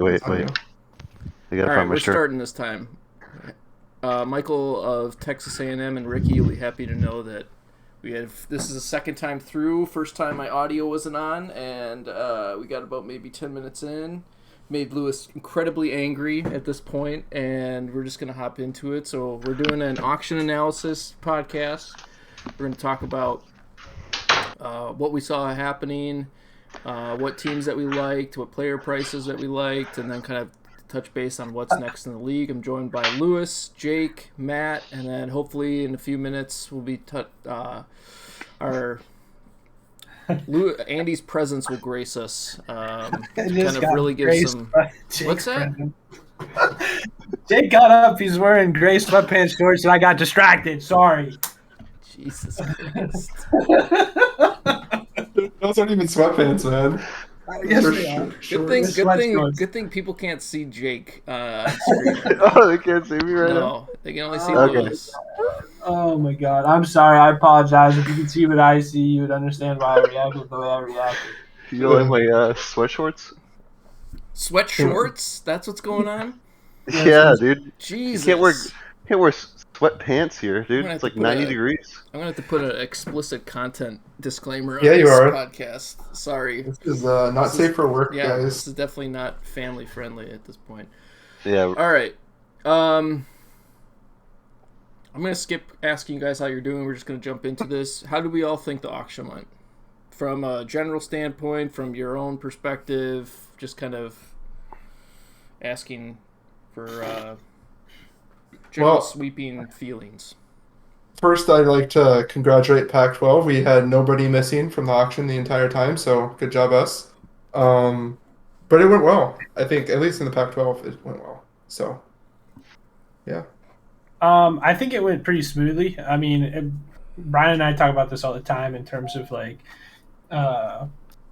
Wait, It's on wait. you. I All gotta right, find my we're shirt. starting this time. Michael of Texas A&M and Ricky will be happy to know that this is the second time through. First time my audio wasn't on, and we got about maybe 10 minutes in. Made Lewis incredibly angry at this point, and we're just gonna hop into it. So we're doing an auction analysis podcast. We're gonna talk about what we saw happening, what teams that we liked, what player prices that we liked, and then kind of touch base on what's next in the league. I'm joined by Lewis, Jake, Matt, and then hopefully in a few minutes we'll be our Andy's presence will grace us I to kind just of got really give graced some. by Jake What's that? Brennan. Jake got up. He's wearing gray sweatpants shorts, and I got distracted. Sorry. Jesus Christ! Those aren't even sweatpants, man. Yes, Those they are. Good They're sweat shorts. good thing people can't see Jake on screen right now. Oh, they can't see me right now. No, they can only see Okay. Lewis. Oh my god. I'm sorry. I apologize. If you could see what I see, you would understand why I reacted the way I reacted. You don't like my sweat shorts? Sweat shorts? That's what's going on? Yeah, Yeah, so- dude. Jesus. You can't wear sweatpants here, dude. gonna It's have to like put 90 a- degrees. I'm going to have to put an explicit content disclaimer on Yeah, you this are. podcast. Sorry. This is not safe for work, Yeah, this guys. is definitely not family friendly at this point. Yeah. All right. I'm going to skip asking you guys how you're doing. We're just going to jump into this. How do we all think the auction went? From a general standpoint, from your own perspective, just kind of asking for general Well- sweeping feelings. First, I'd like to congratulate Pac-12. We had nobody missing from the auction the entire time, so good job us. But it went well. I think, at least in the Pac-12, it went well. So, yeah. I think it went pretty smoothly. I mean, Brian and I talk about this all the time in terms of like,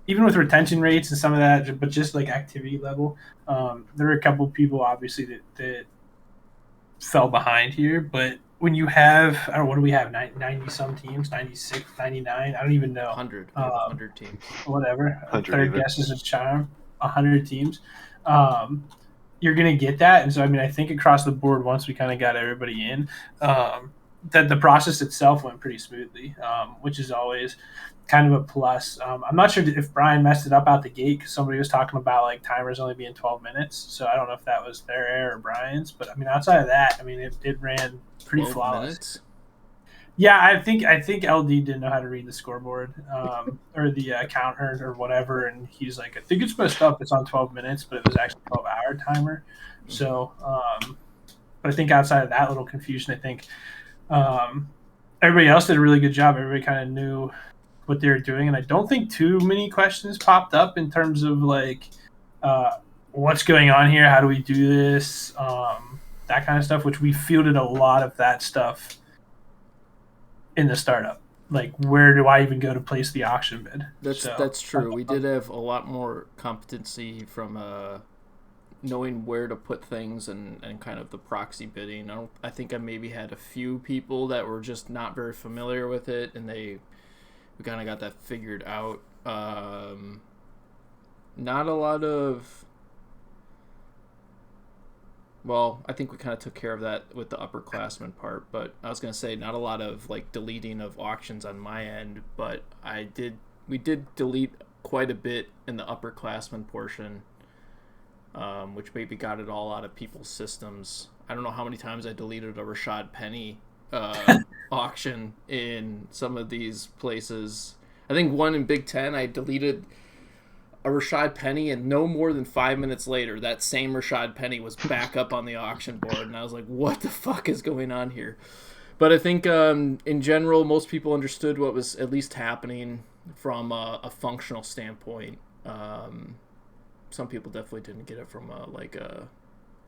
even with retention rates and some of that, but just like activity level. There were a couple people obviously that fell behind here, but when you have, I don't know, what do we have, 90 some teams, 96, 99, I don't even know. 100. We have 100 teams. Whatever. 100 Third even. guess is a charm. 100 teams. You're gonna get that, and so I mean, I think across the board, once we kind of got everybody in, that the process itself went pretty smoothly, which is always kind of a plus. I'm not sure if Brian messed it up out the gate because somebody was talking about like timers only being 12 minutes, so I don't know if that was their error or Brian's, but I mean, outside of that, I mean, it ran pretty 12 flawless. minutes? Yeah, I think LD didn't know how to read the scoreboard or the counter or whatever, and he's like, I think it's messed up. It's on 12 minutes, but it was actually 12-hour timer. So, but I think outside of that little confusion, I think everybody else did a really good job. Everybody kind of knew what they were doing, and I don't think too many questions popped up in terms of like what's going on here, how do we do this, that kind of stuff. Which we fielded a lot of that stuff in the startup, like where do I even go to place the auction bid? That's true. We did have a lot more competency from knowing where to put things and kind of the proxy bidding. I think I maybe had a few people that were just not very familiar with it, and we kind of got that figured out. Not a lot of. Well, I think we kind of took care of that with the upperclassmen part, but I was going to say not a lot of like deleting of auctions on my end, but we did delete quite a bit in the upperclassmen portion, which maybe got it all out of people's systems. I don't know how many times I deleted a Rashad Penny auction in some of these places. I think one in Big Ten, I deleted a Rashad Penny, and no more than 5 minutes later, that same Rashad Penny was back up on the auction board, and I was like, what the fuck is going on here? But I think in general, most people understood what was at least happening from a functional standpoint. Some people definitely didn't get it from a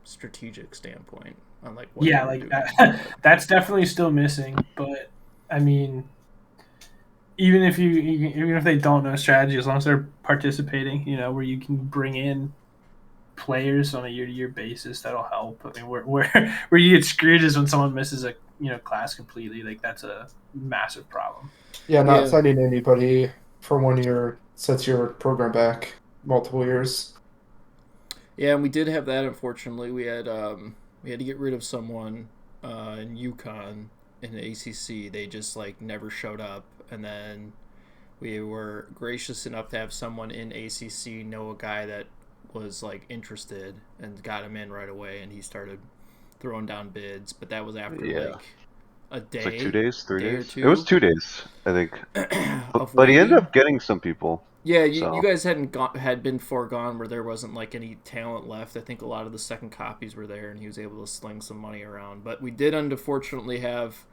strategic standpoint on like what Yeah, they were like doing. that. That's definitely still missing, but I mean, even if they don't know strategy, as long as they're participating, where you can bring in players on a year-to-year basis, that'll help. I mean, where you get screwed is when someone misses a class completely. Like that's a massive problem. Yeah, not Yeah. signing anybody for 1 year sets your program back multiple years. Yeah, and we did have that. Unfortunately, we had to get rid of someone in UConn in the ACC. They just like never showed up, and then we were gracious enough to have someone in ACC know a guy that was like interested and got him in right away, and he started throwing down bids. But that was after Yeah. like a day, It's like 2 days, 3 day or days. two It was 2 days, I think. of But he ended waiting. up getting some people. Yeah, So you guys had been foregone where there wasn't like any talent left. I think a lot of the second copies were there, and he was able to sling some money around. But we did unfortunately have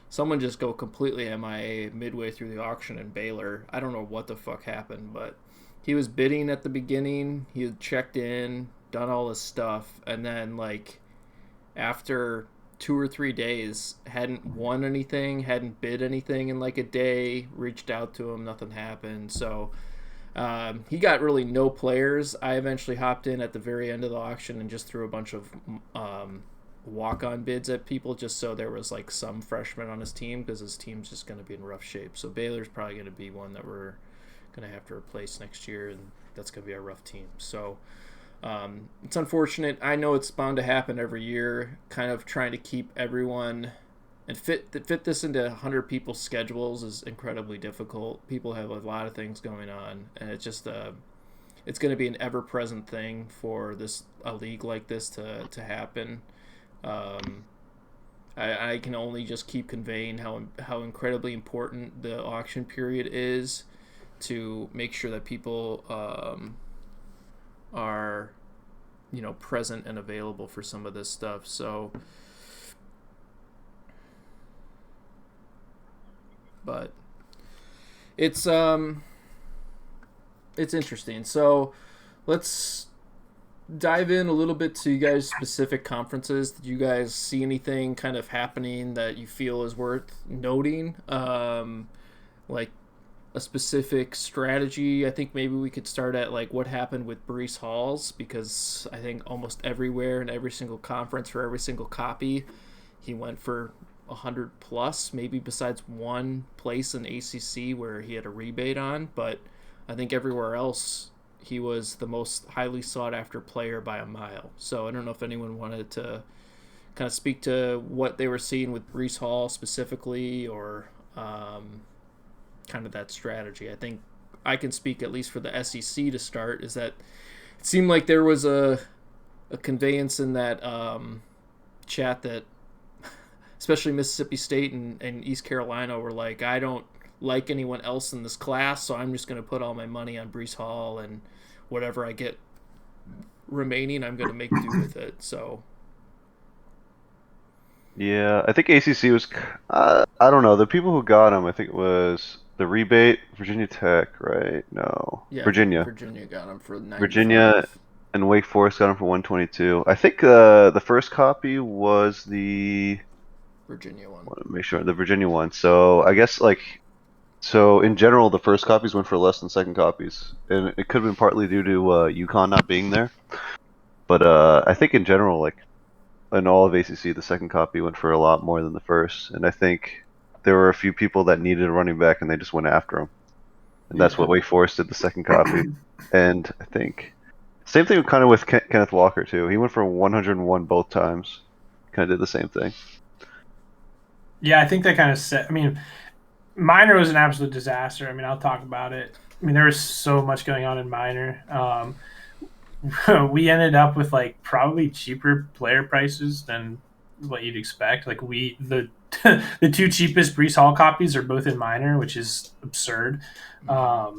someone just go completely MIA midway through the auction in Baylor. I don't know what the fuck happened, but he was bidding at the beginning. He had checked in, done all this stuff, and then like after 2 or 3 days, hadn't won anything, hadn't bid anything in like a day. Reached out to him, nothing happened. So he got really no players. I eventually hopped in at the very end of the auction and just threw a bunch of walk-on bids at people just so there was like some freshmen on his team because his team's just going to be in rough shape. So Baylor's probably going to be one that we're going to have to replace next year, and that's going to be a rough team. So it's unfortunate. I know it's bound to happen every year, kind of trying to keep everyone and fit this into 100 people's schedules is incredibly difficult. People have a lot of things going on, and it's just it's going to be an ever-present thing for a league like this to happen. I can only just keep conveying how incredibly important the auction period is to make sure that people are present and available for some of this stuff. So but it's interesting. So let's dive in a little bit to you guys' specific conferences. Did you guys see anything kind of happening that you feel is worth noting? Like a specific strategy. I think maybe we could start at like what happened with Brees Halls, because I think almost everywhere in every single conference for every single copy, he went for 100 plus, maybe besides one place in ACC where he had a rebate on, but I think everywhere else he was the most highly sought after player by a mile. So I don't know if anyone wanted to kind of speak to what they were seeing with Brees Hall specifically, or kind of that strategy. I think I can speak at least for the SEC to start, is that it seemed like there was a conveyance in that chat that especially Mississippi State and East Carolina were like, I don't like anyone else in this class, so I'm just going to put all my money on Brees Hall, and whatever I get remaining, I'm going to make do with it. So yeah, I think ACC was. I don't know. The people who got him, I think it was the rebate, Virginia Tech, right? No, yeah, Virginia. Virginia got him for 95. Virginia and Wake Forest got him for 122. I think the first copy was the. Virginia one. I want to make sure the Virginia one. So I guess so in general, the first copies went for less than second copies, and it could have been partly due to UConn not being there. But I think in general, like in all of ACC, the second copy went for a lot more than the first, and I think there were a few people that needed a running back, and they just went after him, and that's what Wake Forest did the second copy. And I think same thing kind of with Kenneth Walker too. He went for 101 both times. Kind of did the same thing. Yeah, I think that kind of set. I mean, minor was an absolute disaster. I mean, I'll talk about it. I mean, there was so much going on in minor. We ended up with like probably cheaper player prices than what you'd expect. Like the the two cheapest Brees Hall copies are both in minor, which is absurd. I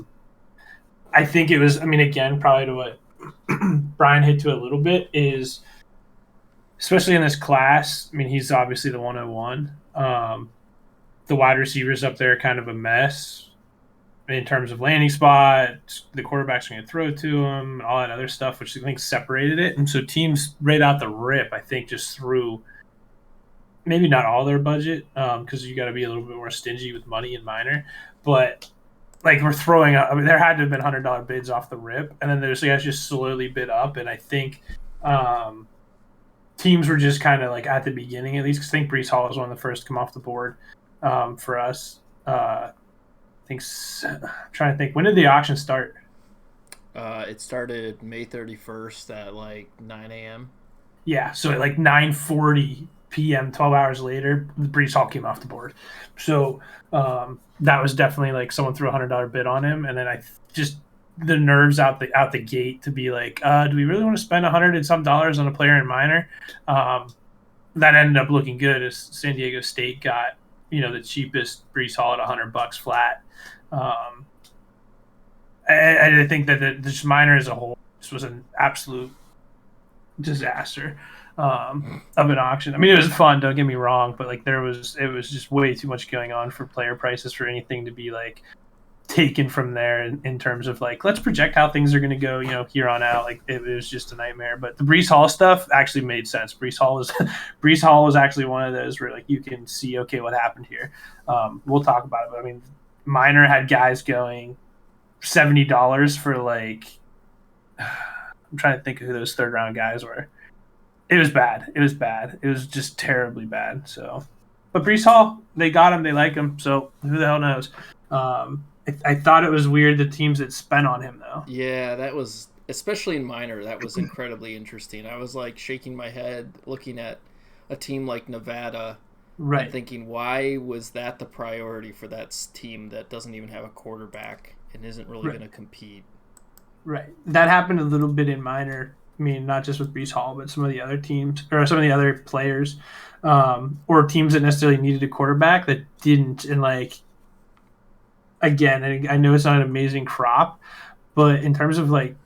think it was. I mean, again, probably to what Brian hit to a little bit is, especially in this class. I mean, he's obviously the 101. The wide receivers up there are kind of a mess in terms of landing spot. The quarterback's going to throw to him, and all that other stuff, which I think separated it. And so teams right out the rip, I think, just threw maybe not all their budget, because you got to be a little bit more stingy with money in minor, but like we're throwing up. I mean, there had to have been $100 bids off the rip, and then there's guys just slowly bid up, and I think teams were just kind of like at the beginning, at least, because I think Brees Hall was one of the first to come off the board for us. I'm trying to think, when did the auction start? It started May 31st at like 9 a.m. Yeah, so at like 9:40 p.m., 12 hours later, the Brees Hall came off the board. So that was definitely like someone threw $100 bid on him, and then I just the nerves out the gate to be like, do we really want to spend $100 and some dollars on a player in minor? That ended up looking good as San Diego State got the cheapest Brees Hall at $100 flat. I think that this minor as a whole, this was an absolute disaster of an auction. I mean, it was fun, don't get me wrong, but like it was just way too much going on for player prices for anything to be like taken from there in terms of like, let's project how things are going to go, here on out. Like it was just a nightmare. But the Brees Hall stuff actually made sense. Brees Hall was actually one of those where like you can see, okay, what happened here. We'll talk about it. But I mean, minor had guys going $70 for like, I'm trying to think of who those third round guys were. It was bad. It was just terribly bad. So, but Brees Hall, they got him. They like him. So who the hell knows? I thought it was weird the teams that spent on him though. Yeah, that was, especially in minor, that was incredibly interesting. I was like shaking my head looking at a team like Nevada, right? And thinking, why was that the priority for that team that doesn't even have a quarterback and isn't really going to compete? Right. That happened a little bit in minor. I mean, not just with Brees Hall, but some of the other teams or some of the other players, or teams that necessarily needed a quarterback that didn't. And like, again, I know it's not an amazing crop, but in terms of like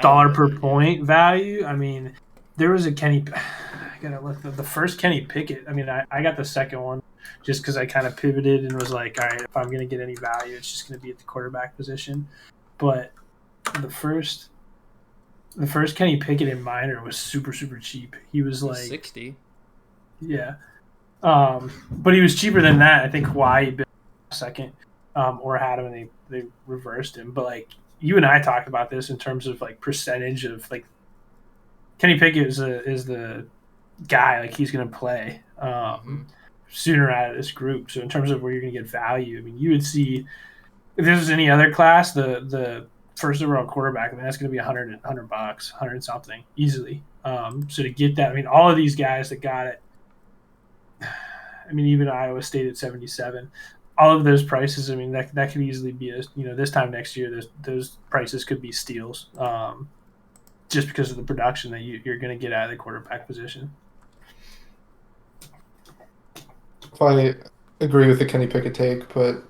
dollar per point value, I mean, there was a Kenny. I gotta look the first Kenny Pickett. I mean, I got the second one just because I kind of pivoted and was like, all right, if I'm gonna get any value, it's just gonna be at the quarterback position. But the first Kenny Pickett in minor was super cheap. He was like 60. Yeah, but he was cheaper than that. I think Hawaii bid second, or had him and they reversed him. But like you and I talked about this in terms of like percentage of like Kenny Pickett is the guy, like he's going to play sooner out of this group. So in terms of where you're going to get value, I mean, you would see if this was any other class, the first overall quarterback, I mean, that's going to be $100, $100 something easily. So to get that, I mean, all of these guys that got it, I mean, even Iowa State at 77, all of those prices, I mean, that could easily be this time next year, those prices could be steals, just because of the production that you're going to get out of the quarterback position. I agree with the Kenny Pickett take, but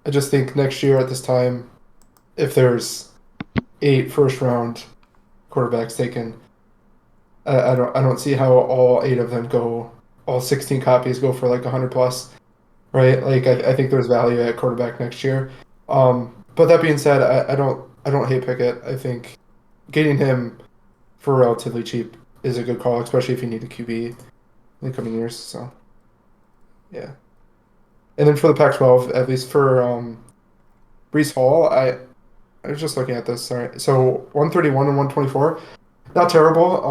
I just think next year at this time, if there's 8 first-round quarterbacks taken, I don't see how all 8 of them all 16 copies go for like 100 plus, right? Like I think there's value at quarterback next year. But that being said, I don't hate Pickett. I think getting him for relatively cheap is a good call, especially if you need a QB in the coming years. So, yeah. And then for the Pac-12, at least for Brees Hall, I was just looking at this. Sorry, so 131 and 124, not terrible.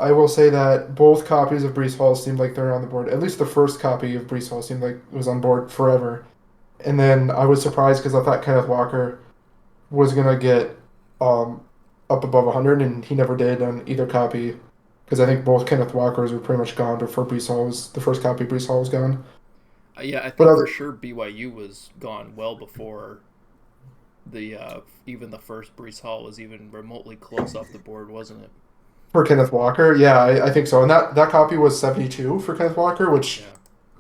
I will say that both copies of Brees Hall seemed like they're on the board. At least the first copy of Brees Hall seemed like it was on board forever. And then I was surprised because I thought Kenneth Walker was gonna get up above 100, and he never did on either copy, because I think both Kenneth Walkers were pretty much gone before Brees Hall the first copy of Brees Hall was gone. Yeah, I think for sure BYU was gone well before the even the first Brees Hall was even remotely close off the board, wasn't it? For Kenneth Walker, yeah, I think so. And that copy was 72 for Kenneth Walker, which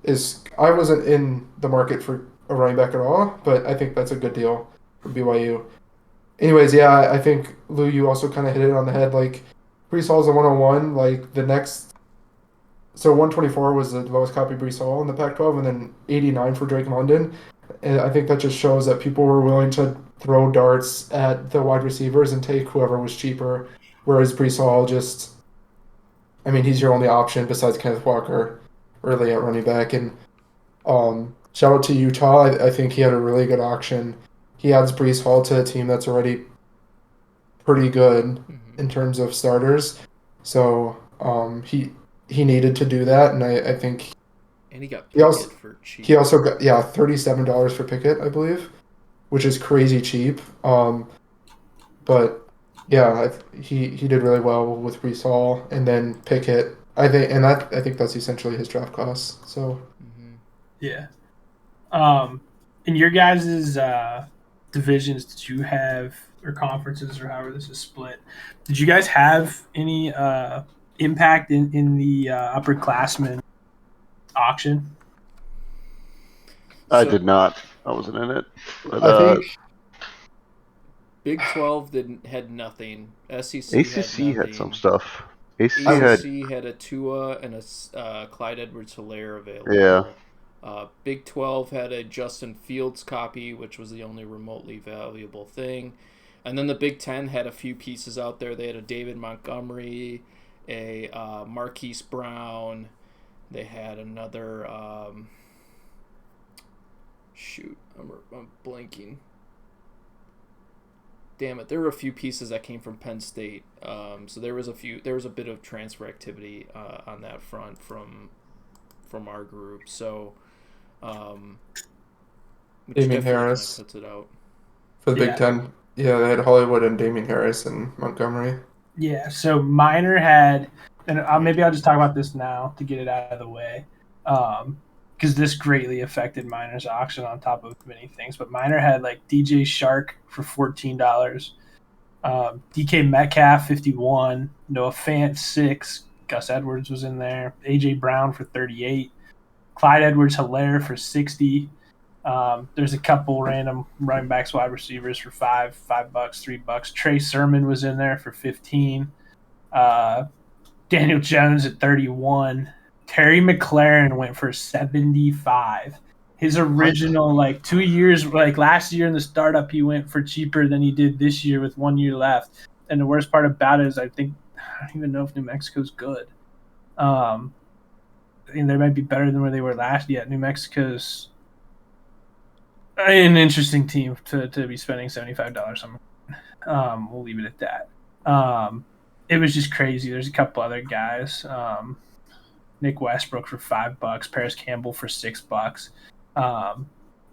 is, I wasn't in the market for a running back at all, but I think that's a good deal for BYU. Anyways, yeah, I think, Lou, you also kind of hit it on the head. Like, Brees Hall's a 101. Like, the next... So 124 was the lowest copy of Brees Hall in the Pac-12, and then 89 for Drake London. And I think that just shows that people were willing to throw darts at the wide receivers and take whoever was cheaper, whereas Brees Hall just... I mean, he's your only option besides Kenneth Walker early at running back. And shout out to Utah. I think he had a really good auction. He adds Brees Hall to a team that's already pretty good in terms of starters. So he needed to do that, and I think... And he got Pickett for cheap. He also got, $37 for Pickett, I believe, which is crazy cheap. But yeah, he did really well with Brees Hall and then Pickett. I think that's essentially his draft class. So Yeah. In your guys' divisions, did you have, or conferences, or however this is split, did you guys have any impact in the upperclassmen auction? I So did not. I wasn't in it. But I think Big 12 had nothing. SEC ACC had had some nothing. stuff. ACC had ACC had a Tua and a Clyde Edwards-Helaire available. yeah. Big 12 had a Justin Fields copy, which was the only remotely valuable thing. And then the Big 10 had a few pieces out there. They had a David Montgomery, a Marquise Brown. They had another... I'm blanking. Damn it! There were a few pieces that came from Penn State, so there was a bit of transfer activity on that front from our group. So, which Damien definitely kinda Harris puts it out. for the Yeah. Big Ten. Yeah, they had Hollywood and Damien Harris and Montgomery. Yeah, so Minor had, and maybe I'll just talk about this now to get it out of the way, because this greatly affected Minor's auction on top of many things. But Minor had like DJ Shark for $14, DK Metcalf 51, Noah Fant 6, Gus Edwards was in there, AJ Brown for 38, Clyde Edwards-Helaire for 60. There's a couple random running backs, wide receivers for $5, $3. Trey Sermon was in there for 15. Daniel Jones at 31. Terry McLaurin went for 75. His original 2 years, last year in the startup, he went for cheaper than he did this year with 1 year left. And the worst part about it is I don't even know if New Mexico's good. I mean, they might be better than where they were last year. New Mexico's an interesting team to be spending $75 on. We'll leave it at that. It was just crazy. There's a couple other guys. Nick Westbrook for $5, Paris Campbell for $6. I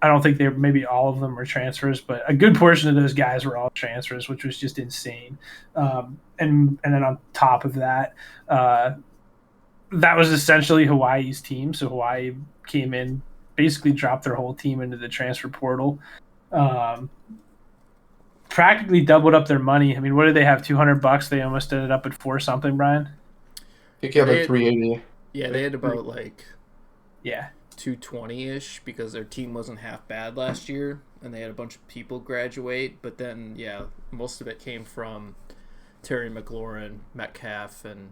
don't think maybe all of them were transfers, but a good portion of those guys were all transfers, which was just insane. And then on top of that, that was essentially Hawaii's team. So Hawaii came in, basically dropped their whole team into the transfer portal. Practically doubled up their money. I mean, what did they have? $200? They almost ended up at 4 something, Brian. I think he had like 380. Yeah, they had about 220-ish because their team wasn't half bad last year, and they had a bunch of people graduate. But then, most of it came from Terry McLaurin, Metcalf, and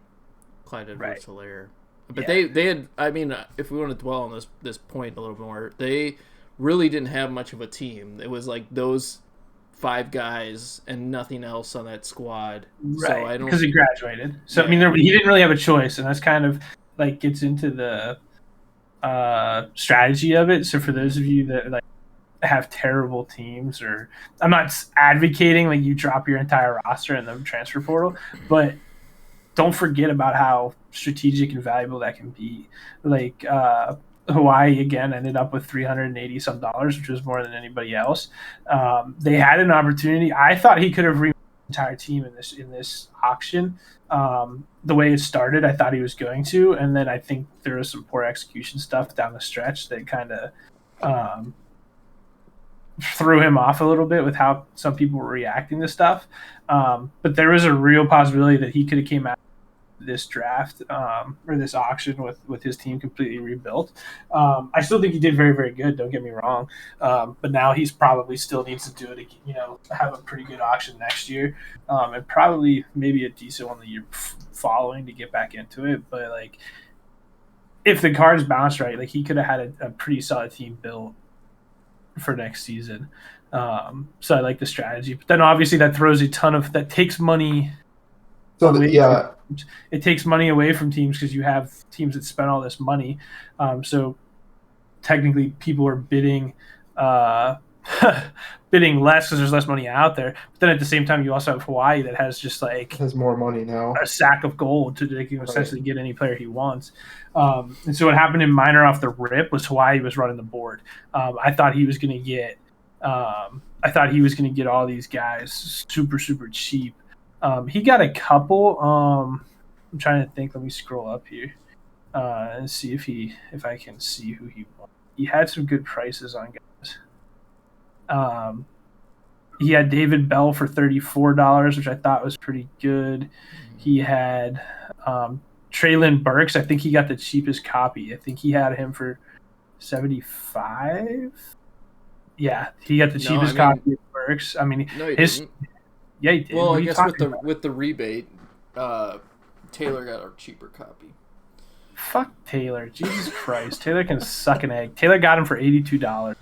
Clyde Edwards-Helaire. But they had, I mean, if we want to dwell on this point a little more, they really didn't have much of a team. It was like those 5 guys and nothing else on that squad. Right, so I don't, because he graduated. So, I mean, he didn't really have a choice, and that's kind of gets into the strategy of it. So for those of you that have terrible teams, or I'm not advocating you drop your entire roster in the transfer portal, but don't forget about how strategic and valuable that can be. Hawaii again ended up with $380 some, which was more than anybody else. They had an opportunity. I thought he could have removed the entire team in this auction. The way it started, I thought he was going to, and then I think there was some poor execution stuff down the stretch that kind of threw him off a little bit with how some people were reacting to stuff. But there was a real possibility that he could have came out this draft or this auction with his team completely rebuilt. I still think he did very, very good. Don't get me wrong. But now he's probably still needs to do it, have a pretty good auction next year, and probably maybe a decent one the year following to get back into it. But if the cards bounce right, he could have had a pretty solid team built for next season. So I like the strategy, but then obviously that takes money. So It takes money away from teams because you have teams that spend all this money. So technically, people are bidding bidding less because there's less money out there. But then at the same time, you also have Hawaii that has just has more money now, a sack of gold to essentially get any player he wants. And so what happened in Minor off the rip was Hawaii was running the board. I thought he was going to get I thought he was going to get all these guys super, super cheap. He got a couple. I'm trying to think. Let me scroll up here and see if I can see who he won. He had some good prices on guys. He had David Bell for $34, which I thought was pretty good. He had Traylon Burks. I think he got the cheapest copy. I think he had him for $75. Yeah, he got the cheapest copy of Burks. I mean, no, he didn't. Yeah, he did. Well, I guess with the rebate, Taylor got a cheaper copy. Fuck Taylor. Jesus Christ. Taylor can suck an egg. Taylor got him for $82.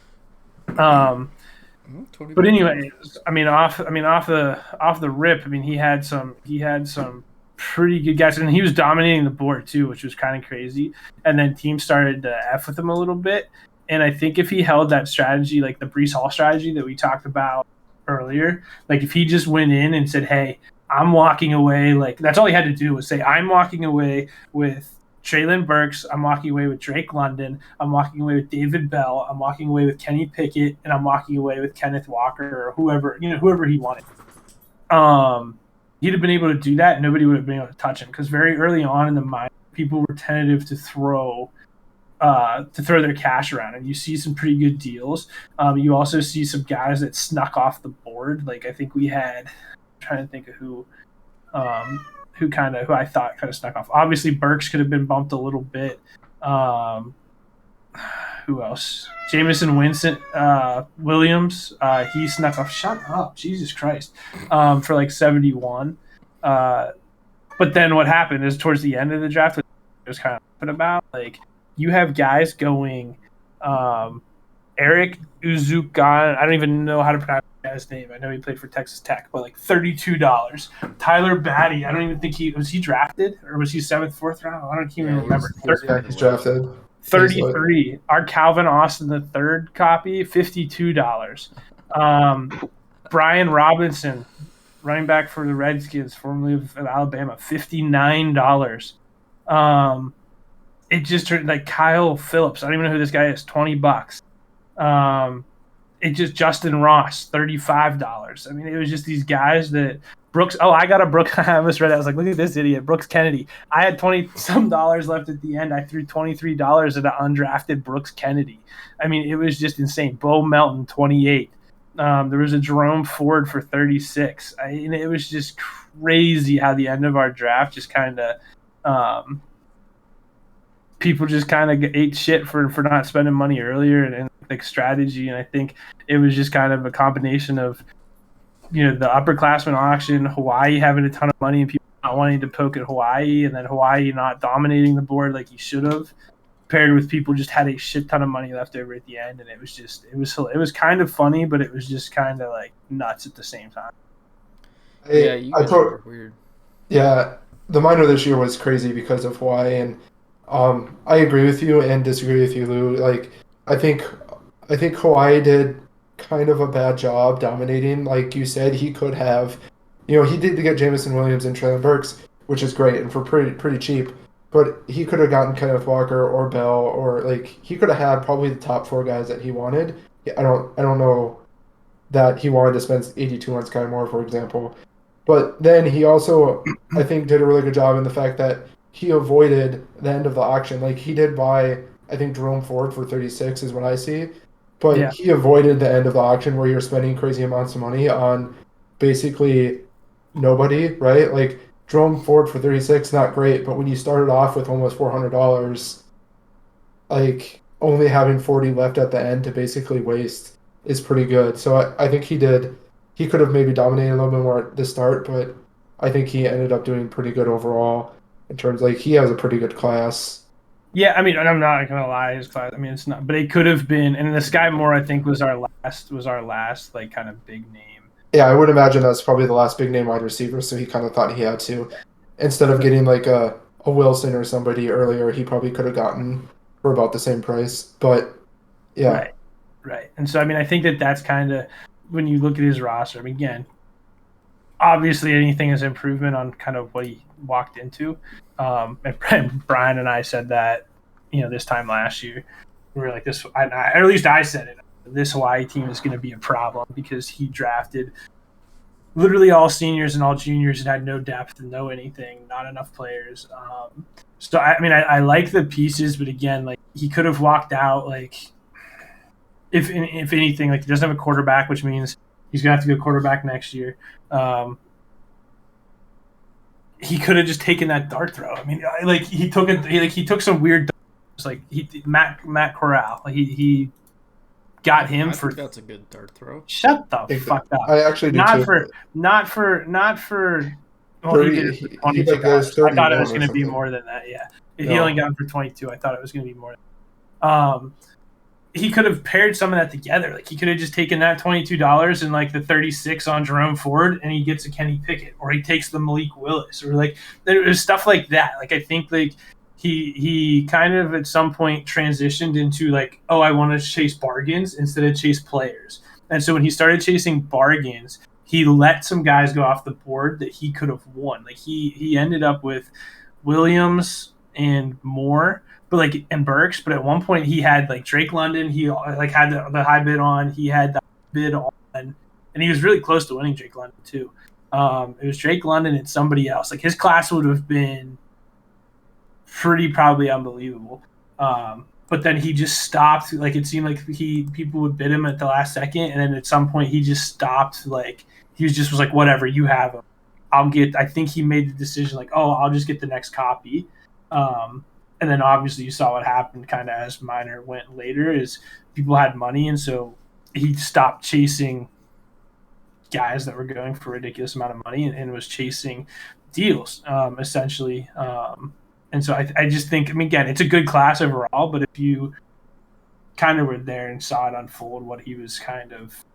But anyway, I mean off the rip, I mean he had some pretty good guys, and he was dominating the board too, which was kind of crazy. And then teams started to F with him a little bit. And I think if he held that strategy, like the Breece Hall strategy that we talked about earlier, like if he just went in and said, "Hey, I'm walking away," like that's all he had to do was say, "I'm walking away with Traylon Burks, I'm walking away with Drake London, I'm walking away with David Bell, I'm walking away with Kenny Pickett, and I'm walking away with Kenneth Walker," or whoever he wanted. He'd have been able to do that. Nobody would have been able to touch him because very early on in the mine, people were tentative to throw their cash around, and you see some pretty good deals. You also see some guys that snuck off the board. Like I think we had, I'm trying to think of who I thought kind of snuck off. Obviously, Burks could have been bumped a little bit. Who else? Jameson Winston Williams. He snuck off. Shut up, Jesus Christ! For like 71. But then what happened is towards the end of the draft, it was kind of about like you have guys going. Eric Uzukan, I don't even know how to pronounce his name. I know he played for Texas Tech, but like $32. Tyler Batty, I don't even think he drafted, or was he 7th, 4th round? I don't even remember. He's drafted. 33. Our Calvin Austin the third copy, $52. Brian Robinson, running back for the Redskins, formerly of Alabama, $59. It just turned like Kyle Phillips. I don't even know who this guy is. $20. It just Justin Ross, $35. I mean, it was just these guys that Brooks. Oh, I got a Brooks. I almost read it. I was like, look at this idiot, Brooks Kennedy. I had $20-some left at the end. I threw $23 at an undrafted Brooks Kennedy. I mean, it was just insane. Bo Melton, 28. There was a Jerome Ford for 36. It was just crazy how the end of our draft just kind of. People just kind of ate shit for not spending money earlier and like strategy. And I think it was just kind of a combination of, the upperclassmen auction, Hawaii having a ton of money and people not wanting to poke at Hawaii, and then Hawaii not dominating the board like he should have, paired with people just had a shit ton of money left over at the end. And it was kind of funny, but it was just kind of like nuts at the same time. Yeah, you guys were weird. Yeah, the minor this year was crazy because of Hawaii, and I agree with you and disagree with you, Lou. Like, I think Hawaii did kind of a bad job dominating. Like you said, he could have, he did get Jameson Williams and Traylon Burks, which is great and for pretty cheap. But he could have gotten Kenneth Walker or Bell, or like he could have had probably the top 4 guys that he wanted. I don't know that he wanted to spend 82 on Sky Moore, for example. But then he also, I think, did a really good job in the fact that he avoided the end of the auction. Like, he did buy, I think, Jerome Ford for 36 is what I see. But yeah, he avoided the end of the auction where you're spending crazy amounts of money on basically nobody, right? Like, Jerome Ford for 36, not great. But when you started off with almost $400, like, only having 40 left at the end to basically waste is pretty good. So I think he could have maybe dominated a little bit more at the start, but I think he ended up doing pretty good overall. In terms, like, he has a pretty good class. Yeah, I mean, and I'm not gonna lie, his class. I mean, it's not, but it could have been. And the Sky Moore, I think, was our last like kind of big name. Yeah, I would imagine that's probably the last big name wide receiver. So he kind of thought he had to, instead of getting like a Wilson or somebody earlier, he probably could have gotten for about the same price. But yeah, right. And so I mean, I think that's kind of when you look at his roster. I mean, again, obviously anything is improvement on kind of what he walked into. And Brian and I said that, this time last year, we were like this, or at least I said it. this Hawaii team is going to be a problem because he drafted literally all seniors and all juniors and had no depth and no anything, not enough players. So I like the pieces, but again, like he could have walked out. Like if anything, like he doesn't have a quarterback, which means he's gonna have to go quarterback next year. He could have just taken that dart throw. I mean, like he took it. He took some weird. Like Matt Corral. He got him for. That's a good dart throw. Shut the fuck up. I actually do not too. not for. Well, 30, he did it for 22. he goes I thought it 31 was or going to be something. more than that. Yeah, he No. only got him for 22. I thought it was going to be more. He could have paired some of that together. Like he could have just taken that $22 and like the 36 on Jerome Ford, and he gets a Kenny Pickett, or he takes the Malik Willis, or like there's stuff like that. Like I think like he kind of at some point transitioned into like, oh, I want to chase bargains instead of chase players. And so when he started chasing bargains, he let some guys go off the board that he could have won. Like he ended up with Williams and Moore, but like and Burks. But at one point he had like Drake London. He like had the high bid on. He had the bid on, and he was really close to winning Drake London too. It was Drake London and somebody else. Like his class would have been pretty probably unbelievable. But then he just stopped. Like it seemed like people would bid him at the last second, and then at some point he just stopped. Like he was like, whatever, you have him. I think he made the decision like, oh, I'll just get the next copy. And then obviously you saw what happened kind of as Minor went later is people had money, and so he stopped chasing guys that were going for a ridiculous amount of money and was chasing deals essentially. And so I just think, I mean, again, it's a good class overall, but if you kind of were there and saw it unfold, what he was kind of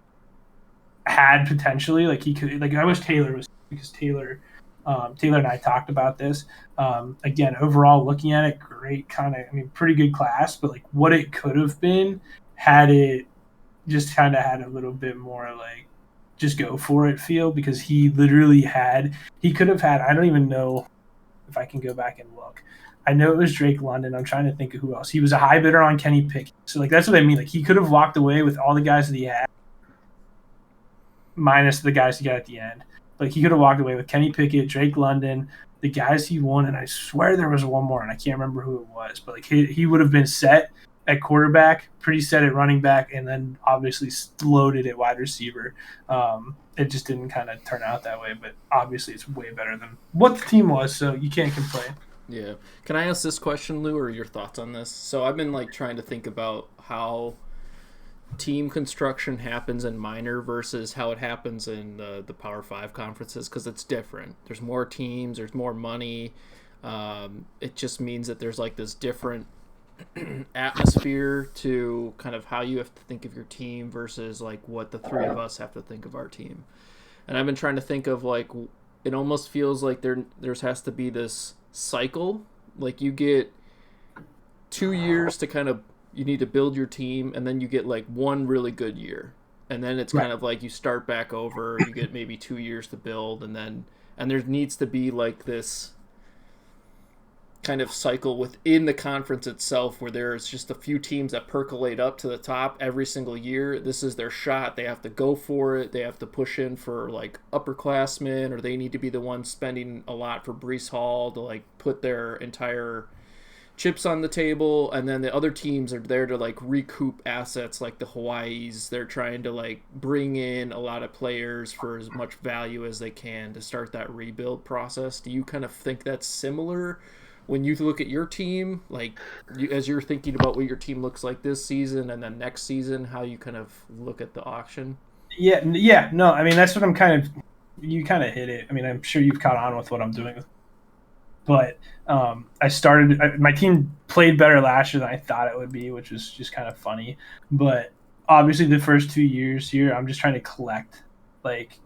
had potentially, like he could, like I wish Taylor was, because Taylor and I talked about this. Again, overall, looking at it, great kind of, I mean, pretty good class, but like what it could have been had it just kind of had a little bit more like just go for it feel, because he could have had, I don't even know if I can go back and look. I know it was Drake London. I'm trying to think of who else. He was a high bidder on Kenny Pickett. So like that's what I mean. Like he could have walked away with all the guys that he had, minus the guys he got at the end. Like he could have walked away with Kenny Pickett, Drake London, the guys he won, and I swear there was one more, and I can't remember who it was. But like he would have been set at quarterback, pretty set at running back, and then obviously loaded at wide receiver. It just didn't kind of turn out that way, but obviously it's way better than what the team was, so you can't complain. Yeah. Can I ask this question, Lou, or your thoughts on this? So I've been like trying to think about how team construction happens in Minor versus how it happens in the Power 5 conferences, because it's different. There's more teams, there's more money. It just means that there's like this different atmosphere to kind of how you have to think of your team versus like what the three of us have to think of our team. And I've been trying to think of like, it almost feels like there has to be this cycle. Like you get 2 years to kind of, you need to build your team, and then you get like one really good year, and then it's kind of like you start back over. You get maybe 2 years to build, and there needs to be like this kind of cycle within the conference itself where there's just a few teams that percolate up to the top every single year. This is their shot. They have to go for it. They have to push in for like upperclassmen, or they need to be the ones spending a lot for Breece Hall to like put their entire chips on the table. And then the other teams are there to like recoup assets, like the Hawaiis. They're trying to like bring in a lot of players for as much value as they can to start that rebuild process. Do you kind of think that's similar when you look at your team, like as you're thinking about what your team looks like this season and then next season, how you kind of look at the auction? Yeah, no, I mean, that's what you kind of hit it. I mean, I'm sure you've caught on with what I'm doing. But my team played better last year than I thought it would be, which was just kind of funny. But obviously the first 2 years here, I'm just trying to collect. Like,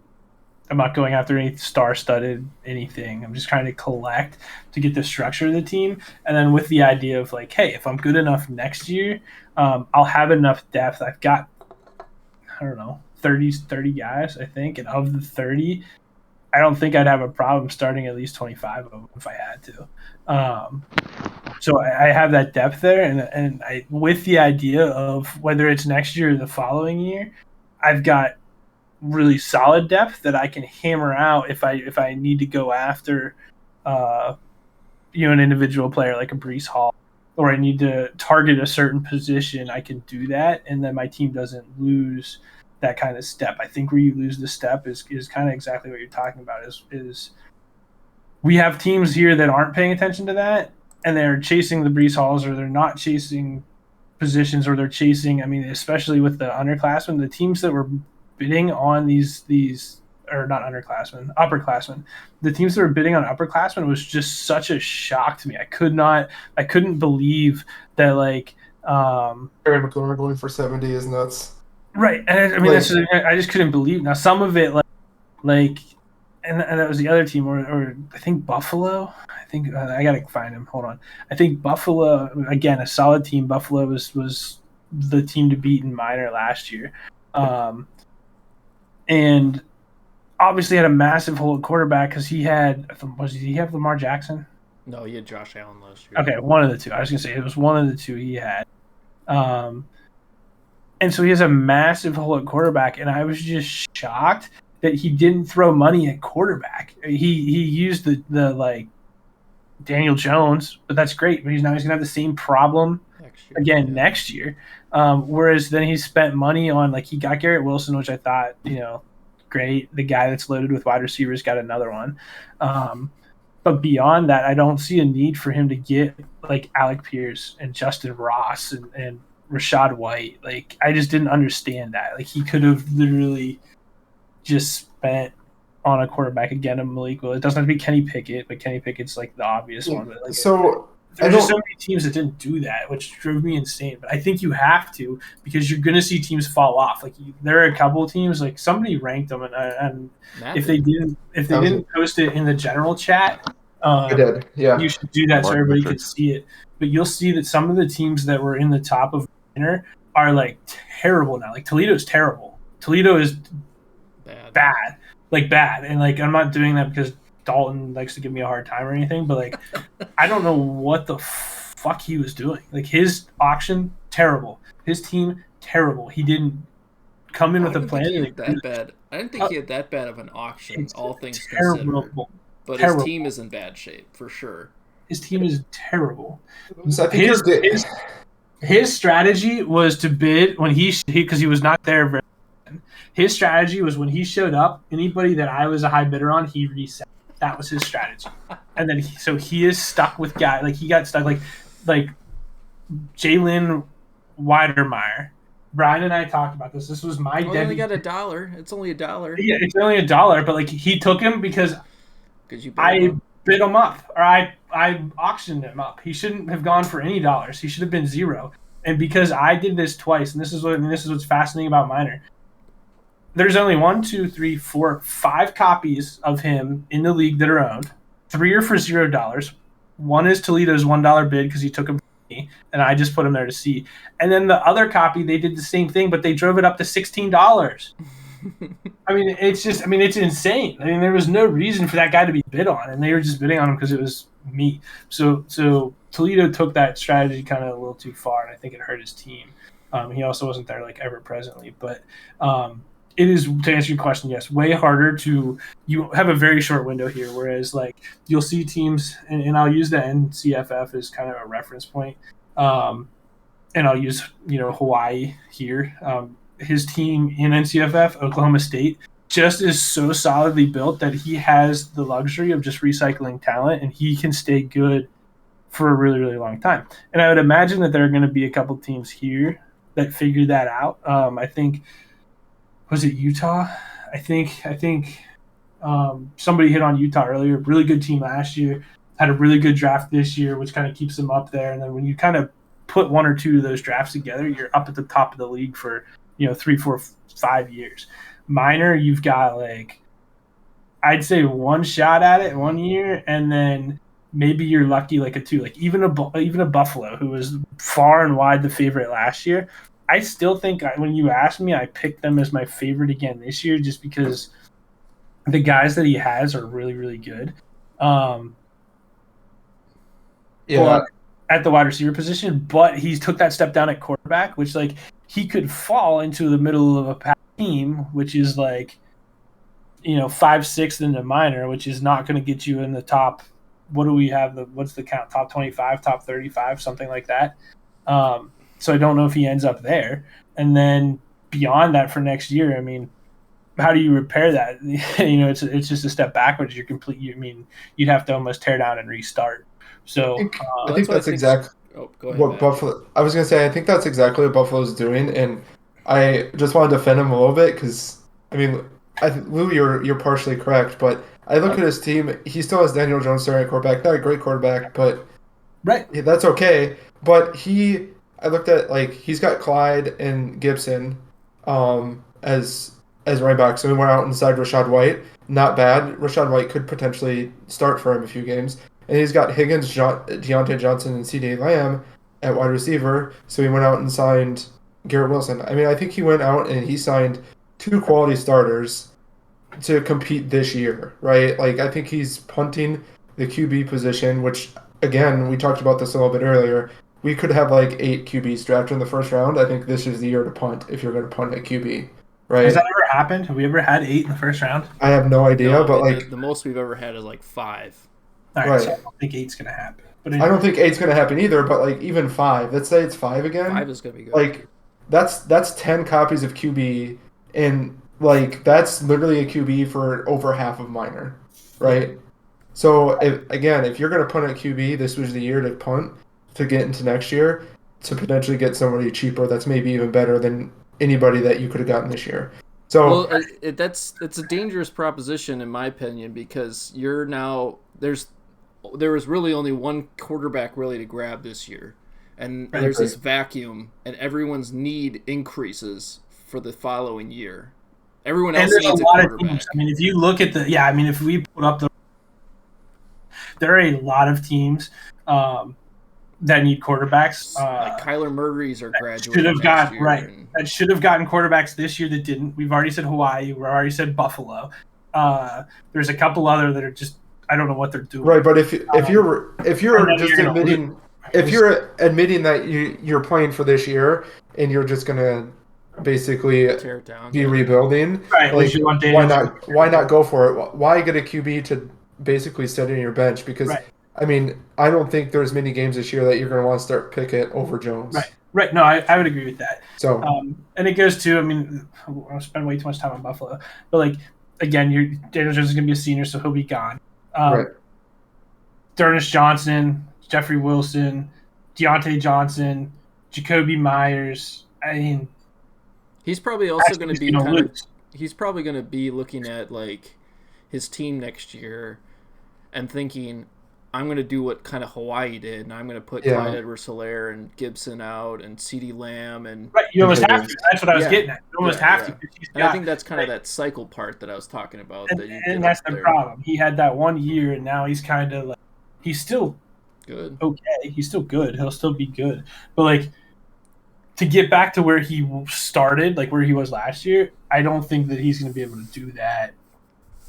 I'm not going after any star-studded anything. I'm just trying to collect to get the structure of the team. And then with the idea of like, hey, if I'm good enough next year, I'll have enough depth. I've got, I don't know, 30 guys, I think. And of the 30, I don't think I'd have a problem starting at least 25 of them if I had to. So I have that depth there, and I with the idea of whether it's next year or the following year, I've got really solid depth that I can hammer out if I need to go after, an individual player like a Brees Hall, or I need to target a certain position. I can do that, and then my team doesn't lose that kind of step. I think where you lose the step is kind of exactly what you're talking about. Is we have teams here that aren't paying attention to that, and they're chasing the Brees Halls, or they're not chasing positions, or they're chasing. I mean, especially with the underclassmen, the teams that were bidding on these or not underclassmen, upperclassmen. The teams that were bidding on upperclassmen was just such a shock to me. I couldn't believe that Terry McLaurin going for 70 is nuts. Right, and I mean I just couldn't believe. Now some of it and that was the other team, or I think Buffalo. I think I gotta find him. Hold on. I think Buffalo, again, a solid team. Buffalo was the team to beat in minor last year, and obviously had a massive hole at quarterback because he have Lamar Jackson? No, he had Josh Allen last year. Okay, one of the two. I was gonna say it was one of the two he had, and so he has a massive hole at quarterback, and I was just shocked that he didn't throw money at quarterback. He used the Daniel Jones, but that's great. But he's gonna have the same problem next year. Whereas then he spent money on he got Garrett Wilson, which I thought great. The guy that's loaded with wide receivers got another one. But beyond that, I don't see a need for him to get Alec Pierce and Justin Ross and Rashad White. I just didn't understand that. He could have literally just spent on a quarterback again of Malik Willis. It doesn't have to be Kenny Pickett, but Kenny Pickett's the obvious one. But there's just so many teams that didn't do that, which drove me insane. But I think you have to, because you're going to see teams fall off. There are a couple of teams, somebody ranked them, and if they didn't post it in the general chat, I did. Yeah, you should do that so everybody could see it. But you'll see that some of the teams that were in the top of winner are terrible now. Toledo's terrible. Toledo is bad, and I'm not doing that because Dalton likes to give me a hard time or anything, but I don't know what the fuck he was doing. His auction, terrible. His team, terrible. He didn't come in with a plan. That bad. I didn't think he had that bad of an auction, all things terrible. considered. But his team is in bad shape for sure. His team is terrible. His strategy was to bid when because he was not there very often. His strategy was when he showed up, anybody that I was a high bidder on, he reset. That was his strategy. And then he is stuck with guys he got stuck like Jalen Weidermeyer. Brian and I talked about this. This was my debut. Only got $1. It's only $1. Yeah, it's only $1, but he took him because I bid him up, or I auctioned him up. He shouldn't have gone for any dollars. He should have been $0. And because I did this twice, and this is what's fascinating about minor. There's only 1, 2, 3, 4, 5 copies of him in the league that are owned. 3 are for $0. 1 is Toledo's $1 bid because he took him from me, and I just put him there to see. And then the other copy, they did the same thing, but they drove it up to $16. It's insane. There was no reason for that guy to be bid on, and they were just bidding on him because it was me. So Toledo took that strategy kind of a little too far, and I think it hurt his team. He also wasn't there ever presently, but it is, to answer your question, yes, way harder you have a very short window here, whereas you'll see teams, and I'll use the NCFF as kind of a reference point, and I'll use Hawaii here. His team in NCFF, Oklahoma State, just is so solidly built that he has the luxury of just recycling talent, and he can stay good for a really, really long time. And I would imagine that there are going to be a couple teams here that figure that out. I think, was it Utah? I think somebody hit on Utah earlier. Really good team last year, had a really good draft this year, which kind of keeps them up there. And then when you kind of put 1 or 2 of those drafts together, you're up at the top of the league for 3, 4, 5 years. Minor, you've got I'd say 1 shot at it 1 year, and then maybe you're lucky a 2. Even a Buffalo, who was far and wide the favorite last year. I still think when you ask me, I picked them as my favorite again this year, just because the guys that he has are really, really good. Yeah. at the wide receiver position, but he took that step down at quarterback, which like he could fall into the middle of a pack team, which is like, 5th, 6th in the minor, which is not going to get you in the top. What do we have? What's the count? Top 25, top 35, something like that. So I don't know if he ends up there. And then beyond that for next year, I mean, how do you repair that? It's just a step backwards. You'd have to almost tear down and restart. So I think that's exactly Oh, go ahead. what Matt. Buffalo. I was gonna say I think that's exactly what Buffalo's doing, and I just want to defend him a little bit because I mean, Lou, you're partially correct, but I look at his team. He still has Daniel Jones starting at quarterback, not a great quarterback, but right. that's okay. But I looked at like he's got Clyde and Gibson, as running backs. So we went out inside Rashad White. Not bad. Rashad White could potentially start for him a few games. And he's got Higgins, Deontay Johnson, and C.D. Lamb at wide receiver. So he went out and signed Garrett Wilson. I mean, I think he went out and he signed 2 quality starters to compete this year, right? Like, I think he's punting the QB position, which, again, we talked about this a little bit earlier. We could have like 8 QBs drafted in the first round. I think this is the year to punt if you're going to punt at QB, right? Has that ever happened? Have we ever had 8 in the first round? I have no idea, No, but the, like, the most we've ever had is like 5. All right, Right. so I don't think 8's going to happen. But I don't think 8's going to happen either, but like even 5, let's say it's 5 again. 5 is going to be good. Like that's 10 copies of QB, and like that's literally a QB for over half of minor, right? So if you're going to punt at QB, this was the year to punt to get into next year to potentially get somebody cheaper that's maybe even better than anybody that you could have gotten this year. So Well, it's a dangerous proposition in my opinion because you're now there was really only one quarterback really to grab this year, and there's this vacuum, and everyone's need increases for the following year. Everyone else there's needs a a lot of quarterback. teams. I mean, if you look at if we put up there are a lot of teams that need quarterbacks. Like Kyler Murray's are graduating. Should have got year, right. and- That should have gotten quarterbacks this year that didn't. We've already said Hawaii. We've already said Buffalo. There's a couple other that are just I don't know what they're doing. right, but if you're and then just you're gonna admitting if you're admitting that you're playing for this year and you're just gonna basically tear it down. be rebuilding, Right, like, you want why Daniels. not go for it? Why get a QB to basically sit in your bench? Because Right. I mean, I don't think there's many games this year that you're going to want to start Pickett over Jones. Right. No, I would agree with that. So And it goes to, I mean, I'll spend way too much time on Buffalo, but like again, Daniel Jones is going to be a senior, so he'll be gone. Right. D'Ernest Johnson, Jeffrey Wilson, Deontay Johnson, Jacoby Myers. I mean, He's probably also going to be kind of. lose. He's probably going to be looking at like his team next year and thinking, I'm going to do what kind of Hawaii did, and I'm going to put Clyde Edwards-Helaire and Gibson out and C.D. Lamb and. Right, you almost have to. That's what I was Yeah. getting at. You almost have to. Because he's And I got- think that's kind of that cycle part that I was talking about. and, that you and get that's up the there. problem. He had that 1 year, and now he's kind of like he's still Good. okay. He's still good. He'll still be good. But like to get back to where he started, like where he was last year, I don't think that he's going to be able to do that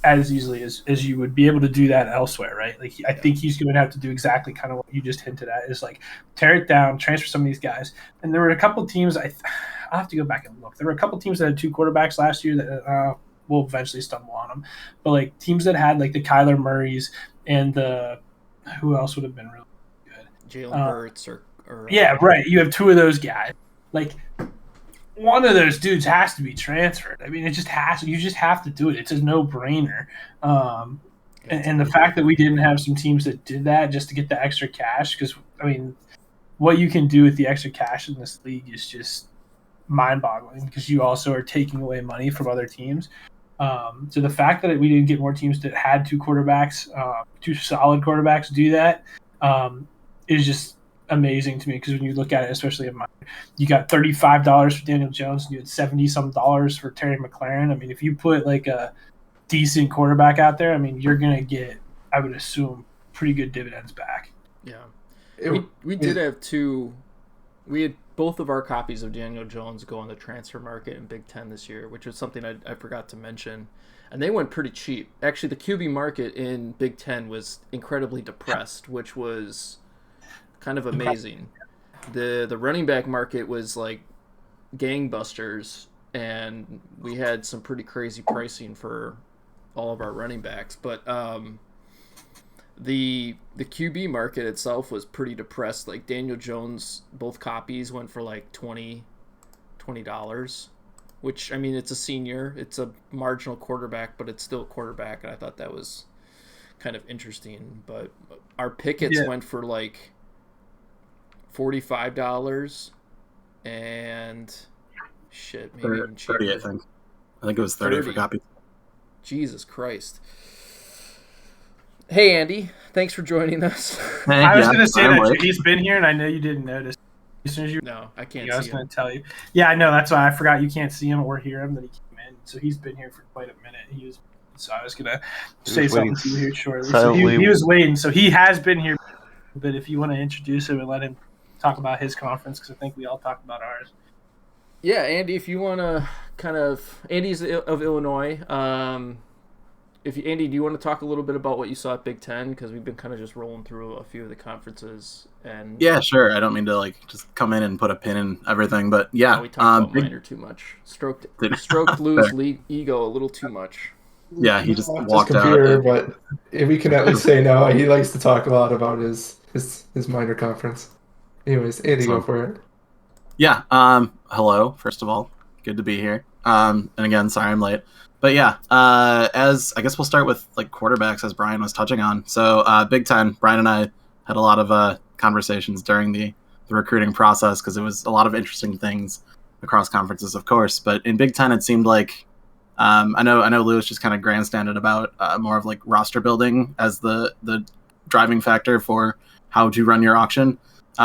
as easily as you would be able to do that elsewhere, right? Like I think he's going to have to do exactly kind of what you just hinted at, is like tear it down, transfer some of these guys. And there were a couple teams I'll have to go back and look. There were a couple teams that had 2 quarterbacks last year that we'll eventually stumble on them. But like teams that had like the Kyler Murrays and the who else would have been really good? Jalen Hurts or Yeah, right. You have 2 of those guys. Like one of those dudes has to be transferred. I mean, it just has. You just have to do it. It's a no-brainer. And the fact that we didn't have some teams that did that just to get the extra cash, because I mean, what you can do with the extra cash in this league is just mind-boggling. Because you also are taking away money from other teams. So the fact that we didn't get more teams that had 2 quarterbacks, 2 solid quarterbacks, do that is just amazing to me, because when you look at it, especially in mine, you got $35 for Daniel Jones and you had $70-some for Terry McLaurin. I mean, if you put like a decent quarterback out there, I mean, you're gonna get, I would assume, pretty good dividends back. Yeah. it- We did have 2. We had both of our copies of Daniel Jones go on the transfer market in Big Ten this year, which was something I forgot to mention. And they went pretty cheap. Actually, the QB market in Big Ten was incredibly depressed, which was kind of amazing. The running back market was like gangbusters, and we had some pretty crazy pricing for all of our running backs. But the QB market itself was pretty depressed. Like Daniel Jones, both copies went for like $20, which, I mean, it's a senior, it's a marginal quarterback, but it's still a quarterback, and I thought that was kind of interesting. But our Pickett's went for like $45, and shit, maybe even cheaper. 30, I think. I think it was 30 for copy. Jesus Christ. Hey, Andy, thanks for joining us. Hey, I was going to say that he's been here, and I know you didn't notice. As soon as you no, I can't. I was going to tell you. Yeah, I know. That's why I forgot you can't see him or hear him. That he came in, so he's been here for quite a minute. So I was going to say something to you here shortly. So he was waiting. So he has been here, but if you want to introduce him and let him talk about his conference, because I think we all talked about ours. Yeah, Andy, if you want to kind of, Andy's of Illinois. Andy, do you want to talk a little bit about what you saw at Big Ten? Because we've been kind of just rolling through a few of the conferences. And yeah, sure. I don't mean to like just come in and put a pin in everything, but yeah, we talked about Minor too much. Stroked Lou's ego a little too much. Yeah, he just walked out. But if we can at least say no, he likes to talk a lot about his minor conference. Anyways, Andy, go for it. Yeah. Hello. First of all, good to be here. And again, sorry I'm late. But yeah, as I guess we'll start with like quarterbacks, as Brian was touching on. So Big Ten, Brian and I had a lot of conversations during the recruiting process because it was a lot of interesting things across conferences, of course. But in Big Ten, it seemed like I know Lewis just kind of grandstanded about more of like roster building as the driving factor for how to run your auction.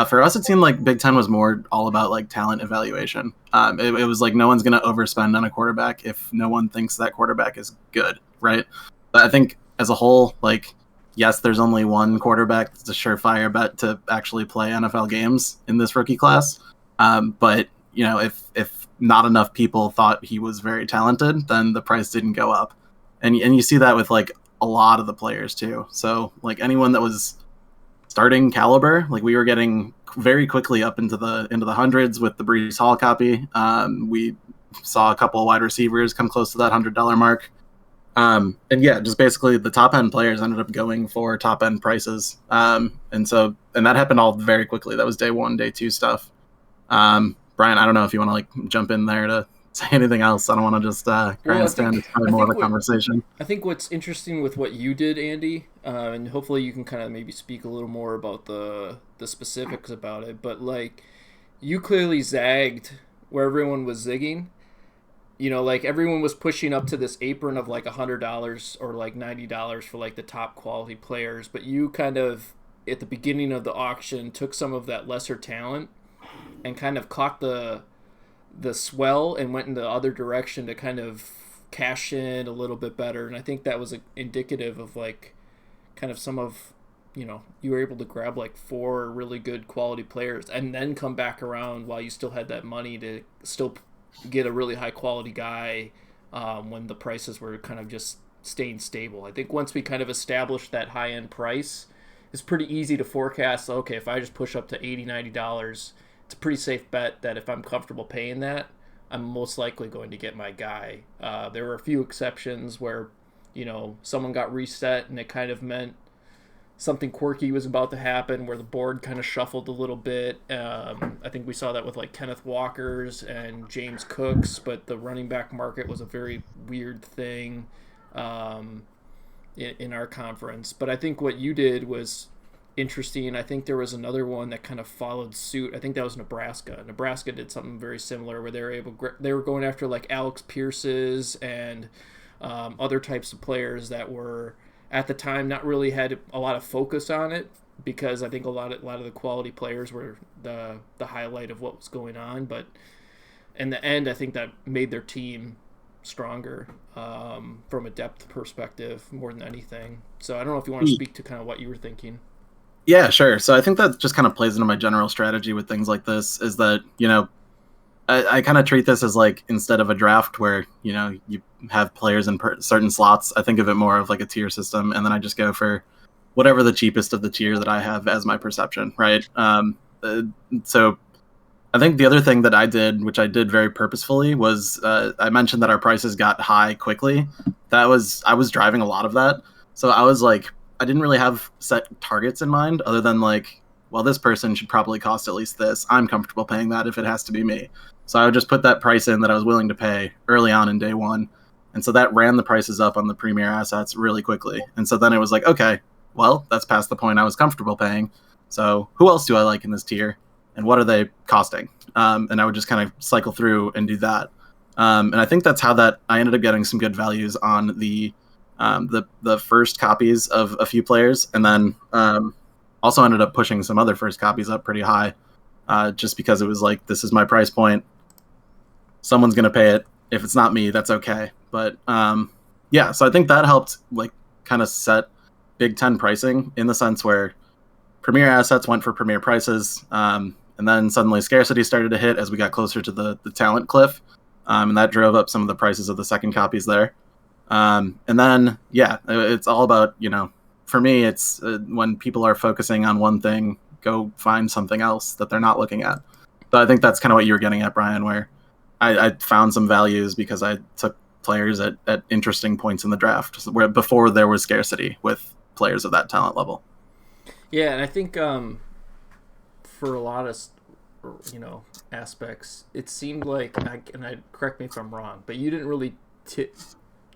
For us, it seemed like Big Ten was more all about like talent evaluation. It was like no one's going to overspend on a quarterback if no one thinks that quarterback is good, right? But I think as a whole, like, yes, there's only one quarterback that's a surefire bet to actually play NFL games in this rookie class. But, you know, if not enough people thought he was very talented, then the price didn't go up. And you see that with like a lot of the players too. So like anyone that was starting caliber, like we were getting very quickly up into the hundreds with the Breece Hall copy. We saw a couple of wide receivers come close to that $100 mark. And yeah, just basically the top end players ended up going for top end prices. And that happened all very quickly. That was day one, day two stuff. Brian, I don't know if you want to like jump in there to say anything else. I don't want to just grandstand. It's probably more of a conversation. I think what's interesting with what you did, Andy, and hopefully you can kind of maybe speak a little more about the specifics about it, but like you clearly zagged where everyone was zigging. You know, like everyone was pushing up to this apron of like $100 or like $90 for like the top quality players, but you kind of at the beginning of the auction took some of that lesser talent and kind of caught the swell and went in the other direction to kind of cash in a little bit better. And I think that was indicative of like kind of some of, you know, you were able to grab like 4 really good quality players and then come back around while you still had that money to still get a really high quality guy when the prices were kind of just staying stable. I think once we kind of established that high end price, it's pretty easy to forecast, okay, if I just push up to $80, $90, it's a pretty safe bet that if I'm comfortable paying that, I'm most likely going to get my guy. There were a few exceptions where, you know, someone got reset and it kind of meant something quirky was about to happen where the board kind of shuffled a little bit. I think we saw that with like Kenneth Walker's and James Cook's, but the running back market was a very weird thing in our conference. But I think what you did was interesting. I think there was another one that kind of followed suit. I think that was Nebraska. Nebraska did something very similar where they were going after like Alex Pierce's and other types of players that were at the time not really had a lot of focus on it because I think a lot of the quality players were the highlight of what was going on. But in the end, I think that made their team stronger from a depth perspective more than anything. So I don't know if you want to speak to kind of what you were thinking. Yeah, sure. So I think that just kind of plays into my general strategy with things like this is that, you know, I kind of treat this as like instead of a draft where, you know, you have players in certain slots, I think of it more of like a tier system. And then I just go for whatever the cheapest of the tier that I have as my perception, right? So I think the other thing that I did, which I did very purposefully, was I mentioned that our prices got high quickly. I was driving a lot of that. So I was like, I didn't really have set targets in mind other than like, well, this person should probably cost at least this. I'm comfortable paying that if it has to be me. So I would just put that price in that I was willing to pay early on in day one. And so that ran the prices up on the premier assets really quickly. And so then it was like, okay, well, that's past the point I was comfortable paying. So who else do I like in this tier? And what are they costing? And I would just kind of cycle through and do that. And I think that's how that I ended up getting some good values on the first copies of a few players. And then also ended up pushing some other first copies up pretty high just because it was like, this is my price point. Someone's going to pay it. If it's not me, that's okay. But yeah, so I think that helped like kind of set Big Ten pricing in the sense where premier assets went for premier prices. And then suddenly scarcity started to hit as we got closer to the talent cliff. And that drove up some of the prices of the second copies there. And then, yeah, it's all about, for me, it's when people are focusing on one thing, go find something else that they're not looking at. So I think that's kind of what you were getting at, Brian, where I found some values because I took players at interesting points in the draft where before there was scarcity with players of that talent level. Yeah, and I think for a lot of aspects, it seemed like, and I correct me if I'm wrong, but you didn't really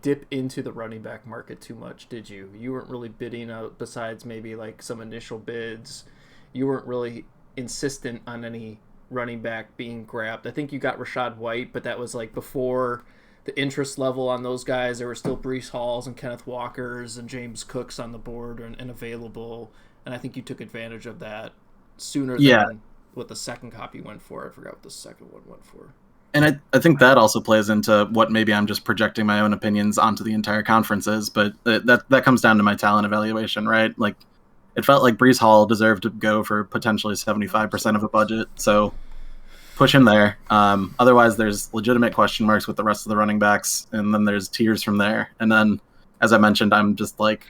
dip into the running back market too much, did you? You weren't really bidding out besides maybe like some initial bids. You weren't really insistent on any running back being grabbed. I think you got Rachaad White, but that was like before the interest level on those guys. There were still Breece Halls and Kenneth Walkers and James Cooks on the board and available. And I think you took advantage of that sooner than what the second copy went for. I forgot what the second one went for. And I think that also plays into what maybe I'm just projecting my own opinions onto the entire conferences, but that comes down to my talent evaluation, right? Like, it felt like Breece Hall deserved to go for potentially 75% of a budget, so push him there. Otherwise, there's legitimate question marks with the rest of the running backs, and then there's tiers from there. And then, as I mentioned, I'm just like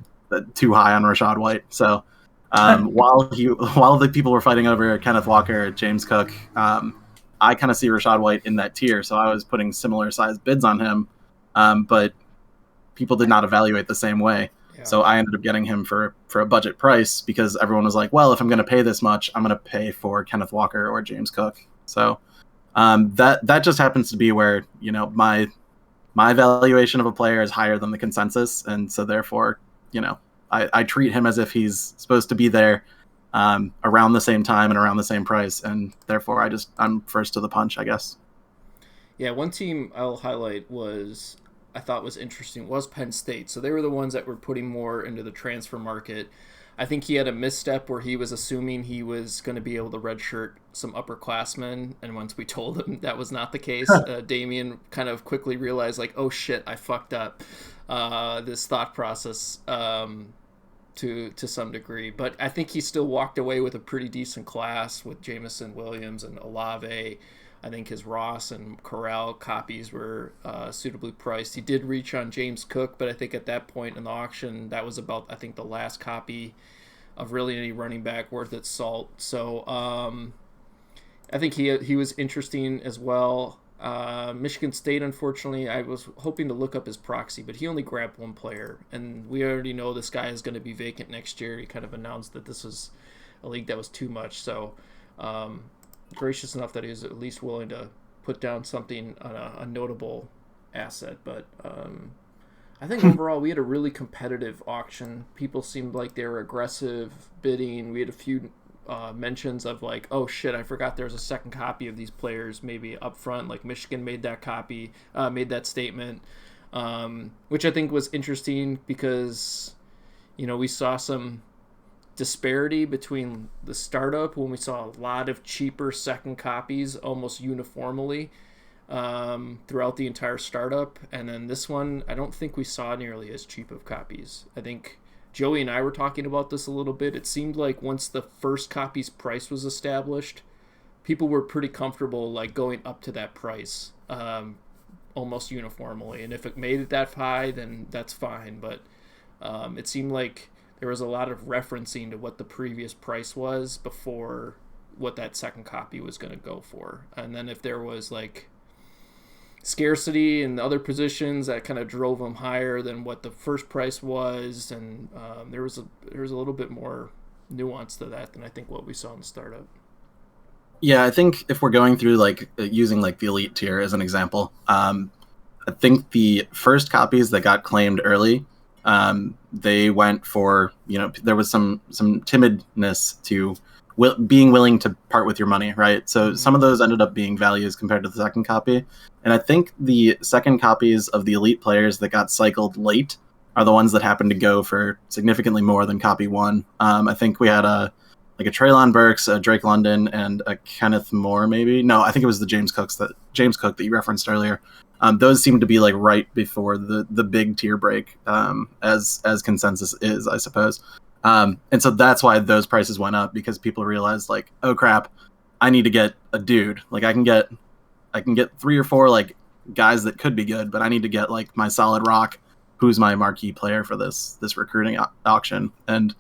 too high on Rachaad White. So while the people were fighting over Kenneth Walker, James Cook, I kind of see Rachaad White in that tier. So I was putting similar sized bids on him, but people did not evaluate the same way. Yeah. So I ended up getting him for a budget price because everyone was like, well, if I'm going to pay this much, I'm going to pay for Kenneth Walker or James Cook. So that just happens to be where, my valuation of a player is higher than the consensus. And so therefore, I treat him as if he's supposed to be there around the same time and around the same price. And therefore I'm first to the punch, I guess. Yeah. One team I'll highlight I thought was interesting was Penn State. So they were the ones that were putting more into the transfer market. I think he had a misstep where he was assuming he was going to be able to redshirt some upperclassmen, and once we told him that was not the case, Damian kind of quickly realized, like, oh shit, I fucked up this thought process to some degree. But I think he still walked away with a pretty decent class with Jameson Williams and Olave. I think his Ross and Corral copies were suitably priced. He did reach on James Cook, but I think at that point in the auction, that was about, I think, the last copy of really any running back worth its salt. So I think he was interesting as well. Michigan State, unfortunately, I was hoping to look up his proxy, but he only grabbed one player, and we already know this guy is going to be vacant next year. He kind of announced that this was a league that was too much. So gracious enough that he was at least willing to put down something on a notable asset. But I think overall we had a really competitive auction. People seemed like they were aggressive bidding. We had a few mentions of like, oh shit, I forgot there's a second copy of these players maybe up front. Like Michigan made that statement, which I think was interesting because, we saw some disparity between the startup when we saw a lot of cheaper second copies almost uniformly throughout the entire startup, and then this one I don't think we saw nearly as cheap of copies. I think Joey and I were talking about this a little bit. It seemed like once the first copy's price was established, people were pretty comfortable like going up to that price almost uniformly, and if it made it that high then that's fine, but it seemed like there was a lot of referencing to what the previous price was before what that second copy was going to go for. And then if there was like scarcity in the other positions, that kind of drove them higher than what the first price was. And there was a little bit more nuance to that than I think what we saw in the startup. Yeah, I think if we're going through like using like the elite tier as an example, I think the first copies that got claimed early, they went for, you know, there was some timidness to being willing to part with your money, right? So some of those ended up being values compared to the second copy. And I think the second copies of the elite players that got cycled late are the ones that happened to go for significantly more than copy one. I think we had a Treylon Burks, a Drake London, and a Kenneth Moore, maybe. No, I think it was the James Cook that you referenced earlier. Those seem to be like right before the big tier break, as consensus is, I suppose. And so that's why those prices went up, because people realized like, oh crap, I need to get a dude. Like I can get 3 or 4 like guys that could be good, but I need to get like my solid rock, who's my marquee player for this recruiting auction. And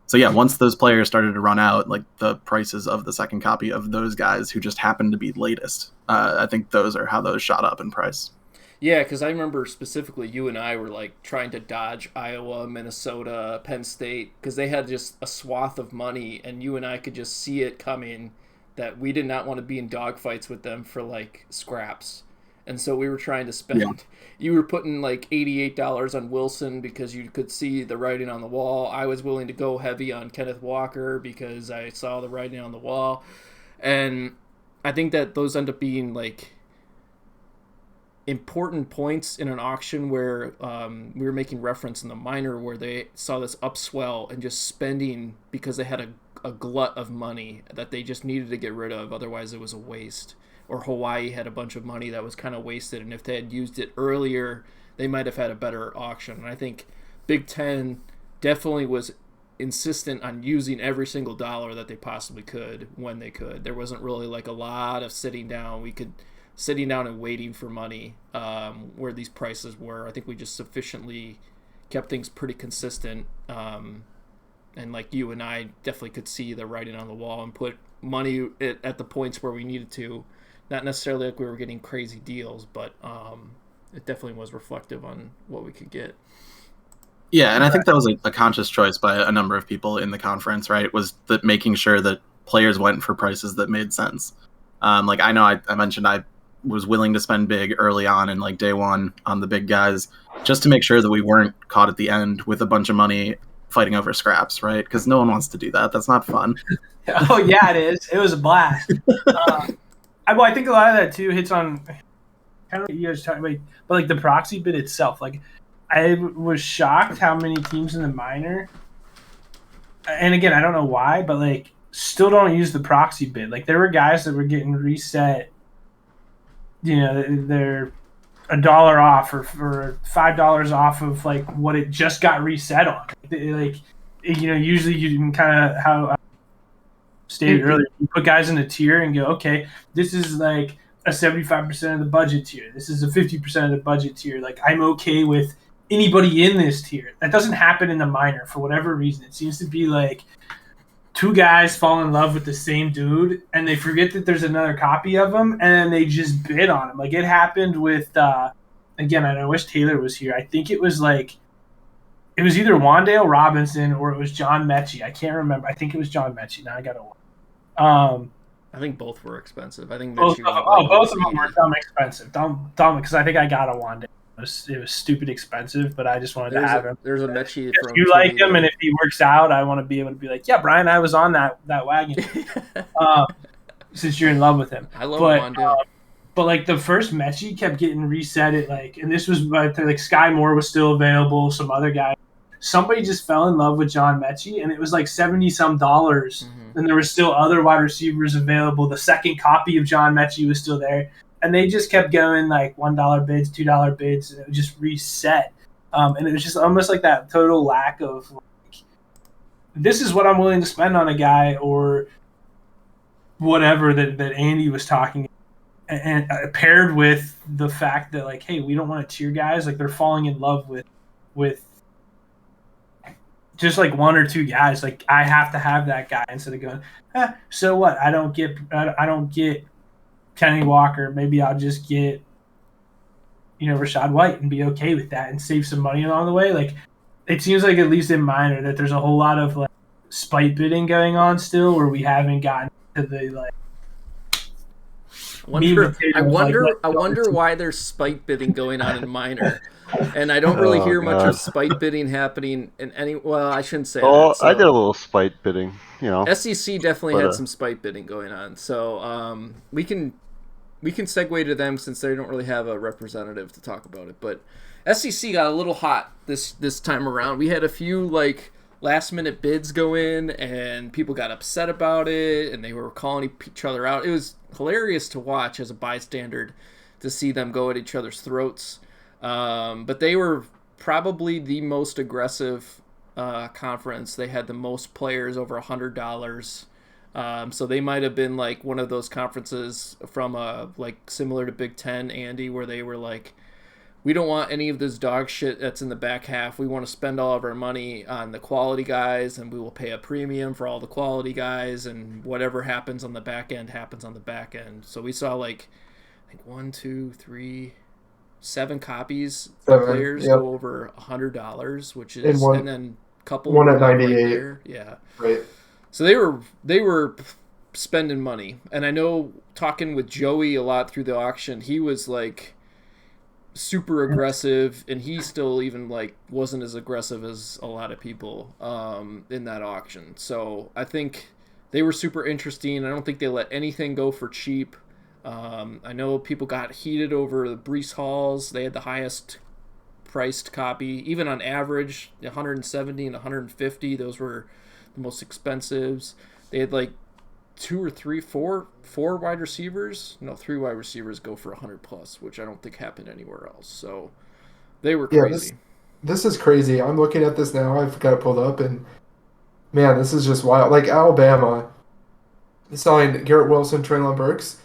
so yeah, once those players started to run out, like the prices of the second copy of those guys who just happened to be latest, I think those are how those shot up in price. Yeah, because I remember specifically you and I were like trying to dodge Iowa, Minnesota, Penn State, because they had just a swath of money, and you and I could just see it coming that we did not want to be in dogfights with them for like scraps. And so we were trying to spend. Yeah. You were putting like $88 on Wilson because you could see the writing on the wall. I was willing to go heavy on Kenneth Walker because I saw the writing on the wall. And I think that those end up being like important points in an auction where we were making reference in the minor where they saw this upswell and just spending because they had a glut of money that they just needed to get rid of. Otherwise it was a waste. Or Hawaii had a bunch of money that was kind of wasted, and if they had used it earlier, they might have had a better auction. And I think Big Ten definitely was insistent on using every single dollar that they possibly could when they could. There wasn't really like a lot of sitting down and waiting for money where these prices were. I think we just sufficiently kept things pretty consistent. And like you and I definitely could see the writing on the wall and put money at the points where we needed to. Not necessarily like we were getting crazy deals, but it definitely was reflective on what we could get. Yeah, and I think that was a conscious choice by a number of people in the conference, right? Was that making sure that players went for prices that made sense. Like I know I mentioned I was willing to spend big early on in like day one on the big guys just to make sure that we weren't caught at the end with a bunch of money fighting over scraps, right? Because no one wants to do that. That's not fun. Oh, yeah, it is. It was a blast. I think a lot of that too hits on kind of what you guys talking about, but like the proxy bid itself. Like, I was shocked how many teams in the minor, and again, I don't know why, but like still don't use the proxy bid. Like there were guys that were getting reset. You know, they're $1 off or $5 off of like what it just got reset on. Like, you know, usually you can kind of how. Stated earlier, you put guys in a tier and go, okay, this is like a 75% of the budget tier. This is a 50% of the budget tier. Like, I'm okay with anybody in this tier. That doesn't happen in the minor for whatever reason. It seems to be like 2 guys fall in love with the same dude and they forget that there's another copy of him and then they just bid on him. Like, it happened with, again, and I wish Taylor was here. I think it was like, it was either Wandale Robinson or it was John Mechie. I can't remember. I think it was John Mechie. Now I got to look. I think both were expensive. I think both of them were dumb expensive. Dumb because I think I got a Wandale. It was stupid expensive, but I just wanted to have him. There's a Mechie from. If you like him, and if he works out, I want to be able to be like, yeah, Brian, I was on that wagon. Since you're in love with him, I love Wandale. But like the first Mechie kept getting reset at like, and this was like Sky Moore was still available. Some other guy. Somebody just fell in love with John Mechie, and it was like $70-some. Mm-hmm. And there were still other wide receivers available. The second copy of John Mechie was still there. And they just kept going like $1 bids, $2 bids, and it would just reset. And it was just almost like that total lack of like, this is what I'm willing to spend on a guy or whatever that Andy was talking about. And paired with the fact that like, hey, we don't want to tier guys. Like they're falling in love with just like one or two guys. Like I have to have that guy instead of going, so what? I don't get Kenny Walker. Maybe I'll just get Rachaad White and be okay with that and save some money along the way. Like it seems like at least in minor that there's a whole lot of like spite bidding going on still, where we haven't gotten to the like. I wonder why there's spite bidding going on in minor, and I don't really hear much of spite bidding happening in any. Well, I shouldn't say. Oh, that, so. I did a little spite bidding, SEC definitely had some spite bidding going on, so we can segue to them since they don't really have a representative to talk about it. But SEC got a little hot this time around. We had a few like last minute bids go in, and people got upset about it, and they were calling each other out. It was hilarious to watch as a bystander to see them go at each other's throats. But they were probably the most aggressive conference. They had the most players over $100. So they might have been like one of those conferences from like similar to Big Ten, Andy, where they were like, we don't want any of this dog shit that's in the back half. We want to spend all of our money on the quality guys, and we will pay a premium for all the quality guys, and whatever happens on the back end happens on the back end. So we saw like, I think 1, 2, 3, 7 copies of players go over $100, which is, and then a couple one at 98. Right there. Yeah. Right. So they were spending money, and I know talking with Joey a lot through the auction, he was like super aggressive, and he still even like wasn't as aggressive as a lot of people in that auction. So I think they were super interesting. I don't think they let anything go for cheap. I know people got heated over the Breece Halls. They had the highest priced copy, even on average, 170 and 150. Those were the most expensives. They had like 4 wide receivers. No, 3 wide receivers go for 100 plus, which I don't think happened anywhere else. So they were crazy. This is crazy. I'm looking at this now. I've got it pulled up, and man, this is just wild. Like Alabama signed Garrett Wilson, Traylon Burks.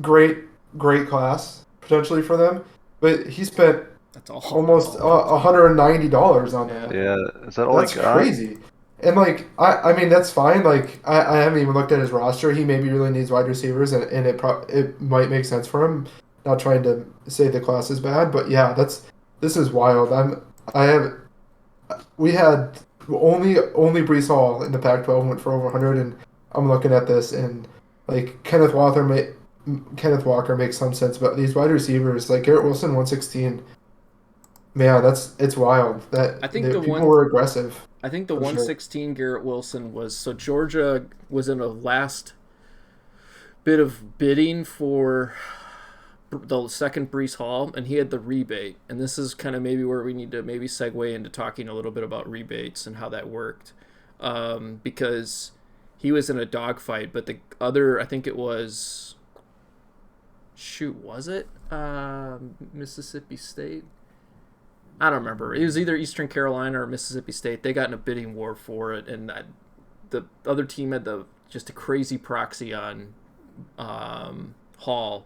Great class potentially for them, but he spent almost $190 on that. Yeah, is that all? That's crazy. And like I mean that's fine. Like I haven't even looked at his roster. He maybe really needs wide receivers, and it might make sense for him. Not trying to say the class is bad, but yeah, this is wild. We had only Breece Hall in the Pac-12 went for over 100, and I'm looking at this, and like Kenneth Walker makes some sense, but these wide receivers like Garrett Wilson 116, man, it's wild. That I think people were aggressive. I think the 116 Garrett Wilson was, so Georgia was in a last bit of bidding for the second Breece Hall, and he had the rebate. And this is kind of maybe where we need to maybe segue into talking a little bit about rebates and how that worked. Because he was in a dogfight, but the other, I think it was, was it Mississippi State? I don't remember. It was either Eastern Carolina or Mississippi State. They got in a bidding war for it, and the other team had just a crazy proxy on Hall,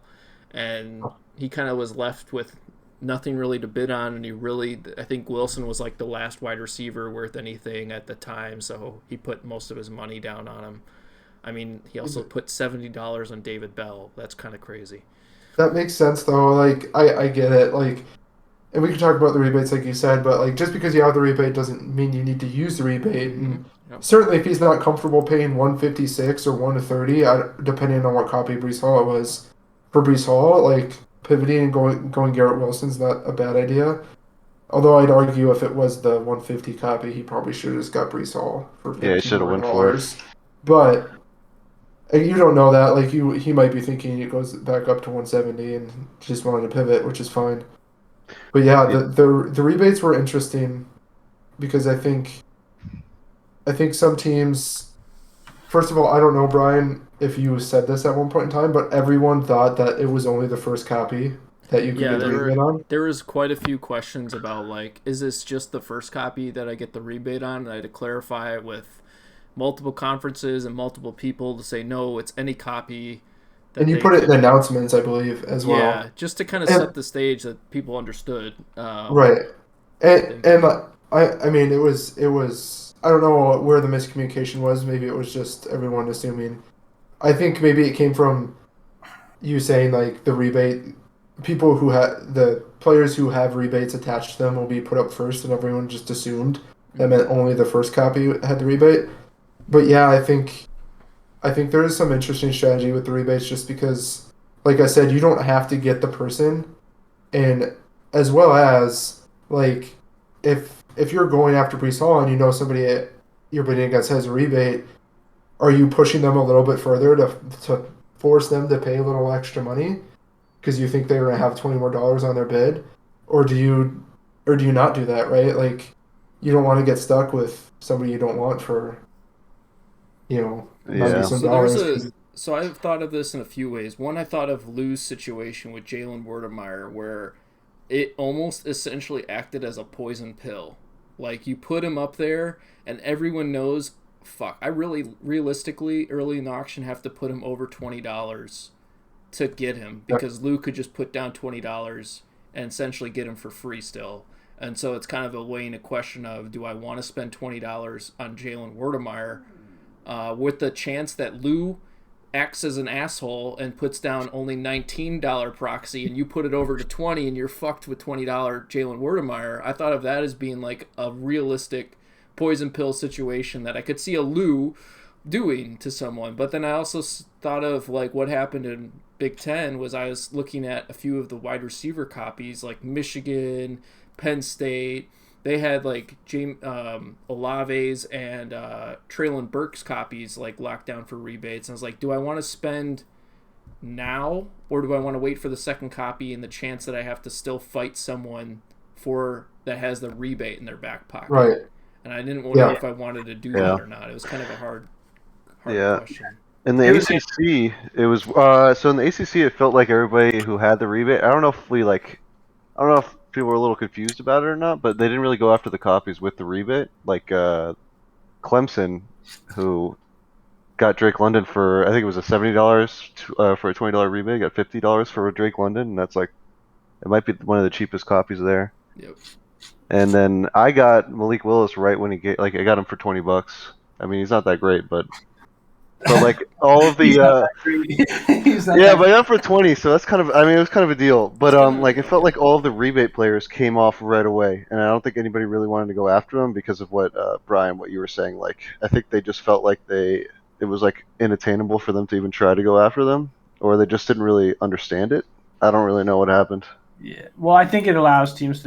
and he kind of was left with nothing really to bid on, and I think Wilson was like the last wide receiver worth anything at the time, so he put most of his money down on him. I mean, he also put $70 on David Bell. That's kind of crazy. That makes sense, though. Like, I get it. Like, and we can talk about the rebates, like you said, but like just because you have the rebate doesn't mean you need to use the rebate. And certainly, if he's not comfortable paying 156 or 130, depending on what copy Breece Hall it was, for Breece Hall, like pivoting and going Garrett Wilson's not a bad idea. Although I'd argue if it was the 150 copy, he probably should have just got Breece Hall for $15. Yeah, he should have went for it. But you don't know that. Like he might be thinking it goes back up to 170 and just wanted to pivot, which is fine. But yeah, the rebates were interesting because I think some teams. First of all, I don't know, Brian, if you said this at one point in time, but everyone thought that it was only the first copy that you could get the rebate on. There was quite a few questions about like, is this just the first copy that I get the rebate on? And I had to clarify it with multiple conferences and multiple people to say no, it's any copy. And you put it in the announcements, I believe, as well. Yeah, just to kind of set the stage that people understood. Right. And I mean, it was. I don't know where the miscommunication was. Maybe it was just everyone assuming. I think maybe it came from you saying like the rebate. People who have the players who have rebates attached to them will be put up first, and everyone just assumed that meant only the first copy had the rebate. But yeah, I think there is some interesting strategy with the rebates, just because, like I said, you don't have to get the person, and as well as like if you're going after Brees Hall and you know somebody you're bidding against has a rebate, are you pushing them a little bit further to force them to pay a little extra money because you think they're gonna have $20 more on their bid, or do you not do that, right? Like you don't want to get stuck with somebody you don't want for Yeah. some So there's dollars. so I've thought of this in a few ways. One, I thought of Lou's situation with Jalen Werdemeyer, where it almost essentially acted as a poison pill. Like you put him up there, and everyone knows, fuck, I really realistically early in the auction have to put him over $20 to get him, because Lou could just put down $20 and essentially get him for free still. And so it's kind of a weighing a question of, do I want to spend $20 on Jalen Werdemeyer with the chance that Lou acts as an asshole and puts down only $19 proxy, and you put it over to 20 and you're fucked with $20 Jalen Werdemeyer. I thought of that as being like a realistic poison pill situation that I could see a Lou doing to someone. But then I also thought of like what happened in Big Ten was I was looking at a few of the wide receiver copies like Michigan, Penn State. They had like Olave's and Traylon Burks copies like locked down for rebates. And I was like, do I want to spend now, or do I want to wait for the second copy and the chance that I have to still fight someone for that has the rebate in their back pocket? Right. And I didn't know if I wanted to do that or not. It was kind of a hard question. In the ACC, it was so in the ACC, it felt like everybody who had the rebate. I don't know if people were a little confused about it or not, but they didn't really go after the copies with the rebate. Like Clemson, who got Drake London for, I think it was a $70 for a $20 rebate, got $50 for Drake London, and that's like, it might be one of the cheapest copies there. Yep. And then I got Malik Willis right when I got him for $20. I mean, he's not that great, but like all of the but I got him for 20, so that's kind of, I mean, it was kind of a deal. But like it felt like all of the rebate players came off right away, and I don't think anybody really wanted to go after them because of what Brian, what you were saying. Like I think they just felt like it was like unattainable for them to even try to go after them, or they just didn't really understand it. I don't really know what happened. Yeah, well, I think it allows teams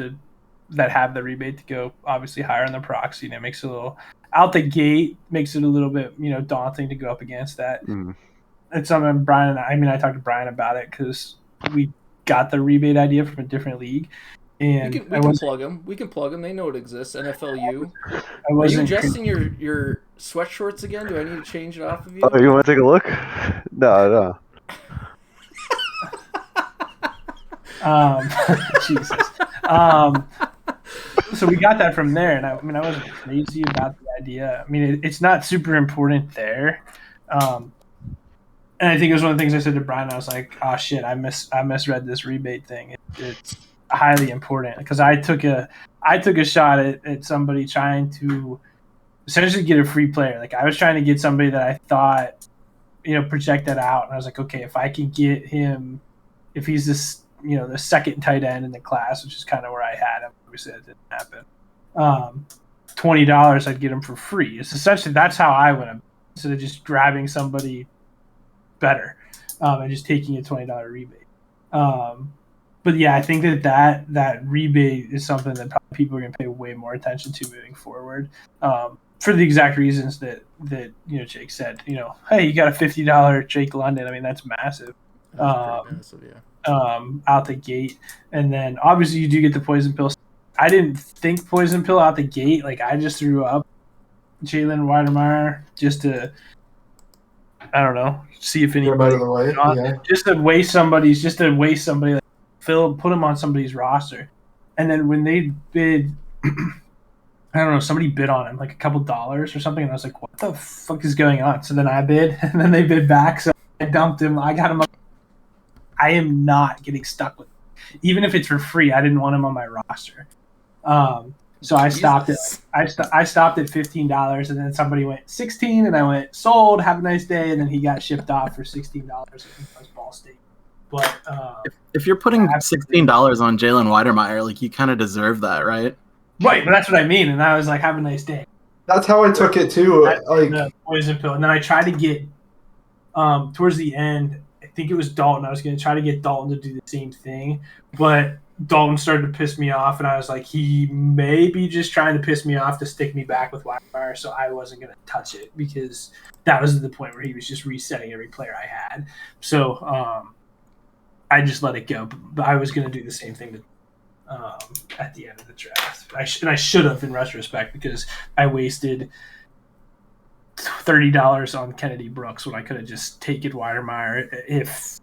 that have the rebate to go obviously higher on the proxy, and it makes it a little out the gate, makes it a little bit daunting to go up against that. It's something Brian and I talked to Brian about it because we got the rebate idea from a different league, and we can plug them. We can plug them. They know it exists. NFLU. Are you adjusting your sweat shorts again? Do I need to change it off of you? Oh, you want to take a look? No. Jesus. So we got that from there, and I wasn't crazy about the idea. I mean, it's not super important there, and I think it was one of the things I said to Brian. I was like, "Oh shit, I misread this rebate thing. It's highly important," because I took a shot at somebody trying to essentially get a free player. Like I was trying to get somebody that I thought project that out, and I was like, okay, if I can get him, if he's this the second tight end in the class, which is kind of where I had him. Obviously, that didn't happen. $20, I'd get him for free. It's essentially that's how I went up, instead of just grabbing somebody better and just taking a $20 rebate. But yeah, I think that rebate is something that probably people are going to pay way more attention to moving forward. For the exact reasons that Jake said. Hey, you got a $50 Drake London. I mean, that's massive. That's massive, yeah. Out the gate, and then obviously you do get the poison pill. I didn't think poison pill out the gate. Like I just threw up Jalen Weidemeyer just to, I don't know, see if anybody just to waste somebody, like put him on somebody's roster, and then when they bid, I don't know, somebody bid on him like a couple dollars or something, and I was like, what the fuck is going on? So then I bid, and then they bid back, so I dumped him. I got him up. I am not getting stuck with him. Even if it's for free, I didn't want him on my roster. And So I stopped it. Jesus. I stopped at $15, and then somebody went 16, and I went sold. Have a nice day, and then he got shipped off for $16. I think that was Ball State. But If you're putting Absolutely. $16 on Jalen Weidermeyer, like you kind of deserve that, right? right, but that's what I mean. And I was like, have a nice day. That's how I took it too. That's Like, the poison pill. And then I tried to get towards the end. I think it was Dalton. I was going to try to get Dalton to do the same thing, but Dalton started to piss me off, and I was like, he may be just trying to piss me off to stick me back with Wildfire, so I wasn't going to touch it because that was the point where he was just resetting every player I had. So I just let it go, but I was going to do the same thing at the end of the draft. I should have in retrospect because I wasted $30 on Kennedy Brooks when I could have just taken Weidermeyer if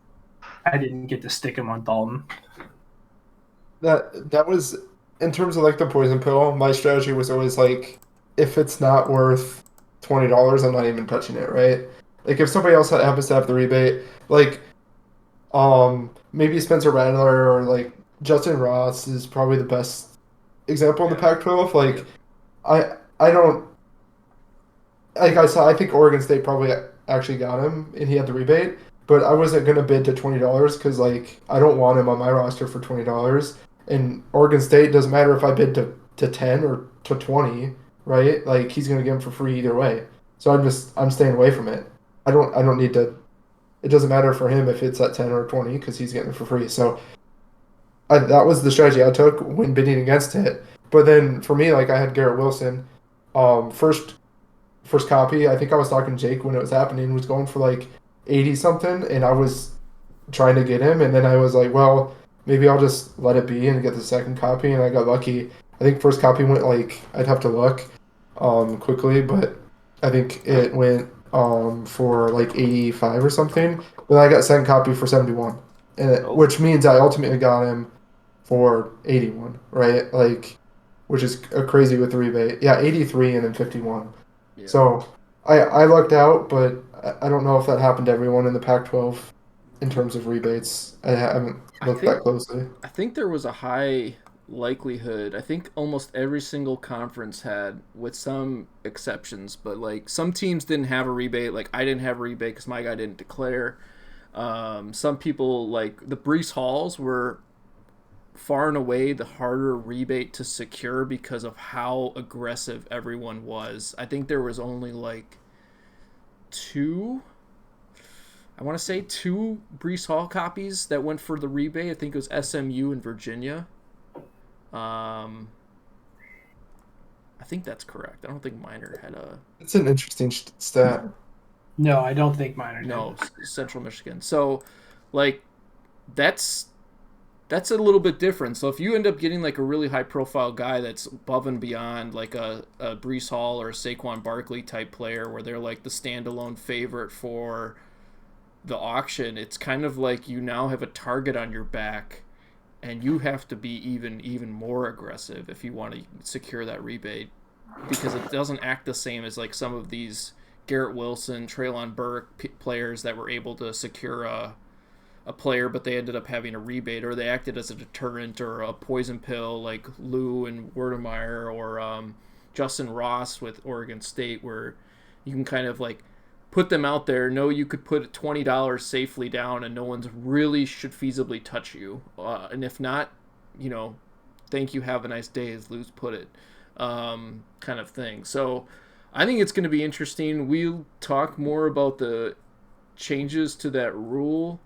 I didn't get to stick him on Dalton. that was in terms of like the poison pill. My strategy was always like, if it's not worth $20, I'm not even touching it. Right? Like if somebody else happens to have the rebate, like maybe Spencer Rattler or like Justin Ross is probably the best example in the Pac-12. Like I don't like I saw. I think Oregon State probably actually got him and he had the rebate. But I wasn't gonna bid to $20 because like I don't want him on my roster for $20. And Oregon State doesn't matter if I bid to 10 or to 20, right? Like he's gonna get him for free either way. So I'm staying away from it. I don't need to. It doesn't matter for him if it's at 10 or 20 because he's getting it for free. So that was the strategy I took when bidding against it. But then for me, like I had Garrett Wilson, first copy. I think I was talking to Jake when it was happening. Was going for like 80 something, and I was trying to get him, and then I was like, well, maybe I'll just let it be and get the second copy, and I got lucky. I think first copy went like I'd have to look quickly, but I think it went for like 85 or something. But I got second copy for 71, which means I ultimately got him for 81, right? Like, which is crazy with the rebate. Yeah, 83 and then 51. Yeah. So I lucked out, but I don't know if that happened to everyone in the Pac-12 in terms of rebates. I haven't looked that closely. I think there was a high likelihood. I think almost every single conference had, with some exceptions, but like some teams didn't have a rebate. Like I didn't have a rebate because my guy didn't declare. Some people, like the Brees Halls, were far and away the harder rebate to secure because of how aggressive everyone was. I think there was only like two Brees Hall copies that went for the rebate. I think it was SMU and Virginia. I think that's correct. I don't think Minor had a... It's an interesting stat. No, I don't think Minor did. No, Central Michigan. So, like, that's a little bit different. So if you end up getting like a really high profile guy that's above and beyond like a Brees Hall or a Saquon Barkley type player where they're like the standalone favorite for the auction, it's kind of like you now have a target on your back and you have to be even more aggressive if you want to secure that rebate, because it doesn't act the same as like some of these Garrett Wilson, Treylon Burke players that were able to secure a player, but they ended up having a rebate, or they acted as a deterrent or a poison pill like Lou and Werdemeyer, or Justin Ross with Oregon State, where you can kind of like put them out there, know you could put $20 safely down and no one's really should feasibly touch you. And if not, thank you, have a nice day, as Lou's put it, kind of thing. So I think it's going to be interesting. We'll talk more about the changes to that rule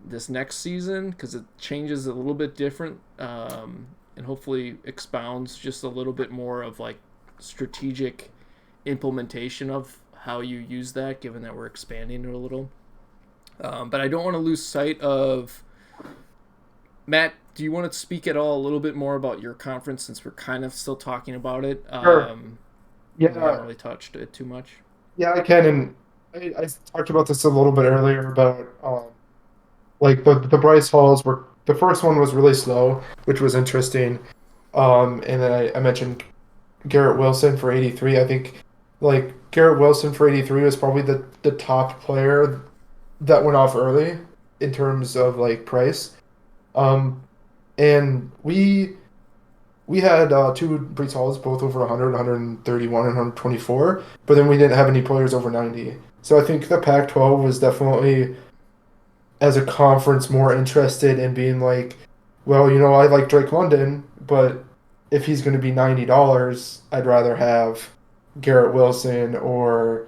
this next season because it changes a little bit different, and hopefully expounds just a little bit more of like strategic implementation of how you use that, given that we're expanding it a little. But I don't want to lose sight of Matt. Do you want to speak at all a little bit more about your conference, since we're kind of still talking about it? Sure. We haven't really touched it too much. Yeah, I can, and I talked about this a little bit earlier about like the Bryce Halls were, the first one was really slow, which was interesting. And then I mentioned Garrett Wilson for 83. I think like Garrett Wilson for 83 was probably the top player that went off early in terms of like price. And we we had two Brees Halls, both over 100, 131, and 124, but then we didn't have any players over 90. So I think the Pac-12 was definitely, as a conference, more interested in being like, well, I like Drake London, but if he's going to be $90, I'd rather have Garrett Wilson or,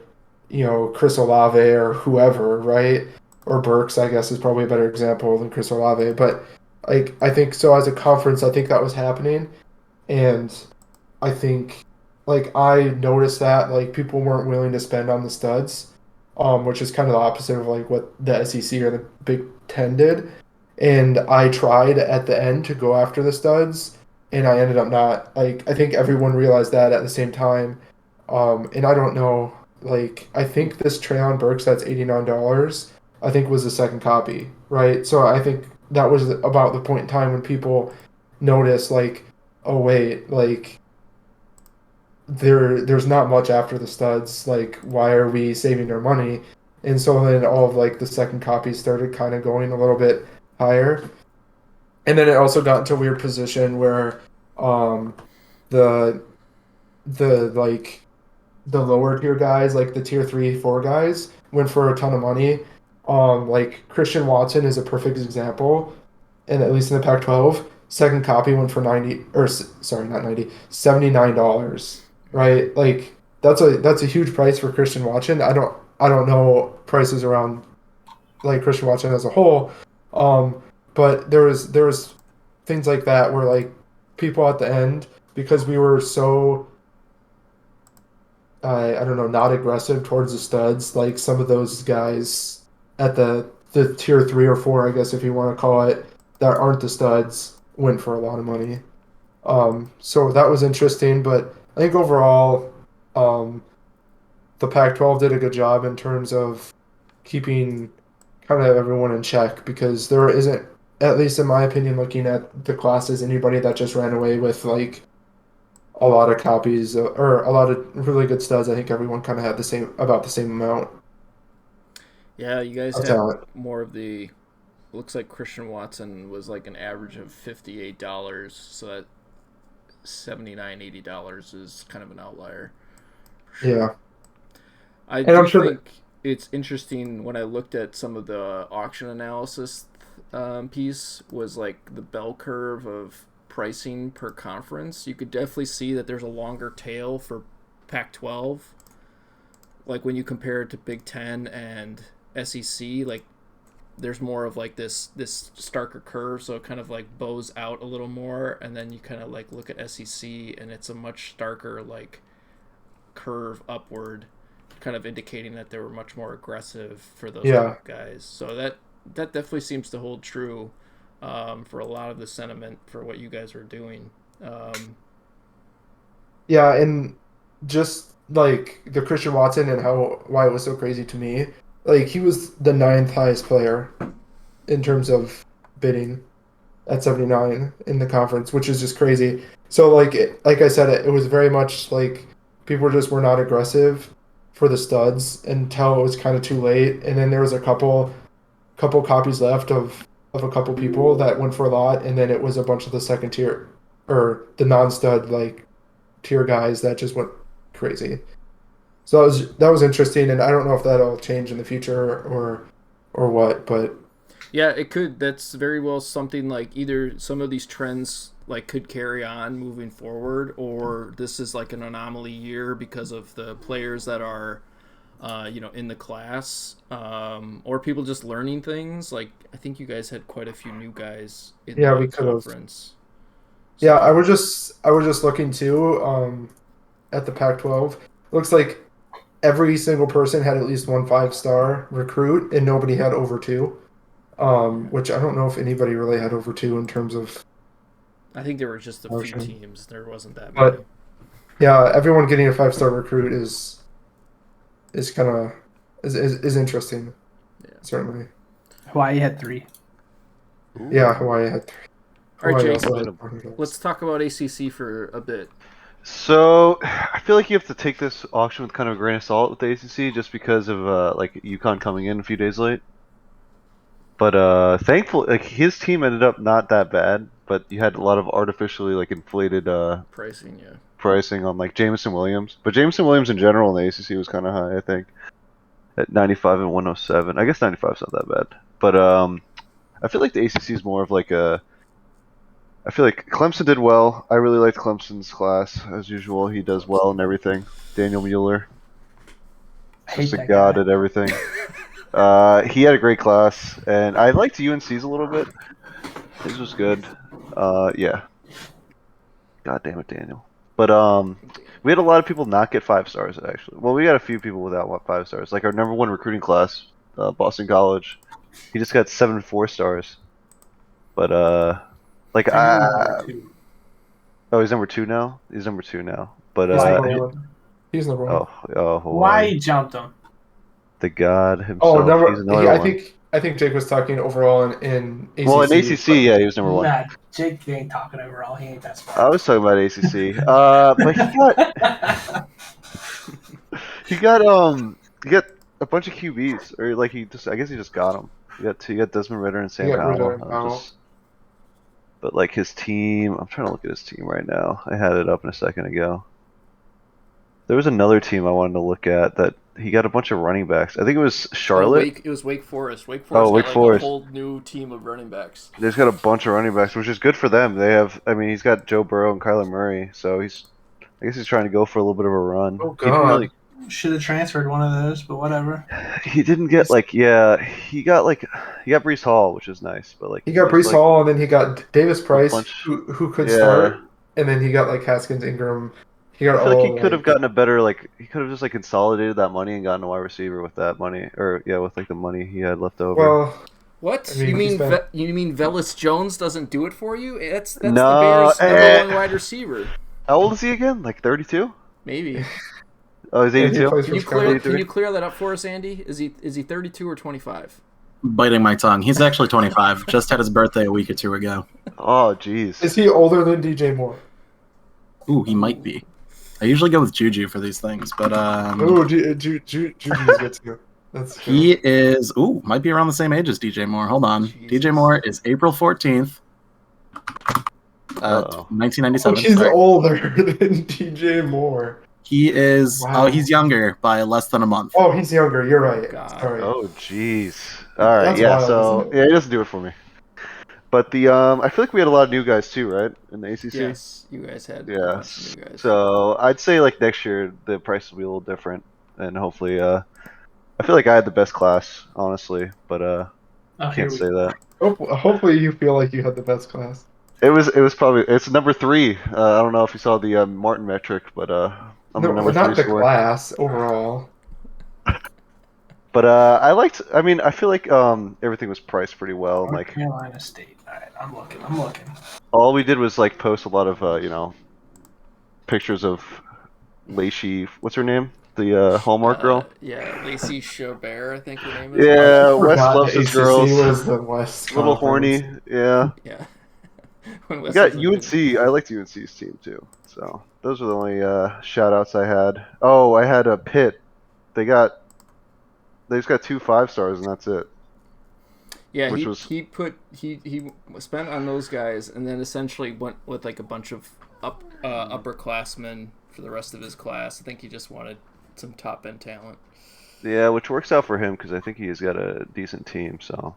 Chris Olave or whoever, right? Or Burks, I guess, is probably a better example than Chris Olave. But like, I think so as a conference, I think that was happening. And I think, like, I noticed that, like, people weren't willing to spend on the studs, which is kind of the opposite of, like, what the SEC or the Big Ten did. And I tried at the end to go after the studs, and I ended up not. Like, I think everyone realized that at the same time. And I don't know, like, I think this Traylon Burks that's $89, I think was the second copy, right? So I think that was about the point in time when people noticed, like, oh wait, like there's not much after the studs. Like, why are we saving our money? And so then all of like the second copies started kind of going a little bit higher. And then it also got into a weird position where um the like the lower tier guys, like the tier 3, 4 guys, went for a ton of money. Like Christian Watson is a perfect example, and at least in the Pac-12, second copy went for 90, or sorry, not 90, $79, right? Like that's a huge price for Christian Watson. I don't know prices around like Christian Watson as a whole, um, but there was things like that where like people at the end, because we were so I don't know, not aggressive towards the studs. Like some of those guys at the tier 3 or 4, I guess if you want to call it, that aren't the studs, went for a lot of money. So that was interesting, but I think overall, um, the Pac-12 did a good job in terms of keeping kind of everyone in check because there isn't, at least in my opinion, looking at the classes, anybody that just ran away with like a lot of copies or a lot of really good studs. I think everyone kind of had about the same amount Yeah, you guys of had talent. more of the. Looks like Christian Watson was like an average of $58, so that $79, $80 is kind of an outlier. For sure. Yeah, I and I'm do sure that think it's interesting when I looked at some of the auction analysis piece was like the bell curve of pricing per conference. You could definitely see that there's a longer tail for Pac-12. Like when you compare it to Big Ten and SEC, like there's more of like this starker curve, so it kind of like bows out a little more, and then you kind of like look at SEC and it's a much starker like curve upward, kind of indicating that they were much more aggressive for those yeah, top guys. So that definitely seems to hold true for a lot of the sentiment for what you guys were doing. Um, yeah, and just like the Christian Watson and how why it was so crazy to me, like he was the ninth highest player in terms of bidding at 79 in the conference, which is just crazy. So like I said, it was very much like people just were not aggressive for the studs until it was kind of too late, and then there was a couple copies left of a couple people that went for a lot, and then it was a bunch of the second tier or the non-stud like tier guys that just went crazy. So that was interesting, and I don't know if that'll change in the future or what, but Yeah, it could. That's very well something like either some of these trends like could carry on moving forward, or this is like an anomaly year because of the players that are, in the class, or people just learning things. Like I think you guys had quite a few new guys in yeah, the we could have. conference. Yeah, So I was just looking too at the Pac-12. Looks like every single person had at least one 5-star recruit, and nobody had over two. Which I don't know if anybody really had over two in terms of I think there were just a few motion. teams. There wasn't that many. But yeah, everyone getting a 5-star recruit is kind of is interesting, Yeah. certainly. Hawaii had 3. Yeah, Hawaii had three. All right, Hawaii Jake. also had $400. Let's talk about ACC for a bit. So I feel like you have to take this auction with kind of a grain of salt with the ACC, just because of like UConn coming in a few days late. But thankfully, like his team ended up not that bad, but you had a lot of artificially like inflated Pricing, yeah. pricing on like Jameson Williams. But Jameson Williams in general in the ACC was kind of high, I think, at 95 and 107. I guess 95 is not that bad. But I feel like the ACC is more of like a. I feel like Clemson did well. I really liked Clemson's class as usual. He does well in everything. Daniel Mueller, I hate just a that god guy. at everything. He had a great class, and I liked UNC's a little bit. His was good. Yeah. God damn it, Daniel. But we had a lot of people not get 5 stars actually. Well, we got a few people without 5 stars. Like our #1 recruiting class, Boston College, he just got 7 4 stars. But like oh, he's #2 now. He's #2 now. But He's Why? number one. He's number one. oh, Why Hawaii. he jumped him? The god himself. Oh, number. He's another I one. think Jake was talking overall in ACC. Well, in ACC, yeah, he was #1. Nah, Jake ain't talking overall. He ain't that smart. I was talking about ACC. But he got a bunch of QBs, or like I guess he just got them. He got Desmond Ritter and Sam He got Ritter Howell. and Howell. But like his team, I'm trying to look at his team right now. I had it up in a second ago. There was another team I wanted to look at that he got a bunch of running backs. I think it was Charlotte. It was Wake Forest. Wake Forest Oh, got Wake like Forest. a whole new team of running backs. They've got a bunch of running backs, which is good for them. They have, I mean, he's got Joe Burrow and Kyler Murray, so I guess he's trying to go for a little bit of a run. Oh, He didn't God. really- Should have transferred one of those, but whatever. He didn't get he got Brees Hall, which is nice, but like He got Brees Hall, and then he got Davis Price, bunch- who could Yeah. start, and then he got like Haskins, Ingram. He got I feel all. like he could have gotten a better he could have just like consolidated that money and gotten a wide receiver with that money, or yeah, with like the money he had left over. Well, What? I mean, you he's mean been- you mean Velus Jones doesn't do it for you? That's No, the Bears' #1 wide receiver. How old is he again? Like 32? Maybe. Oh, he's yeah, he 82. plays Can for you Chicago. can you clear that up for us, Andy? Is he 32 or 25? Biting my tongue. He's actually 25. Just had his birthday a week or two ago. Oh, jeez. Is he older than DJ Moore? Ooh, he might be. I usually go with Juju for these things, but Oh, Juju's good too. That's good. he is. Ooh, might be around the same age as DJ Moore. Hold on. Jesus. DJ Moore is April 14th, Uh-oh. 1997. Oh, he's Sorry. older than DJ Moore. He is. Wow. Oh, he's younger by less than a month. Oh, he's younger. You're right. God. Sorry. Oh, jeez. All right, That's yeah. wild, So isn't it? yeah, he doesn't do it for me. But the I feel like we had a lot of new guys too, right? In the ACC. Yes, you guys had a Yeah. bunch of new guys. So I'd say like next year the price will be a little different, and hopefully, I feel like I had the best class, honestly, but Oh, here can't we say that. Hopefully, you feel like you had the best class. It was probably it's #3. I don't know if you saw the Martin metric, but I'm No, the number not 3 the scorer. class overall. But I liked. I mean, I feel like everything was priced pretty well. North Like Carolina State. All right, I'm looking. all we did was like post a lot of pictures of Lacey. What's her name? The Hallmark girl. Yeah, Lacey Chabert, I think her name is. Yeah, I Wes forgot loves the his ACC girls. was the West A little Conference. horny. Yeah. Yeah. When We Wes got was in UNC. I liked UNC's team too. So those were the only shout outs I had. Oh, I had a Pitt. They just got 2 5-stars and that's it. Yeah, which he was- he spent on those guys, and then essentially went with like a bunch of upperclassmen for the rest of his class. I think he just wanted some top end talent. Yeah, which works out for him because I think he's got a decent team. So,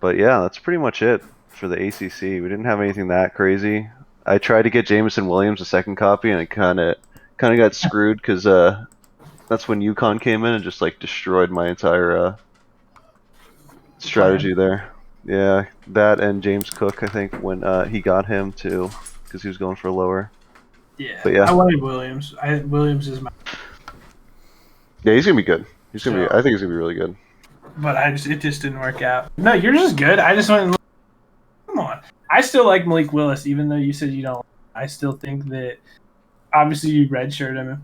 but yeah, that's pretty much it for the ACC. We didn't have anything that crazy. I tried to get Jameson Williams a second copy, and it kind of got screwed because that's when UConn came in and just like destroyed my entire strategy there. Yeah, that and James Cook, I think, when he got him too, because he was going for lower. Yeah, But yeah. I wanted Williams. Williams is my, Yeah, he's gonna be good. He's gonna be. So- I think he's gonna be really good. but it just didn't work out. No, you're just good. I just went. Come on, I still like Malik Willis, even though you said you don't. I still think that obviously you redshirt him,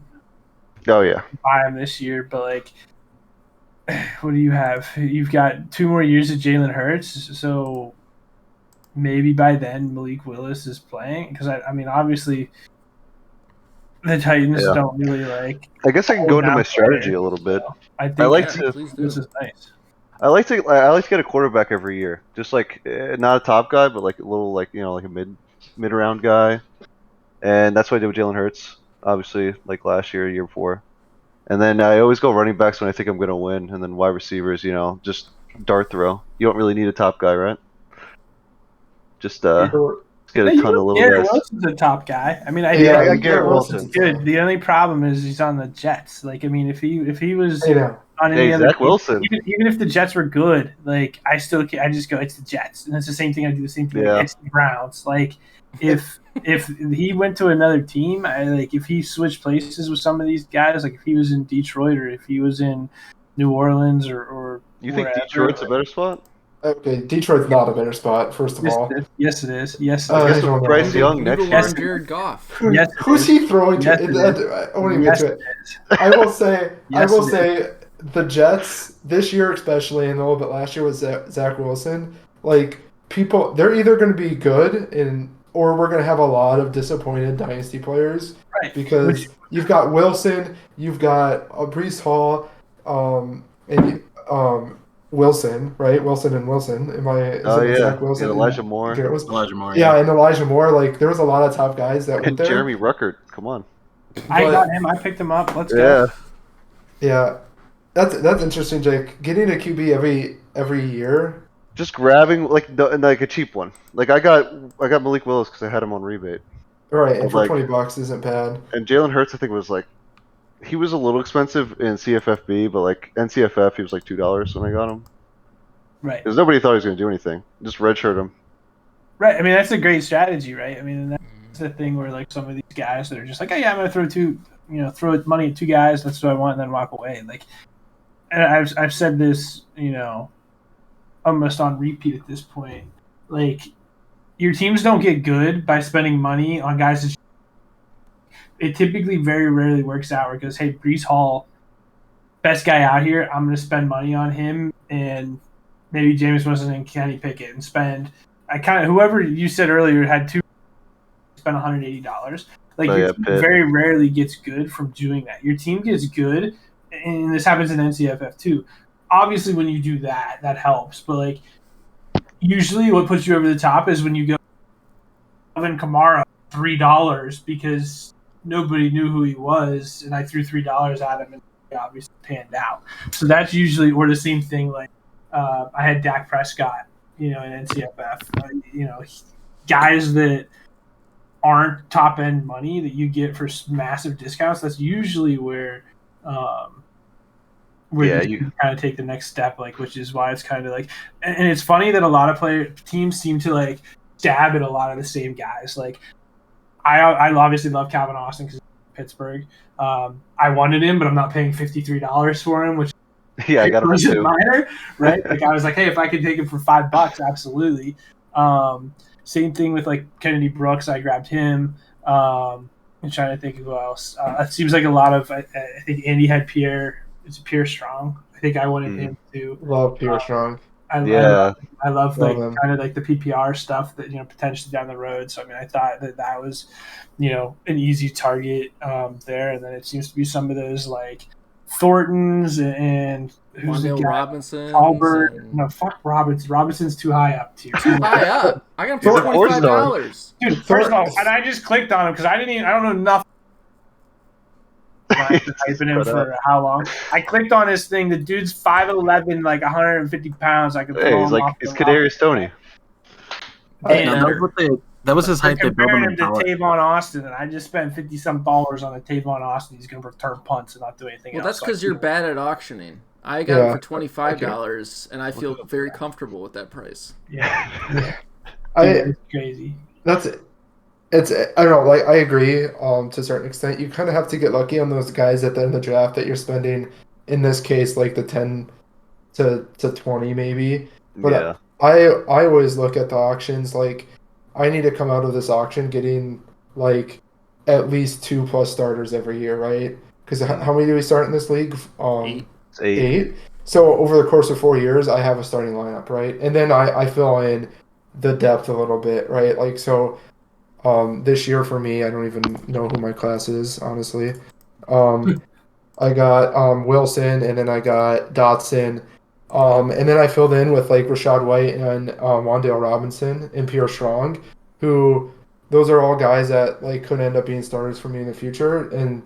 Oh yeah. buy him this year, but like, what do you have? You've got 2 more years of Jalen Hurts, so maybe by then Malik Willis is playing. Because I mean, obviously, the Titans Yeah. don't really like. I guess I can go into now my strategy player, a little bit. so I think I like Yeah, to. please do. this is nice. I like to get a quarterback every year. Just like not a top guy, but like a little like like a mid round guy. And that's what I did with Jalen Hurts, obviously, like last year, year before. And then I always go running backs when I think I'm gonna win, and then wide receivers, just dart throw. You don't really need a top guy, right? Just get a No, ton of little Garrett guys. Wilson's a top guy. I mean, I Yeah, I think got Garrett Wilson's Wilson. good. The only problem is he's on the Jets. Like, I mean, if he was You know, on any Hey, other Zach team, Wilson. even if the Jets were good, like I just go, it's the Jets, and it's the same thing. I do the same thing. Yeah. It's the Browns. Like if he went to another team, if he switched places with some of these guys, like if he was in Detroit or if he was in New Orleans or You think wherever, Detroit's a better spot? okay, Detroit's not a better spot. First of all, Yes, it is. Yes, it I is. Guess don't with know. Bryce You Young can next go year. on Jared Goff. Yes, it Who's is. he throwing to? Yes, it is. I won't even Yes, get to it it. is. I will say, Yes, it is. the Jets this year, especially, and a little bit last year with Zach Wilson. Like people, they're either going to be good, or we're going to have a lot of disappointed dynasty players Right. because you've got Wilson, you've got Brees Hall, Wilson, right? Wilson and Wilson. Oh yeah, Zach Wilson? and Elijah Moore Garrett Wilson? Elijah Moore. Yeah, and Elijah Moore. Like there was a lot of top guys that went and there. Jeremy Ruckert. Come on. I But- got him. I picked him up. Let's Yeah. go. Yeah, that's interesting, Jake. Getting a QB every year. Just grabbing like a cheap one. Like I got Malik Willis because I had him on rebate, All right, and for Like- $20 isn't bad. and Jalen Hurts I think was like he was a little expensive in CFFB, but like NCFF he was like $2 when I got him Right. because nobody thought he was gonna do anything. Just redshirt him. Right. I mean, that's a great strategy, right? I mean, that's the thing where like some of these guys that are just like, oh yeah, I'm gonna throw money at two guys. That's what I want, and then walk away. Like, and I've said this, almost on repeat at this point. Like, your teams don't get good by spending money on guys that it typically very rarely works out where it goes, hey, Brees Hall, best guy out here, I'm going to spend money on him, and maybe Jameis Winston and Kenny Pickett, and whoever you said earlier had spend $180. Like, Oh, your yeah, team Pitt. very rarely gets good from doing that. Your team gets good, and this happens in NCFF too. Obviously, when you do that, that helps, but like, usually what puts you over the top is when you go Alvin Kamara $3 because nobody knew who he was, and I threw $3 at him, and he obviously panned out. So that's usually, or the same thing. Like I had Dak Prescott, in NCFF. Guys that aren't top end money that you get for massive discounts. That's usually where. You kind of take the next step, like, which is why it's kind of like, and it's funny that a lot of teams seem to like stab at a lot of the same guys. Like, I obviously love Calvin Austin because Pittsburgh. I wanted him, but I'm not paying $53 for him, which Yeah, I got him doesn't too. matter, right? Like, I was like, hey, if I could take him for $5, absolutely. Same thing with like Kennedy Brooks. I grabbed him. I'm trying to think of who else. It seems like a lot of. I think Andy had Pierre. It's Pierre Strong. I think I wanted him too. Love Pierre Strong. I love like him. kind of like the PPR stuff that potentially down the road. So I mean, I thought that was an easy target there, and then it seems to be some of those like Thorntons and who's the Wandale guy? Robinson. Albert. No, fuck Robinson. Robinson's too high up tier. Too high up. I got him He's for a four-star. $25. Dude, first of all, and I just clicked on him because I don't know nothing. I've been hyping him for how long? I clicked on his thing. The dude's 5'11", like 150 pounds. I could throw Hey, he's him like off it's the Kadarius Stoney. And No, that was his height. They built him comparing in him to college. Tavon Austin, and I just spent $50-some on a Tavon Austin. He's going to return punts and not do anything Well, else. that's because you're bad at auctioning. I got him for $25, and I feel very comfortable with that price. Yeah, I it's crazy. that's it. It's I don't know. Like I agree. To a certain extent, you kind of have to get lucky on those guys at the end of the draft that you're spending. In this case, like the 10 to 20 maybe. But Yeah. I always look at the auctions like I need to come out of this auction getting like at least 2+ starters every year, right? Because how many do we start in this league? 8. It's 8. 8. So over the course of 4 years, I have a starting lineup, right? And then I fill in the depth a little bit, right? Like so, this year for me, I don't even know who my class is, honestly. I got Wilson, and then I got Dotson, And then I filled in with like Rashad White and Wandale Robinson and Pierre Strong, who those are all guys that like could end up being starters for me in the future. And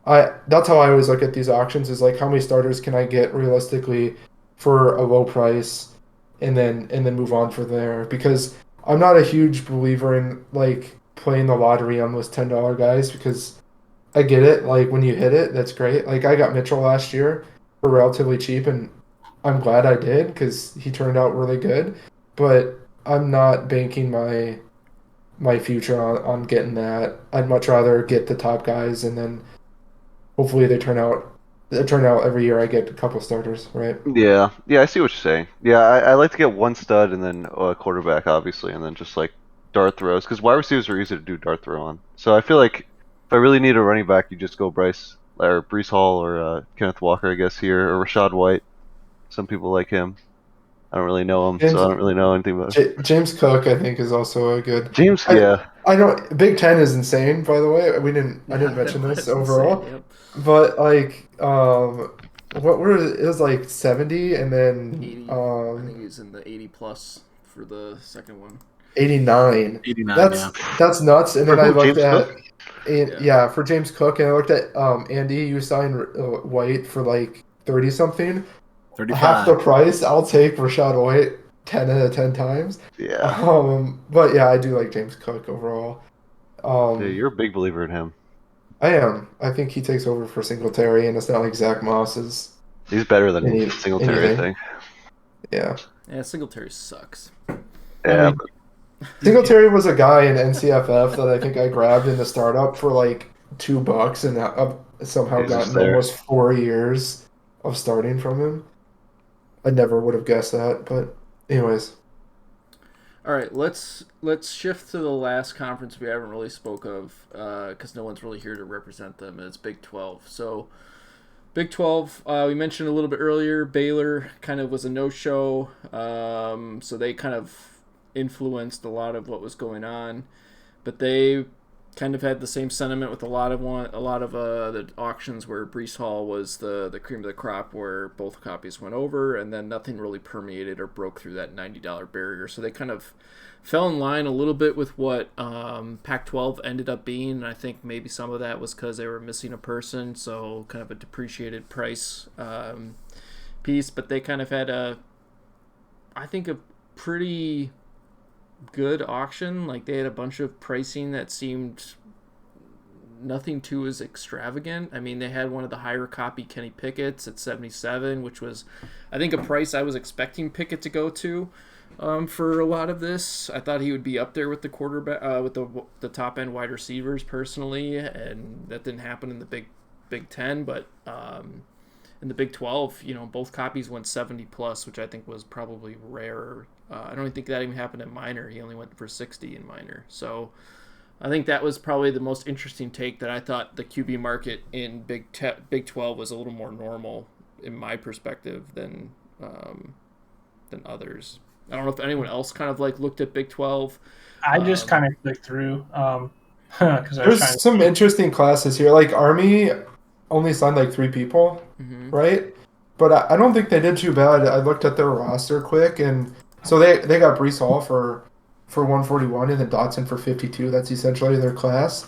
I that's how I always look at these auctions is like how many starters can I get realistically for a low price, and then move on from there because I'm not a huge believer in like playing the lottery on those $10 guys because I get it. Like when you hit it, that's great. Like I got Mitchell last year for relatively cheap, and I'm glad I did because he turned out really good. But I'm not banking my future on getting that. I'd much rather get the top guys, and then hopefully they turn out. They turn out every year. I get a couple starters, right? Yeah, yeah, I see what you're saying. Yeah, I like to get one stud and then a quarterback, obviously, and then just like dart throws because wide receivers are easy to do dart throw on. So I feel like if I really need a running back, you just go Bryce or Brees Hall or Kenneth Walker, I guess here, or Rashad White. Some people like him. I don't really know him, so James I don't really know anything about James Cook, I think, is also a good. James. I Yeah, I know Big Ten is insane. By the way, I didn't Yeah, mention this that's insane. overall, Yep. but like what were it was like 70 and then 80. I think he's in the 80 plus for the second one. 89. 89, yeah. That's nuts. And for then I who? looked James at Cook? yeah, for James Cook, and I looked at Andy. You signed White for like 30 something, half the 35. price. I'll take Rashad White 10 out of 10 times. Yeah, But yeah, I do like James Cook overall. yeah, Um, you're a big believer in him. I am. I think he takes over for Singletary, and it's not like Zach Moss is He's better than any Singletary, I anything. think. Yeah, Yeah, Singletary sucks. Yeah, mean, Singletary was a guy in NCFF that I think I grabbed in the startup for like $2, and I've somehow he's just gotten there. almost 4 years of starting from him. I never would have guessed that, but anyways, All right, let's shift to the last conference we haven't really spoke of because no one's really here to represent them. And it's Big 12. So Big 12, we mentioned a little bit earlier. Baylor kind of was a no-show, so they kind of influenced a lot of what was going on. But they kind of had the same sentiment with a lot of the auctions where Brees Hall was the cream of the crop, where both copies went over, and then nothing really permeated or broke through that $90 barrier. So they kind of fell in line a little bit with what Pac-12 ended up being. And I think maybe some of that was because they were missing a person, so kind of a depreciated price piece. But they kind of had I think, a pretty good auction. Like they had a bunch of pricing that seemed nothing too as extravagant. I mean, they had one of the higher copy Kenny Pickett's at 77, which was, I think, a price I was expecting Pickett to go to for a lot of this. I thought he would be up there with the quarterback, with the top end wide receivers personally, and that didn't happen in the Big Ten, but in the Big 12, both copies went 70 plus, which I think was probably rare. I don't even think that even happened in minor. He only went for 60 in minor. So I think that was probably the most interesting take, that I thought the QB market in Big 12 was a little more normal in my perspective than others. I don't know if anyone else kind of like looked at Big 12. I just kind of clicked through because I was trying there's to. some interesting classes here. Like Army only signed like 3 people, right? But I don't think they did too bad. I looked at their roster quick, and so they got Brees Hall for 141 and then Dotson for 52. That's essentially their class.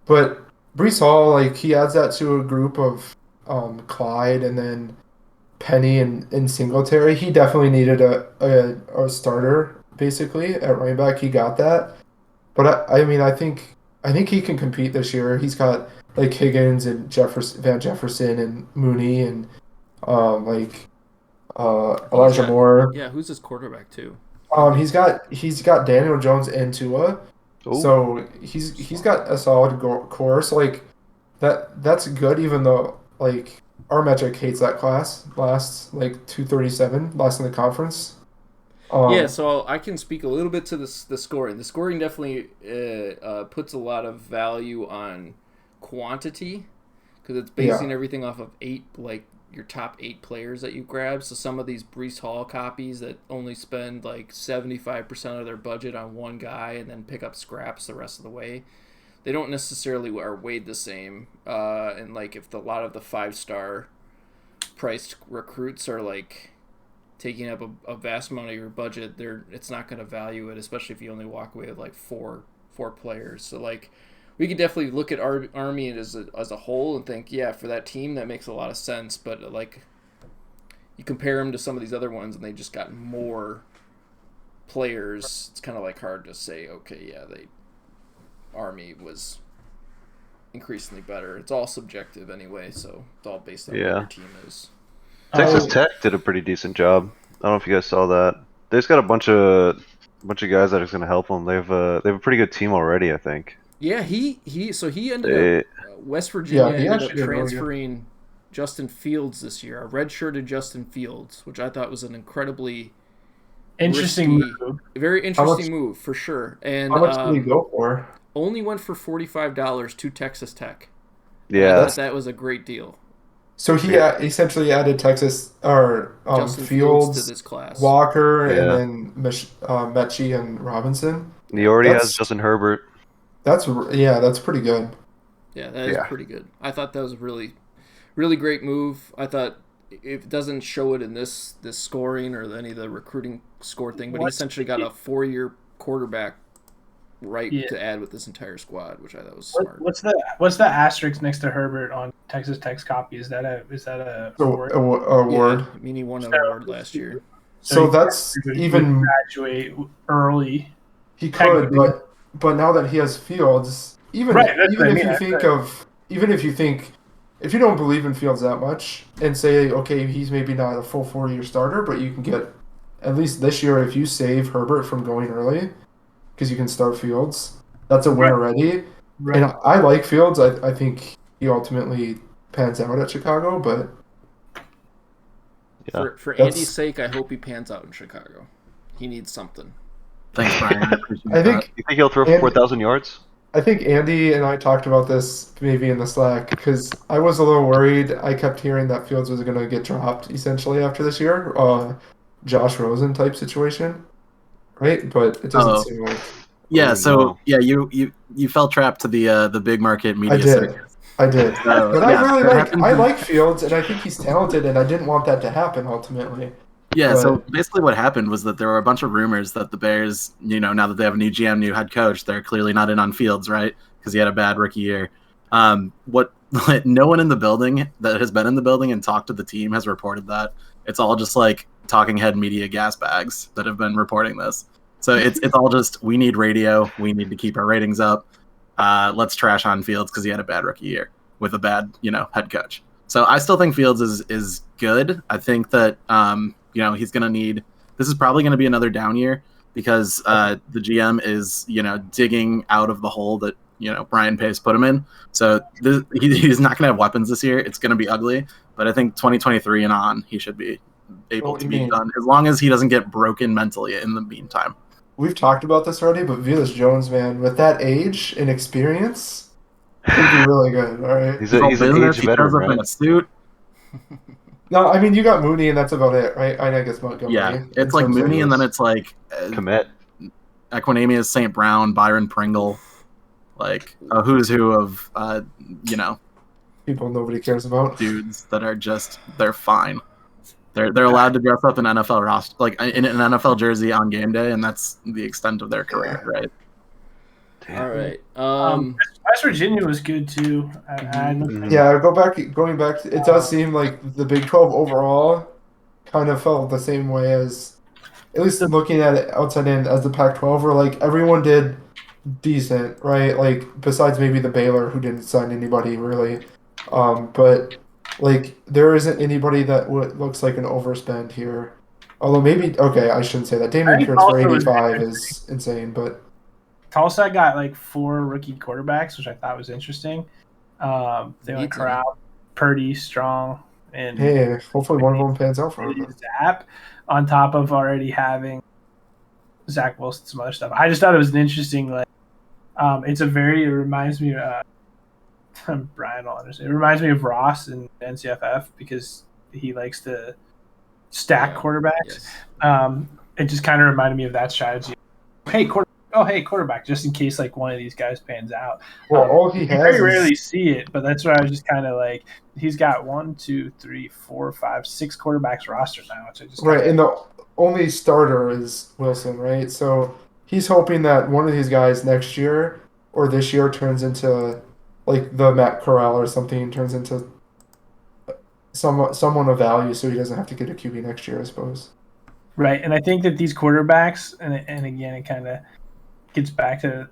But Brees Hall, like he adds that to a group of Clyde and then Penny and Singletary. He definitely needed a starter basically at running back. He got that. But I mean I think he can compete this year. He's got like Higgins and Van Jefferson and Mooney and like Elijah Moore. Yeah, who's his quarterback too? He's got Daniel Jones and Tua, Oh, so he's got a solid course. Like that's good, even though like our metric hates that class. Last like 237, last in the conference. Yeah, so I can speak a little bit to the scoring. The scoring definitely puts a lot of value on quantity because it's basing everything off of your top 8 players that you grab. So some of these Brees Hall copies that only spend like 75% of their budget on one guy and then pick up scraps the rest of the way, they don't necessarily are weighed the same. And like if a lot of the 5-star priced recruits are like taking up a vast amount of your budget, it's not going to value it, especially if you only walk away with like four players. So like, we could definitely look at Army as a whole and think, yeah, for that team that makes a lot of sense. But like, you compare them to some of these other ones, and they just got more players. It's kind of like hard to say, okay, yeah, Army was increasingly better. It's all subjective anyway, so it's all based on what your team is. Texas Tech did a pretty decent job. I don't know if you guys saw that. They just got a bunch of guys that are going to help them. They have a pretty good team already, I think. Yeah, he ended up West Virginia ended up transferring Justin Fields this year, a redshirted Justin Fields, which I thought was an incredibly interesting move. Very interesting move for sure. And how much did he go for? Only went for $45 to Texas Tech. Yeah, that was a great deal. So he essentially added Texas or Fields to this class, Walker, and then Mechie and Robinson. He already has Justin Herbert. That's pretty good. Yeah, that is pretty good. I thought that was a really, really great move. I thought it doesn't show it in this scoring or any of the recruiting score thing, but he essentially got a 4-year quarterback to add with this entire squad, which I thought was smart. What's the asterisk next to Herbert on Texas Tech's copy? Is that a award? Award? Yeah, I mean, he won an award last year. So that's even graduate early. He could, but now that he has Fields, if you don't believe in Fields that much and say, okay, he's maybe not a full 4-year starter, but you can get at least this year if you save Herbert from going early, because you can start Fields, that's a win already. Right. And I like Fields. I think he ultimately pans out at Chicago, but for Andy's sake, I hope he pans out in Chicago. He needs something. Thanks, Brian. I think you think he'll throw for 4,000 yards? I think Andy and I talked about this maybe in the Slack because I was a little worried. I kept hearing that Fields was going to get dropped essentially after this year, Josh Rosen type situation, right? But it doesn't seem like. Yeah. You fell trapped to the big market media. I did. But I like Fields, and I think he's talented, and I didn't want that to happen ultimately. Yeah, so basically what happened was that there were a bunch of rumors that the Bears, now that they have a new GM, new head coach, they're clearly not in on Fields, right? Because he had a bad rookie year. No one in the building that has been in the building and talked to the team has reported that. It's all just like talking head media gas bags that have been reporting this. So it's all just, we need radio, we need to keep our ratings up. Let's trash on Fields because he had a bad rookie year with a bad, head coach. So I still think Fields is good. I think that he's going to need. This is probably going to be another down year because the GM is digging out of the hole that Brian Pace put him in. So he's not going to have weapons this year. It's going to be ugly. But I think 2023 and on, he should be able to be done as long as he doesn't get broken mentally in the meantime. We've talked about this already, but Velus Jones, man, with that age and experience, he'd be really good. All right, he's an age veteran, right? In a suit. No, I mean you got Mooney, and that's about it, right? I guess Montgomery. Yeah, it's like Mooney, and then it's like Komet, Equanimeous St. Brown, Byron Pringle, like a who's who of people nobody cares about, dudes that are they're fine. They're allowed to dress up in NFL roster, like in an NFL jersey on game day, and that's the extent of their career, right? All right. West Virginia was good too. Going back, it does seem like the Big 12 overall kind of felt the same way as, at least looking at it outside in, as the Pac-12, where like everyone did decent, right? Like besides maybe the Baylor who didn't sign anybody really, but like there isn't anybody that looks like an overspend here. Although maybe I shouldn't say that. Damian Pierce for 85 is insane, but. Tulsa got like 4 rookie quarterbacks, which I thought was interesting. They went Corral, Purdy, Strong, and hopefully one of them pans out for him. Zap, on top of already having Zach Wilson, some other stuff. I just thought it was an interesting, it reminds me of Brian will understand. It reminds me of Ross in NCFF because he likes to stack quarterbacks. Yes. It just kind of reminded me of that strategy. Hey, oh hey, quarterback, just in case like one of these guys pans out. Well, all he You has very is rarely see it, but that's why I was just kind of like, he's got 1, 2, 3, 4, 5, 6 quarterbacks roster now, which I just right, kinda, and the only starter is Wilson, right? So he's hoping that one of these guys next year or this year turns into like the Matt Corral or something, turns into someone of value, so he doesn't have to get a QB next year, I suppose. right. And I think that these quarterbacks, and again, it kind of gets back to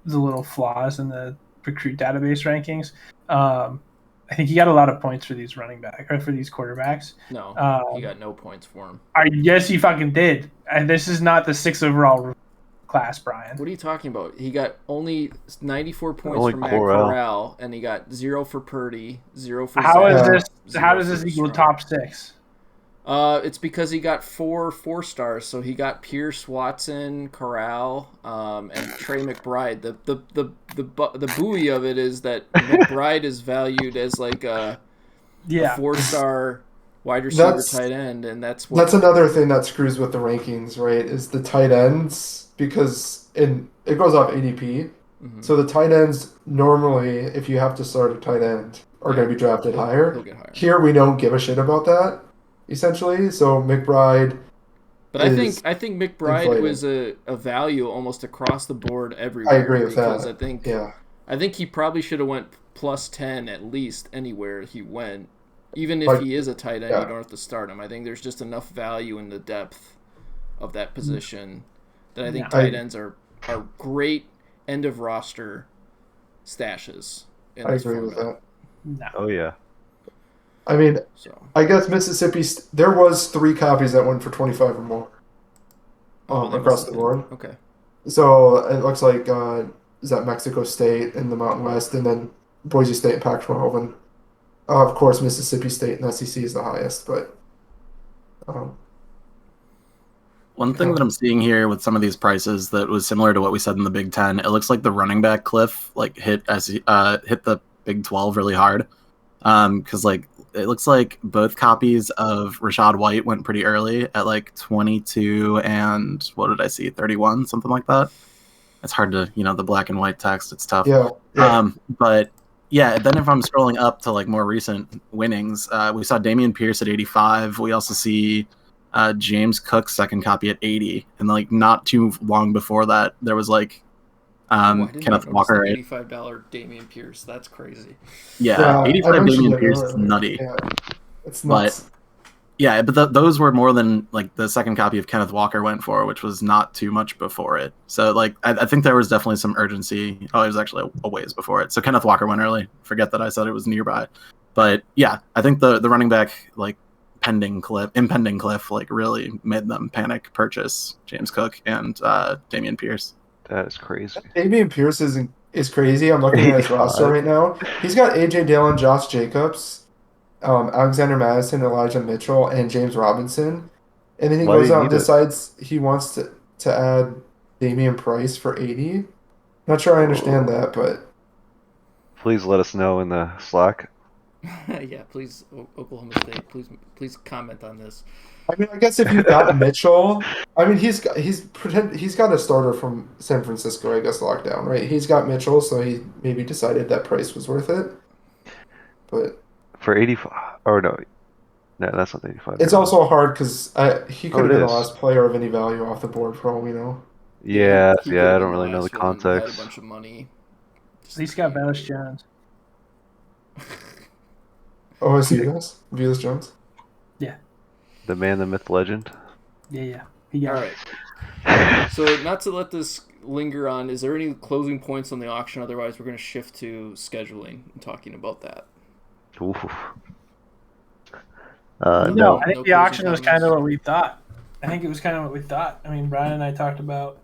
the little flaws in the recruit database rankings. I think he got a lot of points for these running back or for these quarterbacks. No, he got no points for him. Yes, he fucking did. And this is not the 6th overall class, Brian. What are you talking about? He got only 94 points Only for Matt Corral. Corral, and he got 0 for Purdy, 0 for How is Zach, this? 0 How does for this equal Strong. top 6? It's because he got 4 stars. So he got Pierce, Watson, Corral, and Trey McBride. The buoy of it is that McBride is valued as like a Yeah. 4-star wide receiver That's- tight end, and that's what That's another thing that screws with the rankings, right? Is the tight ends, because it goes off ADP. Mhm. So the tight ends normally, if you have to start a tight end, are going to be drafted higher. he'll get higher. Here we don't give a shit about that, essentially. So McBride, But is I think McBride inflated. was a value almost across the board everywhere. I agree with because that. I think he probably should have went plus 10 at least anywhere he went. Even if Like, he is a tight end, yeah. you don't have to start him. I think there's just enough value in the depth of that position that I think Yeah. tight ends are great end of roster stashes. In I this agree with format. that. No. Oh yeah. I mean, So I guess Mississippi, there was 3 copies that went for 25 or more they across must the have board. been- Okay. So it looks like is that Mexico State in the Mountain West, and then Boise State and Pac-12, and of course Mississippi State and SEC is the highest. But One thing that I'm seeing here with some of these prices that was similar to what we said in the Big Ten, it looks like the running back cliff like hit the Big 12 really hard. Because like it looks like both copies of Rashad White went pretty early at like 22 and what did I see, 31, something like that. It's hard to, the black and white text. It's tough. yeah. But yeah, then if I'm scrolling up to like more recent winnings, we saw Damian Pierce at 85. We also see James Cook's second copy at 80, and like not too long before that, there was like I didn't Kenneth notice Walker. the Right? $85 Damian Pierce. That's crazy. Yeah, I 85 mentioned Damian it Pierce is earlier. nutty. Yeah, it's But- nuts. Yeah, but those were more than like the second copy of Kenneth Walker went for, which was not too much before it. So like I think there was definitely some urgency. Oh, it was actually a ways before it. So Kenneth Walker went early. Forget that I said it was nearby. But yeah, I think the running back like impending cliff like really made them panic purchase James Cook and Damian Pierce. That is crazy. Damian Pierce is crazy. I'm looking at his 85. roster right now. He's got AJ Dillon, Josh Jacobs, Alexander Madison, Elijah Mitchell, and James Robinson. And then he Why goes do you out and need it? decides he wants to add Damian Price for 80. Not sure I understand that, but Please let us know in the Slack. Yeah, please, Oklahoma State, please comment on this. I mean, I guess if you got Mitchell, I mean, he's got a starter from San Francisco, I guess, lockdown, right? He's got Mitchell, so he maybe decided that Price was worth it. But For 85. Or no, that's not 85. it's also hard because he could have it been the is. last player of any value off the board for all we know. Yeah, He yeah. could've I been don't really know the last one, had a context. bunch of money. At least got Velus Jones. Oh, I see you guys. Velus Jones. The man, the myth, legend. Yeah. He got All it. right. So, not to let this linger on, is there any closing points on the auction? Otherwise, we're going to shift to scheduling and talking about that. Oof. No, No. I think no the auction closing was kind of comments? what we thought. I think it was kind of what we thought. I mean, Brian and I talked about,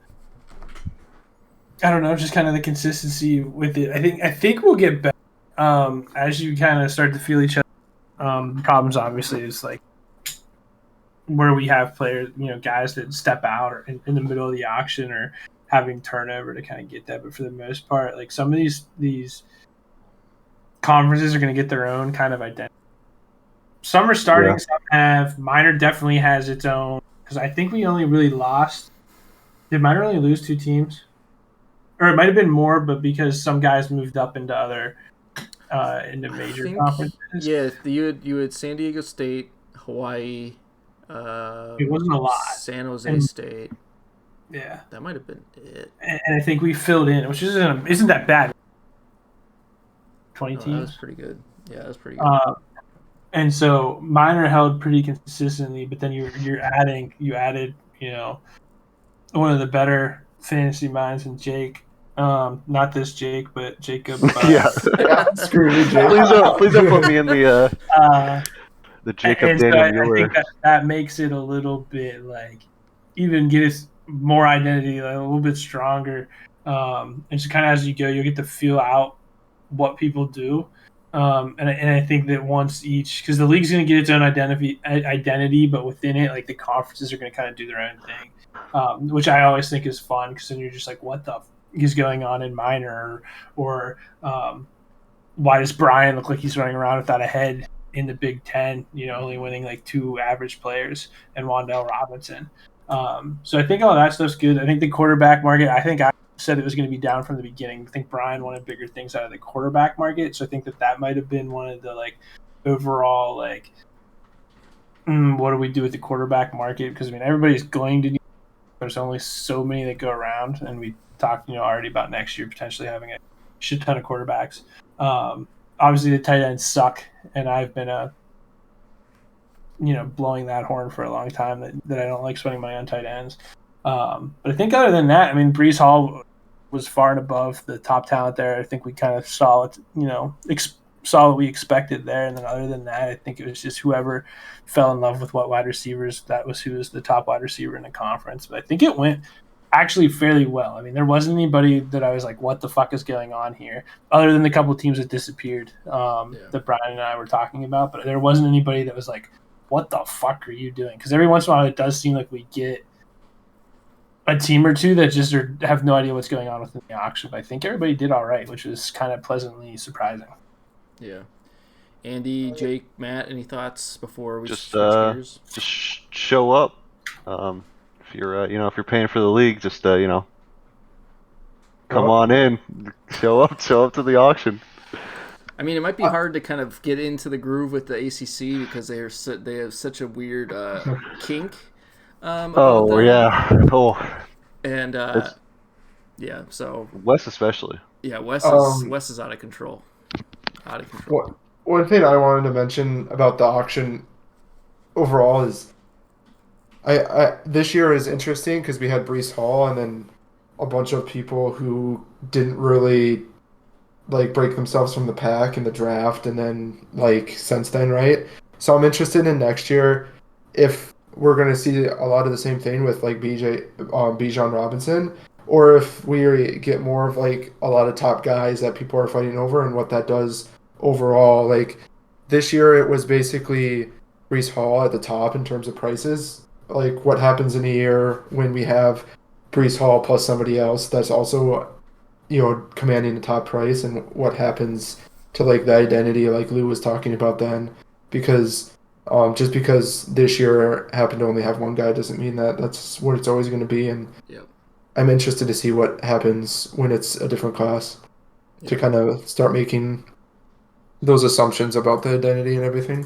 I don't know, just kind of the consistency with it. I think we'll get better as you kind of start to feel each other. The problems obviously is like where we have players, guys that step out or in the middle of the auction or having turnover to kind of get that. But for the most part, like some of these conferences are going to get their own kind of identity. Some are starting, Yeah. some have. Minor definitely has its own. Because I think we only really lost. Did Minor only lose 2 teams? or it might have been more, but because some guys moved up into other into major conferences. Yeah, you had San Diego State, Hawaii, It wasn't a lot. San Jose And- State. Yeah, That might have been it. and I think we filled in, which isn't that bad. 20 Oh, that teams. was pretty good. Yeah, that was pretty good. And so mine are held pretty consistently, but then you added one of the better fantasy minds in Jake. Not this Jake, but Jacob. Yeah. Screw you, Jake. Please don't put me in the Jacob and so Daniel I Mueller. think that makes it a little bit like even get us more identity, like a little bit stronger. And so kind of as you go, you'll get to feel out what people do. And I think that once each, because the league's going to get its own identity, but within it, like the conferences are going to kind of do their own thing, which I always think is fun because then you're just like, what the is going on in minor, or why does Brian look like he's running around without a head in the Big Ten? Only winning like 2 average players and Wandale Robinson. So I think all that stuff's good. I think the quarterback market. I think I said it was going to be down from the beginning. I think Brian wanted bigger things out of the quarterback market, so I think that might have been one of the like overall like what do we do with the quarterback market? Because everybody's going to need. There's only so many that go around, and we talked already about next year potentially having a shit ton of quarterbacks. Obviously the tight ends suck, and I've been blowing that horn for a long time that I don't like spending money on tight ends. But I think other than that, Breece Hall was far and above the top talent there. I think we kind of saw it, saw what we expected there. And then other than that, I think it was just whoever fell in love with what wide receivers, that was who was the top wide receiver in the conference. But I think it went actually fairly well. There wasn't anybody that I was like, what the fuck is going on here? Other than the couple of teams that disappeared that Brian and I were talking about. But there wasn't anybody that was like, what the fuck are you doing? Because every once in a while it does seem like we get a team or two that just have no idea what's going on within the auction. But I think everybody did all right, which was kind of pleasantly surprising. Yeah. Andy, Jake, Matt, any thoughts before we Just switch gears? just show up. If you're if you're paying for the league, just come on in, show up to the auction. It might be hard to kind of get into the groove with the ACC because they have such a weird kink. Oh them. yeah. Oh. And yeah, so Wes especially. yeah, Wes is out of control. One thing I wanted to mention about the auction overall is I this year is interesting because we had Breece Hall and then a bunch of people who didn't really like break themselves from the pack in the draft and then like since then, right? So I'm interested in next year if we're going to see a lot of the same thing with like Bijan Robinson, or if we get more of like a lot of top guys that people are fighting over and what that does overall. Like this year it was basically Breece Hall at the top in terms of prices. Like what happens in a year when we have Breece Hall plus somebody else that's also commanding the top price, and what happens to like the identity like Lou was talking about then, because just because this year happened to only have one guy doesn't mean that that's what it's always going to be. And Yep. I'm interested to see what happens when it's a different class to kind of start making those assumptions about the identity and everything.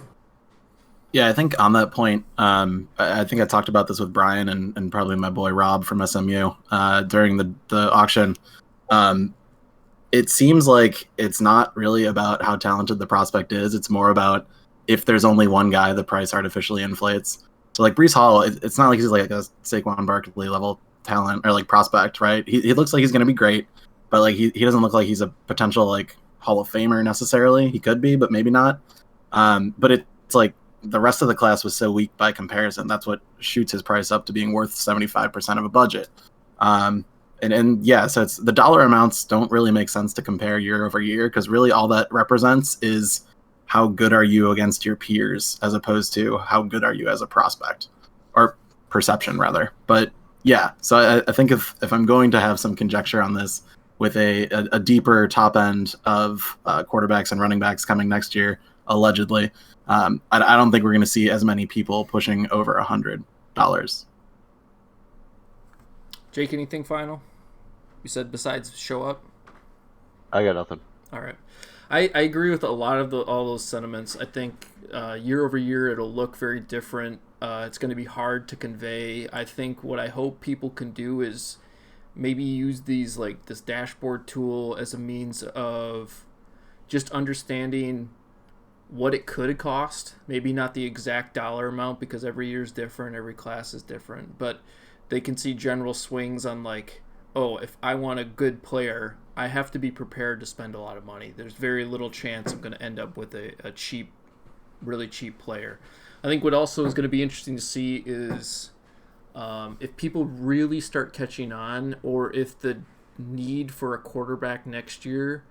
Yeah, I think on that point, I think I talked about this with Brian and probably my boy Rob from SMU during the auction. It seems like it's not really about how talented the prospect is. It's more about if there's only one guy, the price artificially inflates. So like Breece Hall, it's not like he's like a Saquon Barkley level talent or like prospect, right? He looks like he's going to be great, but like he doesn't look like he's a potential like Hall of Famer necessarily. He could be, but maybe not. But it's like the rest of the class was so weak by comparison. That's what shoots his price up to being worth 75% of a budget. And yeah, so it's the dollar amounts don't really make sense to compare year over year, because really all that represents is how good are you against your peers as opposed to how good are you as a prospect, or perception rather. But yeah, so I think if I'm going to have some conjecture on this with a deeper top end of quarterbacks and running backs coming next year, allegedly, I don't think we're going to see as many people pushing over $100. Jake, anything final You said besides show up. I got nothing. All right. I agree with a lot of all those sentiments. I think year over year it'll look very different. It's going to be hard to convey. I think what I hope people can do is maybe use these like this dashboard tool as a means of just understanding what it could cost. Maybe not the exact dollar amount because every year is different, every class is different, but they can see general swings on like, oh, if I want a good player, I have to be prepared to spend a lot of money. There's very little chance I'm going to end up with a cheap, really cheap player. I think what also is going to be interesting to see is if people really start catching on, or if the need for a quarterback next year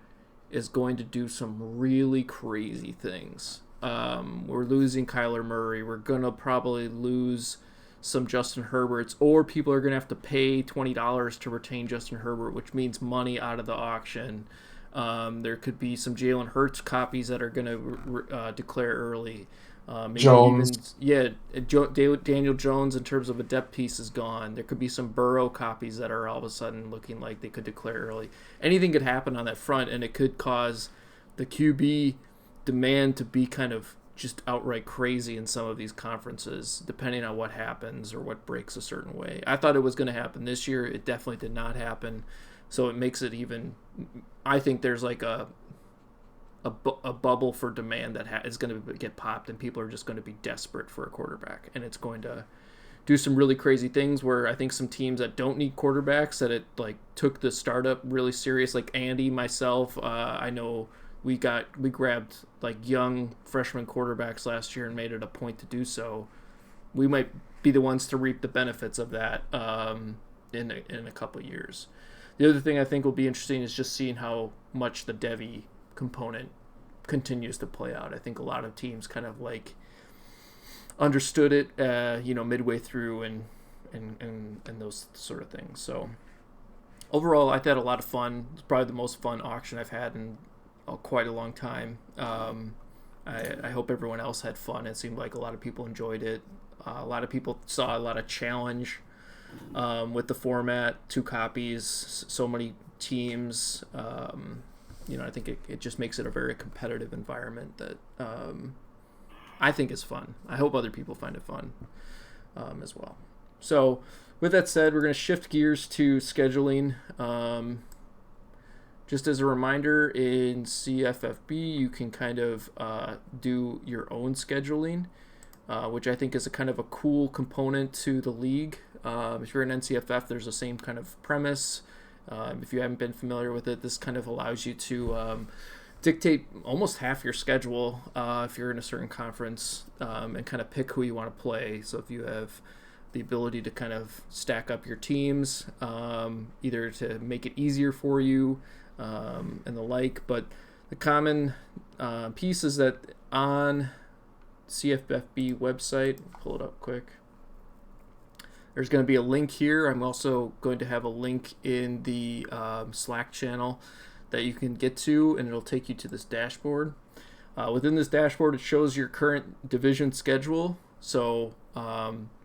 is going to do some really crazy things. We're losing Kyler Murray. We're going to probably lose some Justin Herberts, or people are going to have to pay $20 to retain Justin Herbert, which means money out of the auction. There could be some Jalen Hurts copies that are going to declare early. Maybe Jones. Daniel Jones in terms of a depth piece is gone. There could be some Burrow copies that are all of a sudden looking like they could declare early. Anything could happen on that front, and it could cause the QB demand to be kind of just outright crazy in some of these conferences, depending on what happens or what breaks a certain way. I thought it was going to happen this year. It definitely did not happen. So it makes it even, I think there's like a bubble for demand that is going to get popped, and people are just going to be desperate for a quarterback. And it's going to do some really crazy things where I think some teams that don't need quarterbacks, that it like took the startup really serious, like Andy, myself, I know we grabbed like young freshman quarterbacks last year and made it a point to do so. We might be the ones to reap the benefits of that in a couple of years. The other thing I think will be interesting is just seeing how much the Devy component continues to play out. I think a lot of teams kind of like understood it, midway through and those sort of things. So overall, I had a lot of fun. It's probably the most fun auction I've had in quite a long time. I hope everyone else had fun. It seemed like a lot of people enjoyed it. A lot of people saw a lot of challenge with the format, 2 copies, so many teams. I think it just makes it a very competitive environment that I think is fun. I hope other people find it fun as well. So with that said, we're going to shift gears to scheduling. Just as a reminder, in CFFB, you can kind of do your own scheduling, which I think is a kind of a cool component to the league. If you're in NCFF, there's the same kind of premise. If you haven't been familiar with it, this kind of allows you to dictate almost half your schedule if you're in a certain conference, and kind of pick who you want to play. So if you have the ability to kind of stack up your teams, either to make it easier for you and the like. But the common piece is that on CFFB website, pull it up quick. There's going to be a link here. I'm also going to have a link in the Slack channel that you can get to, and it'll take you to this dashboard. Within this dashboard, it shows your current division schedule. So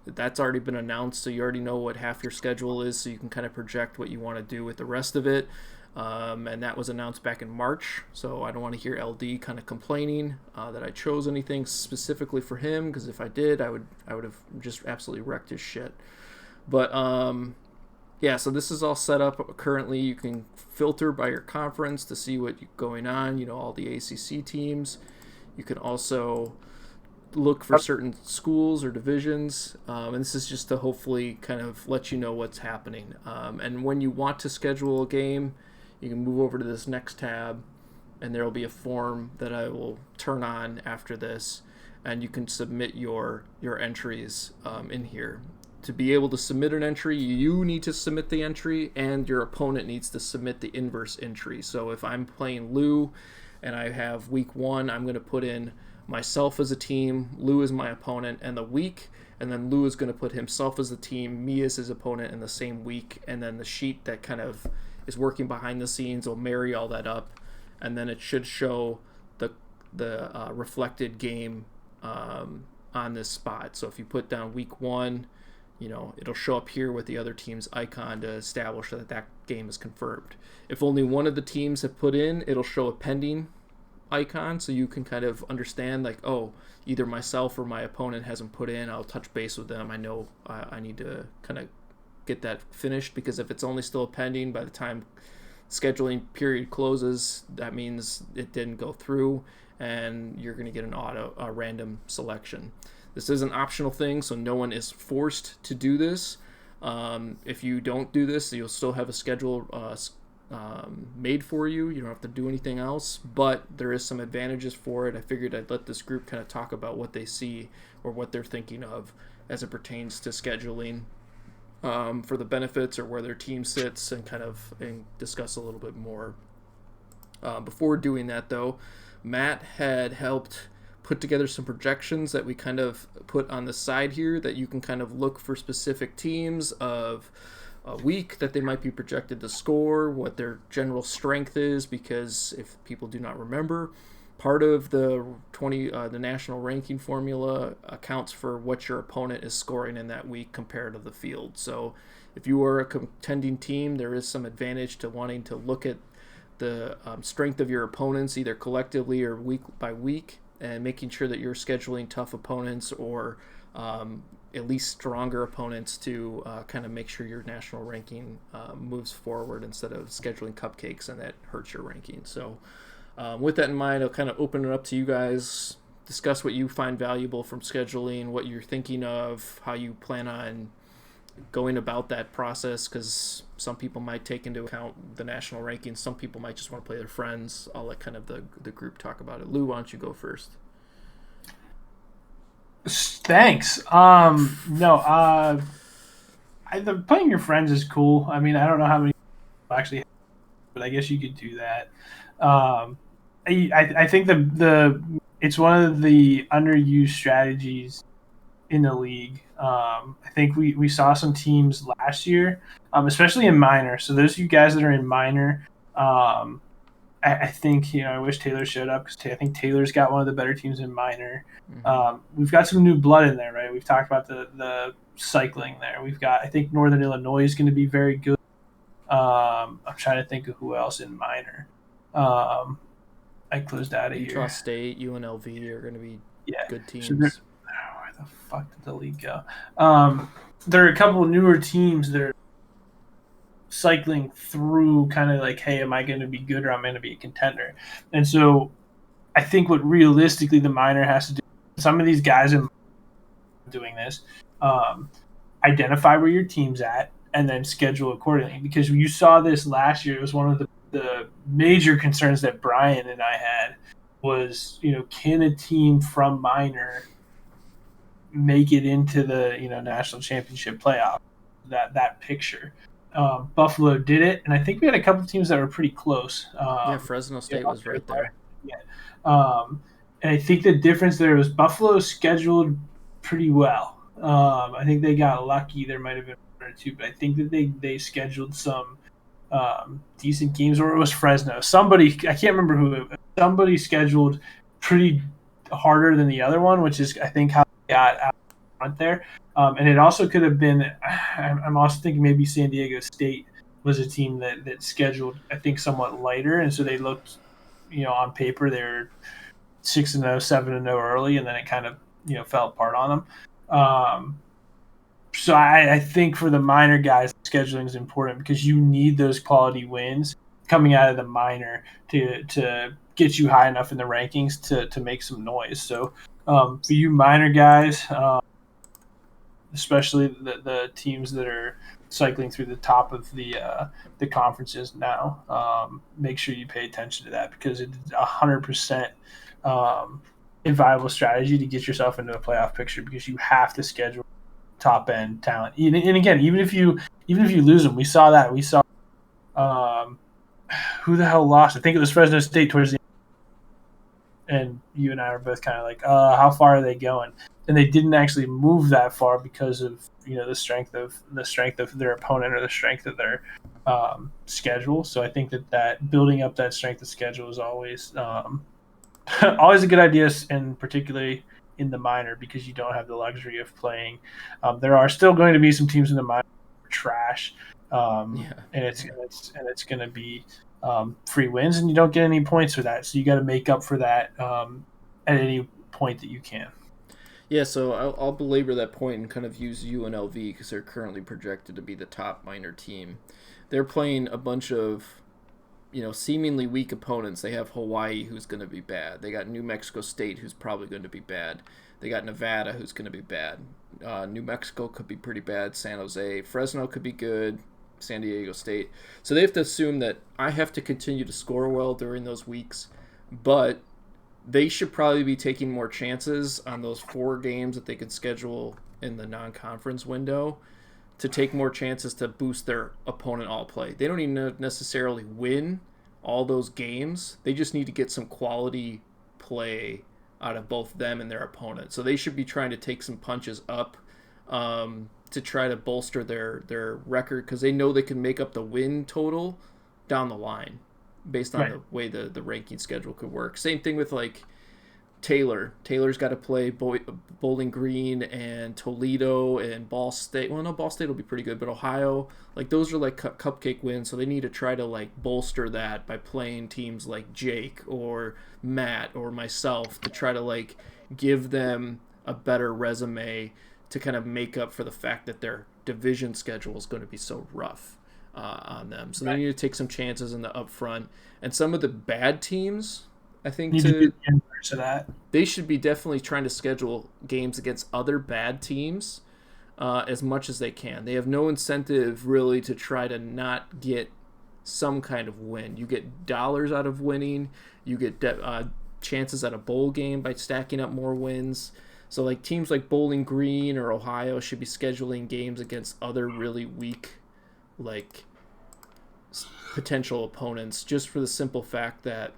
that's already been announced, so you already know what half your schedule is, so you can kind of project what you want to do with the rest of it. And that was announced back in March, so I don't want to hear LD kind of complaining that I chose anything specifically for him, because if I did, I would have just absolutely wrecked his shit. But so this is all set up currently. You can filter by your conference to see what's going on, all the ACC teams. You can also look for certain schools or divisions, and this is just to hopefully kind of let you know what's happening. And when you want to schedule a game, you can move over to this next tab, and there will be a form that I will turn on after this, and you can submit your entries in here. To be able to submit an entry, you need to submit the entry, and your opponent needs to submit the inverse entry. So if I'm playing Lou and I have week 1, I'm going to put in myself as a team, Lou is my opponent, and the week, and then Lou is going to put himself as a team, me as his opponent in the same week, and then the sheet that kind of is working behind the scenes will marry all that up, and then it should show the reflected game on this spot. So if you put down week 1, it'll show up here with the other team's icon to establish that that game is confirmed. If only one of the teams have put in, it'll show a pending icon, so you can kind of understand, like, oh, either myself or my opponent hasn't put in. I'll touch base with them. I know I need to kind of get that finished, because if it's only still pending by the time scheduling period closes, that means it didn't go through, and you're going to get a random selection. This is an optional thing, so no one is forced to do this. If you don't do this, you'll still have a schedule made for you. You don't have to do anything else, but there is some advantages for it. I figured I'd let this group kind of talk about what they see or what they're thinking of as it pertains to scheduling, for the benefits or where their team sits, and discuss a little bit more. Before doing that, though, Matt had helped put together some projections that we kind of put on the side here, that you can kind of look for specific teams of a week that they might be projected to score, what their general strength is, because if people do not remember, part of the national ranking formula accounts for what your opponent is scoring in that week compared to the field. So if you are a contending team, there is some advantage to wanting to look at the strength of your opponents, either collectively or week by week, and making sure that you're scheduling tough opponents, or at least stronger opponents, to kind of make sure your national ranking moves forward, instead of scheduling cupcakes, and that hurts your ranking. So with that in mind, I'll kind of open it up to you guys, discuss what you find valuable from scheduling, what you're thinking of, how you plan on going about that process, because some people might take into account the national rankings, some people might just want to play their friends. I'll let kind of the group talk about it. Lou, why don't you go first? Thanks. The playing your friends is cool. I mean, I don't know how many people actually have, but I guess you could do that. I think it's one of the underused strategies in the league. I think we saw some teams last year, especially in minor. So those of you guys that are in minor, I think, I wish Taylor showed up, because I think Taylor's got one of the better teams in minor. We've got some new blood in there, right? We've talked about the cycling there. We've got, I think Northern Illinois is going to be very good. I'm trying to think of who else in minor. I closed out of here. Utah State, UNLV are going to be good teams. So where the fuck did the league go? There are a couple of newer teams that are cycling through, kind of like, hey, am I going to be good, or am I going to be a contender? And so I think what realistically the minor has to do, some of these guys are doing this, identify where your team's at, and then schedule accordingly. Because you saw this last year, it was one of the major concerns that Brian and I had was, can a team from minor make it into the national championship playoff? That picture. Buffalo did it, and I think we had a couple of teams that were pretty close. Fresno State was right there. Yeah. And I think the difference there was Buffalo scheduled pretty well. I think they got lucky. There might have been one or two, but I think that they scheduled some decent games, or it was Fresno. Somebody, I can't remember who, somebody scheduled pretty harder than the other one, which is, I think, how they got out front there. And it also could have been, I'm also thinking maybe San Diego State was a team that scheduled, I think, somewhat lighter, and so they looked, on paper they're 6-0, 7-0 early, and then it kind of fell apart on them. So I think for the minor guys, scheduling is important, because you need those quality wins coming out of the minor to get you high enough in the rankings to make some noise. So for you minor guys, especially the teams that are cycling through the top of the conferences now, make sure you pay attention to that, because it's 100% inviolable strategy to get yourself into a playoff picture, because you have to schedule top end talent. And again, even if you lose them, we saw that. We saw who the hell lost? I think it was Fresno State towards the end. And you and I were both kind of like, how far are they going? And they didn't actually move that far because of the strength of their opponent, or the strength of their schedule. So I think that building up that strength of schedule is always always a good idea, and particularly in the minor because you don't have the luxury of playing. There are still going to be some teams in the minor trash, and it's going to be free wins, and you don't get any points for that. So you got to make up for that at any point that you can. Yeah, so I'll belabor that point and kind of use UNLV because they're currently projected to be the top minor team. They're playing a bunch of, seemingly weak opponents. They have Hawaii, who's going to be bad. They got New Mexico State, who's probably going to be bad. They got Nevada, who's going to be bad. New Mexico could be pretty bad. San Jose. Fresno could be good. San Diego State. So they have to assume that I have to continue to score well during those weeks, but they should probably be taking more chances on those 4 games that they could schedule in the non-conference window to take more chances to boost their opponent all play. They don't even necessarily win all those games. They just need to get some quality play out of both them and their opponent. So they should be trying to take some punches up to try to bolster their record because they know they can make up the win total down the line based on the way the ranking schedule could work. Same thing with like Taylor. Taylor's got to play Bowling Green and Toledo and Ball State. Well, no, Ball State will be pretty good, but Ohio, like those are like cupcake wins, so they need to try to like bolster that by playing teams like Jake or Matt or myself to try to like give them a better resume to kind of make up for the fact that their division schedule is going to be so rough on them. So they need to take some chances in the upfront. And some of the bad teams, I think, they should be definitely trying to schedule games against other bad teams as much as they can. They have no incentive really to try to not get some kind of win. You get dollars out of winning. You get chances at a bowl game by stacking up more wins. So like teams like Bowling Green or Ohio should be scheduling games against other really weak like potential opponents just for the simple fact that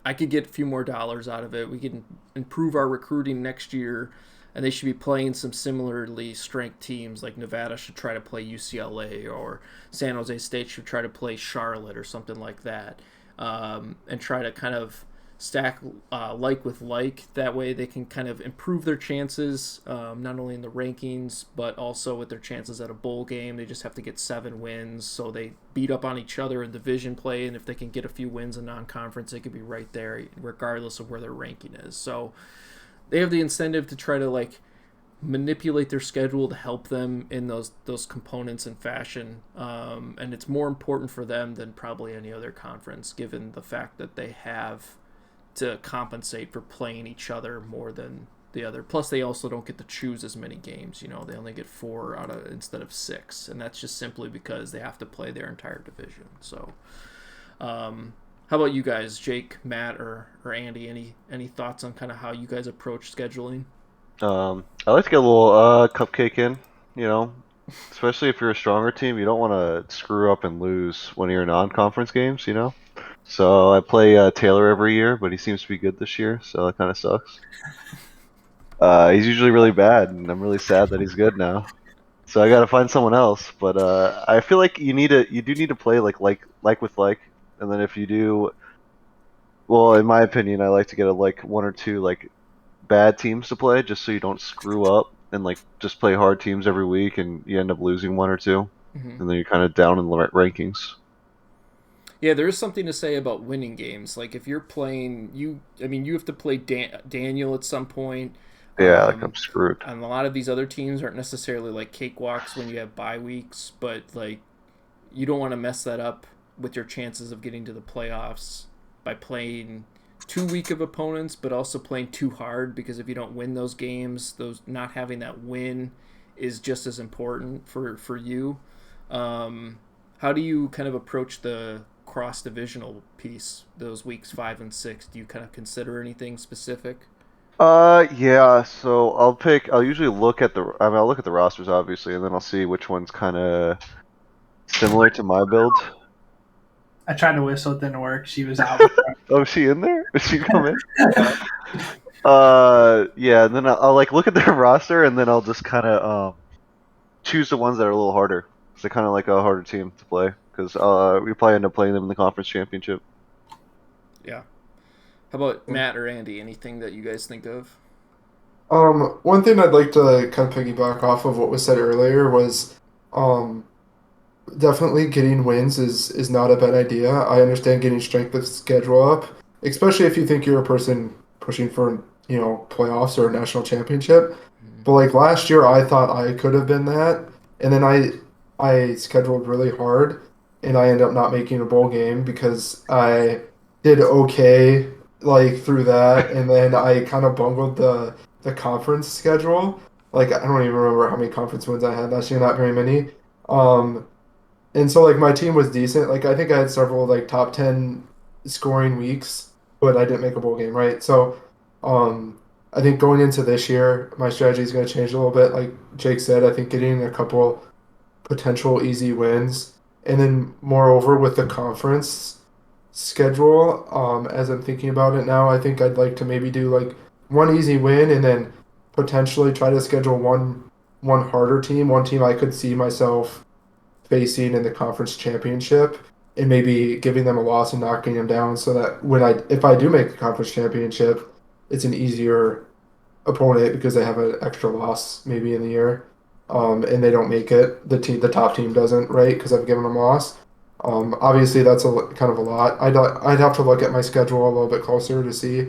I could get a few more dollars out of it. We can improve our recruiting next year, and they should be playing some similarly strength teams. Like Nevada should try to play UCLA, or San Jose State should try to play Charlotte or something like that, and try to kind of stack like with like. That way they can kind of improve their chances, not only in the rankings, but also with their chances at a bowl game. They just have to get 7 wins, so they beat up on each other in division play, and if they can get a few wins in non-conference, they could be right there regardless of where their ranking is. So they have the incentive to try to like manipulate their schedule to help them in those components and fashion, and it's more important for them than probably any other conference, given the fact that they have to compensate for playing each other more than the other. Plus, they also don't get to choose as many games. They only get 4 out of instead of 6, and that's just simply because they have to play their entire division. So, how about you guys, Jake, Matt, or Andy? Any thoughts on kind of how you guys approach scheduling? I like to get a little cupcake in. Especially if you're a stronger team, you don't want to screw up and lose one of your non-conference games. So I play Taylor every year, but he seems to be good this year, so that kind of sucks. He's usually really bad, and I'm really sad that he's good now. So I got to find someone else. But I feel like you do need to play like with like, and then if you do, well, in my opinion, I like to get one or two like bad teams to play, just so you don't screw up and like just play hard teams every week, and you end up losing 1 or 2, and then you're kind of down in the rankings. Yeah, there is something to say about winning games. Like if you're playing, you have to play Daniel at some point. Yeah, like I'm screwed. And a lot of these other teams aren't necessarily like cakewalks when you have bye weeks, but like you don't want to mess that up with your chances of getting to the playoffs by playing too weak of opponents, but also playing too hard, because if you don't win those games, those not having that win is just as important for you. How do you kind of approach the cross-divisional piece, those weeks 5 and 6? Do you kind of consider anything specific? Yeah. So I'll usually look at I'll look at the rosters obviously, and then I'll see which one's kind of similar to my build. I tried to whistle, it didn't work. She was out. Oh, is she in there? Did she come in? Yeah. And then I'll like look at their roster, and then I'll just kind of choose the ones that are a little harder. So they're kind of like a harder team to play, because we probably end up playing them in the conference championship. Yeah. How about Matt or Andy? Anything that you guys think of? One thing I'd like to kind of piggyback off of what was said earlier was, um, definitely getting wins is not a bad idea. I understand getting strength of schedule up, especially if you think you're a person pushing for, playoffs or a national championship. Mhm. But like last year, I thought I could have been that, and then I scheduled really hard, and I ended up not making a bowl game because I did okay like through that, and then I kind of bungled the conference schedule. Like I don't even remember how many conference wins I had last year, not very many. Um, and so like my team was decent. Like I think I had several like top 10 scoring weeks, but I didn't make a bowl game, right? So um I think going into this year, my strategy is going to change a little bit. Like Jake said, I think getting a couple potential easy wins, and then moreover with the conference schedule, as I'm thinking about it now, I think I'd like to maybe do like one easy win and then potentially try to schedule one harder team, one team I could see myself facing in the conference championship, and maybe giving them a loss and knocking them down so that if I do make the conference championship, it's an easier opponent because they have an extra loss maybe in the year, and they don't make it. The top team doesn't, right? Because I've given them a loss. Obviously that's kind of a lot. I'd have to look at my schedule a little bit closer to see,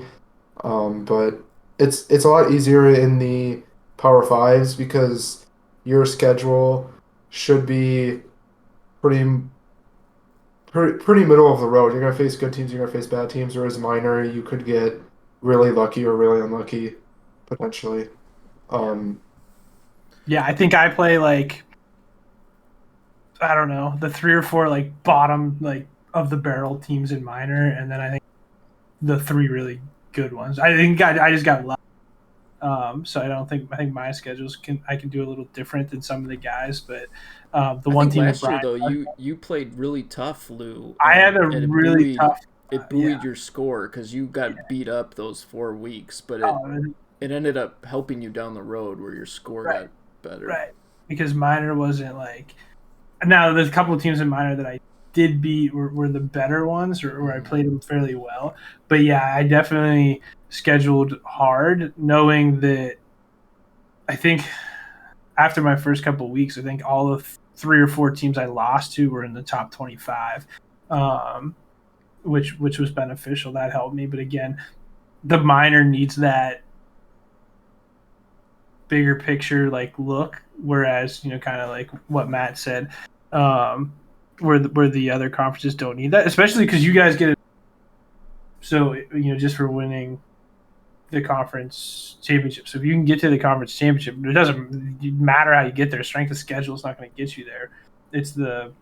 but it's a lot easier in the Power Fives because your schedule should be pretty pretty middle of the road. You're gonna face good teams, you're gonna face bad teams. Whereas minor, you could get really lucky or really unlucky potentially. Um, Yeah, I think I play like, I don't know, the 3 or 4 like bottom like of the barrel teams in minor, and then I think the 3 really good ones. I think I just got lucky. So I think my schedules I can do a little different than some of the guys, but the I one think team that last year Brian, though you played really tough, Lou, I had a and really tough, it yeah, buoyed your score because you got beat up those 4 weeks, but oh, it ended up helping you down the road where your score right, got better. right, because minor wasn't like. Now there's a couple of teams in minor that I did beat were the better ones, or where I played them fairly well. But yeah, I definitely scheduled hard, knowing that I think after my first couple of weeks, I think all of 3 or 4 teams I lost to were in the top 25, um, which was beneficial. That helped me. But again, the minor needs that bigger picture like look, whereas kind of like what Matt said, um, where the other conferences don't need that, especially because you guys get it. So just for winning the conference championship. So if you can get to the conference championship, it doesn't matter how you get there. Strength of schedule is not going to get you there. It's the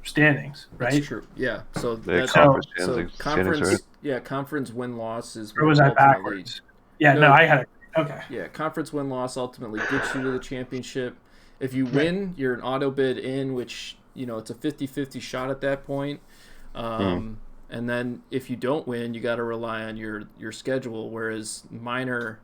standings, That's right? true. Yeah. So The that conference so standings, right? conference win loss is Or what was I ultimately. backwards? Yeah, No, no, I had it. Okay. yeah, conference win loss ultimately gets you to the championship. If you Right. win, you're an auto bid in, which it's a 50-50 shot at that point. Um, and then if you don't win, you got to rely on your schedule. Whereas minor,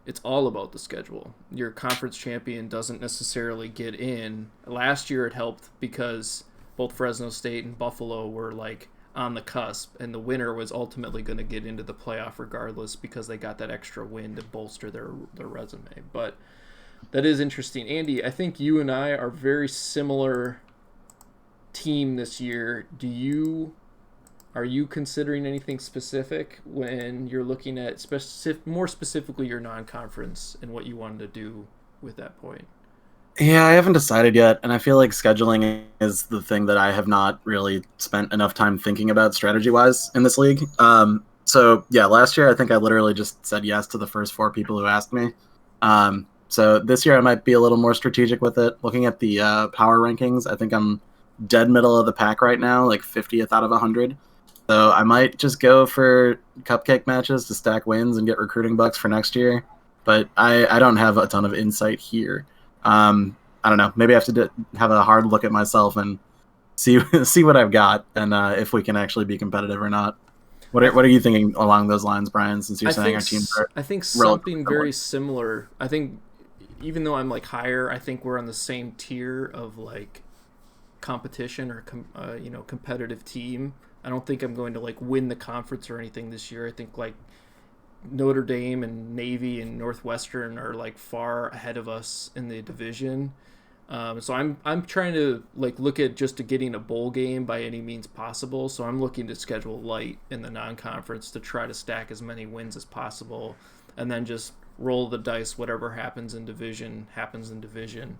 it's all about the schedule. Your conference champion doesn't necessarily get in. Last year it helped because both Fresno State and Buffalo were like on the cusp, and the winner was ultimately going to get into the playoff regardless because they got that extra win to bolster their resume. But that is interesting, Andy. I think you and I are very similar team this year. Are you considering anything specific when you're looking at more specifically your non-conference and what you wanted to do with that point? Yeah, I haven't decided yet, and I feel like scheduling is the thing that I have not really spent enough time thinking about strategy-wise in this league. So yeah, last year I think I literally just said yes to the first 4 people who asked me. So this year I might be a little more strategic with it. Looking at the power rankings, I think I'm dead middle of the pack right now, like 50th out of 100. So I might just go for cupcake matches to stack wins and get recruiting bucks for next year. But I don't have a ton of insight here. I don't know. Maybe I have to have a hard look at myself and see see what I've got, and if we can actually be competitive or not. What are you thinking along those lines, Brian? Since you're saying our teams are I think relatively something very similar. I think even though I'm like higher, I think we're on the same tier of like competition or competitive team. I don't think I'm going to like win the conference or anything this year. I think like Notre Dame and Navy and Northwestern are like far ahead of us in the division. So I'm trying to like look at just to getting a bowl game by any means possible. So I'm looking to schedule light in the non-conference to try to stack as many wins as possible, and then just roll the dice. Whatever happens in division happens in division.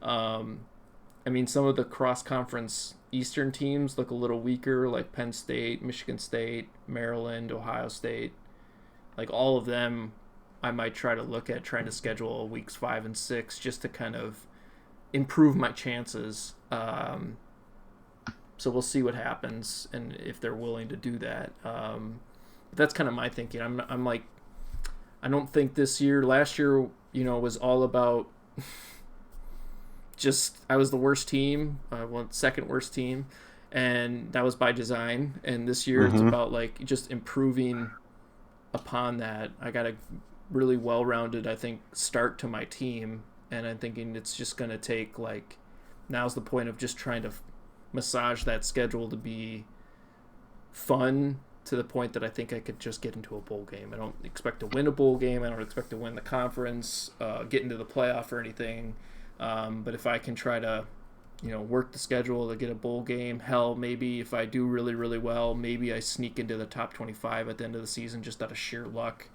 I mean, some of the cross-conference Eastern teams look a little weaker, like Penn State, Michigan State, Maryland, Ohio State. Like all of them, I might try to look at trying to schedule weeks 5 and 6 just to kind of improve my chances. So we'll see what happens and if they're willing to do that. But that's kind of my thinking. I'm like, I don't think last year, was all about just I was the worst team, second worst team, and that was by design. And this year it's about like just improving upon that. I got a really well-rounded, I think, start to my team, and I'm thinking it's just going to take like now's the point of just trying to massage that schedule to be fun to the point that I think I could just get into a bowl game. I don't expect to win a bowl game. I don't expect to win the conference, get into the playoff or anything. But if I can try to, work the schedule to get a bowl game, hell, maybe if I do really, really well, maybe I sneak into the top 25 at the end of the season just out of sheer luck.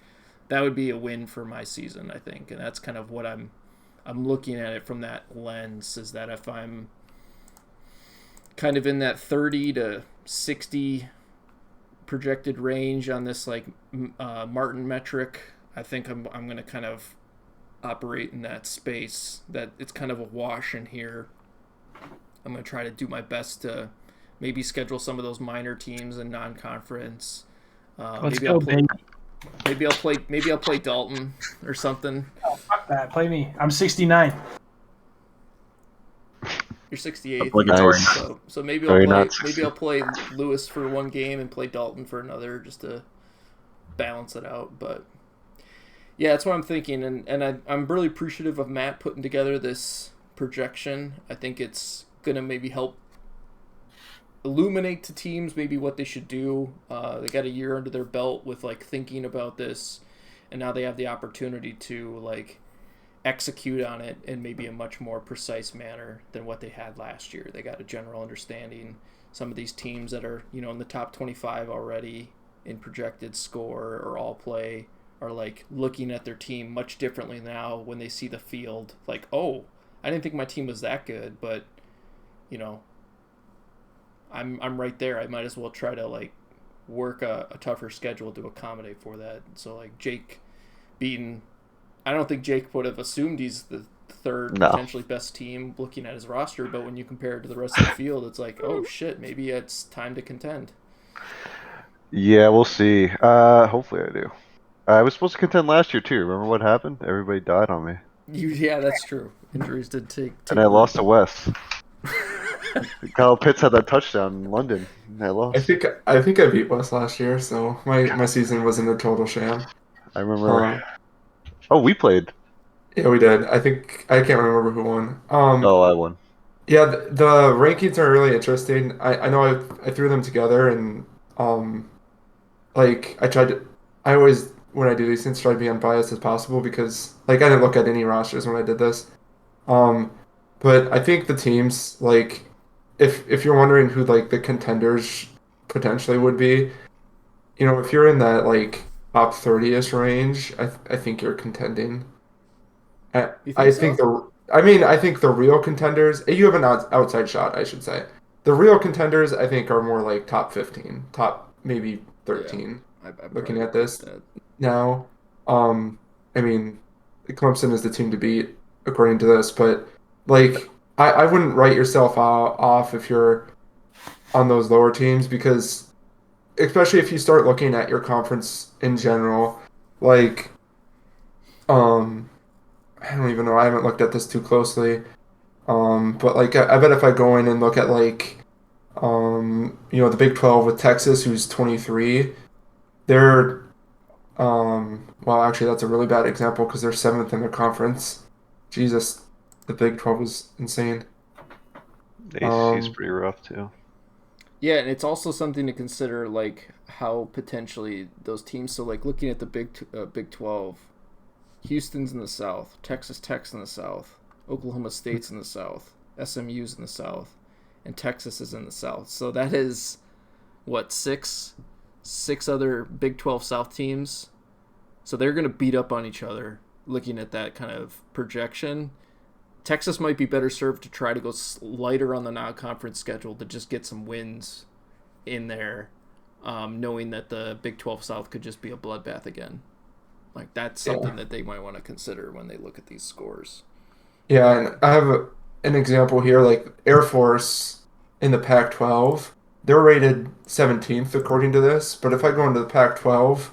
That would be a win for my season, I think. And that's kind of what I'm looking at it from that lens, is that if I'm kind of in that 30 to 60 projected range on this like Martin metric, I think I'm going to kind of operate in that space, that it's kind of a wash in here. I'm going to try to do my best to maybe schedule some of those minor teams in non-conference. Let's go, baby. Maybe I'll play Dalton or something. Oh, fuck that. Play me. I'm 69. You're 68. Obligatory. So maybe No, I'll you're play. not Maybe I'll play Lewis for one game and play Dalton for another, just to balance it out. But yeah, that's what I'm thinking, and I'm really appreciative of Matt putting together this projection. I think it's gonna maybe help illuminate to teams maybe what they should do. They got a year under their belt with like thinking about this, and now they have the opportunity to like execute on it in maybe a much more precise manner than what they had last year. They got a general understanding. Some of these teams that are, in the top 25 already in projected score or all play are like looking at their team much differently now when they see the field. Like, oh, I didn't think my team was that good, but I'm right there. I might as well try to like work a tougher schedule to accommodate for that. So like Jake Beaton, I don't think Jake would have assumed he's the third potentially best team looking at his roster, but when you compare it to the rest of the field, it's like, oh shit, maybe it's time to contend. Yeah, we'll see. Hopefully I do. I was supposed to contend last year too. Remember what happened? Everybody died on me, Yeah, that's true. Injuries did take and I lost to Wes. Kyle Pitts had that touchdown in London. And I lost. I think I beat Wes last year, so my season wasn't a total sham. I remember. Oh, we played. Yeah, we did. I think I can't remember who won. Oh, I won. Yeah, the rankings are really interesting. I know I threw them together, and like I always, when I do these things, try to be unbiased as possible, because like I didn't look at any rosters when I did this. But I think the teams, like if you're wondering who like the contenders potentially would be, if you're in that like top 30ish range, I think you're contending. I think the real contenders, you have an outside shot, I should say. The real contenders, I think, are more like top 15, top maybe 13. Yeah, looking at this now, I mean, Clemson is the team to beat according to this, but like I wouldn't write yourself off if you're on those lower teams, because especially if you start looking at your conference in general, like I don't even know. I haven't looked at this too closely. But like I bet if I go in and look at like the Big 12 with Texas, who's 23, they're well, actually that's a really bad example because they're 7th in their conference. Jesus, the Big 12 is insane. The ACC is pretty rough too. Yeah, and it's also something to consider, like how potentially those teams. So, like looking at the Big 12, Houston's in the South, Texas Tech's in the South, Oklahoma State's in the South, SMU's in the South, and Texas is in the South. So that is what six other Big 12 South teams. So they're going to beat up on each other. Looking at that kind of projection, Texas might be better served to try to go lighter on the non-conference schedule to just get some wins in there, knowing that the Big 12 South could just be a bloodbath again. Like that's something that they might want to consider when they look at these scores. Yeah, and I have an example here, like Air Force in the Pac-12. They're rated 17th according to this, but if I go into the Pac-12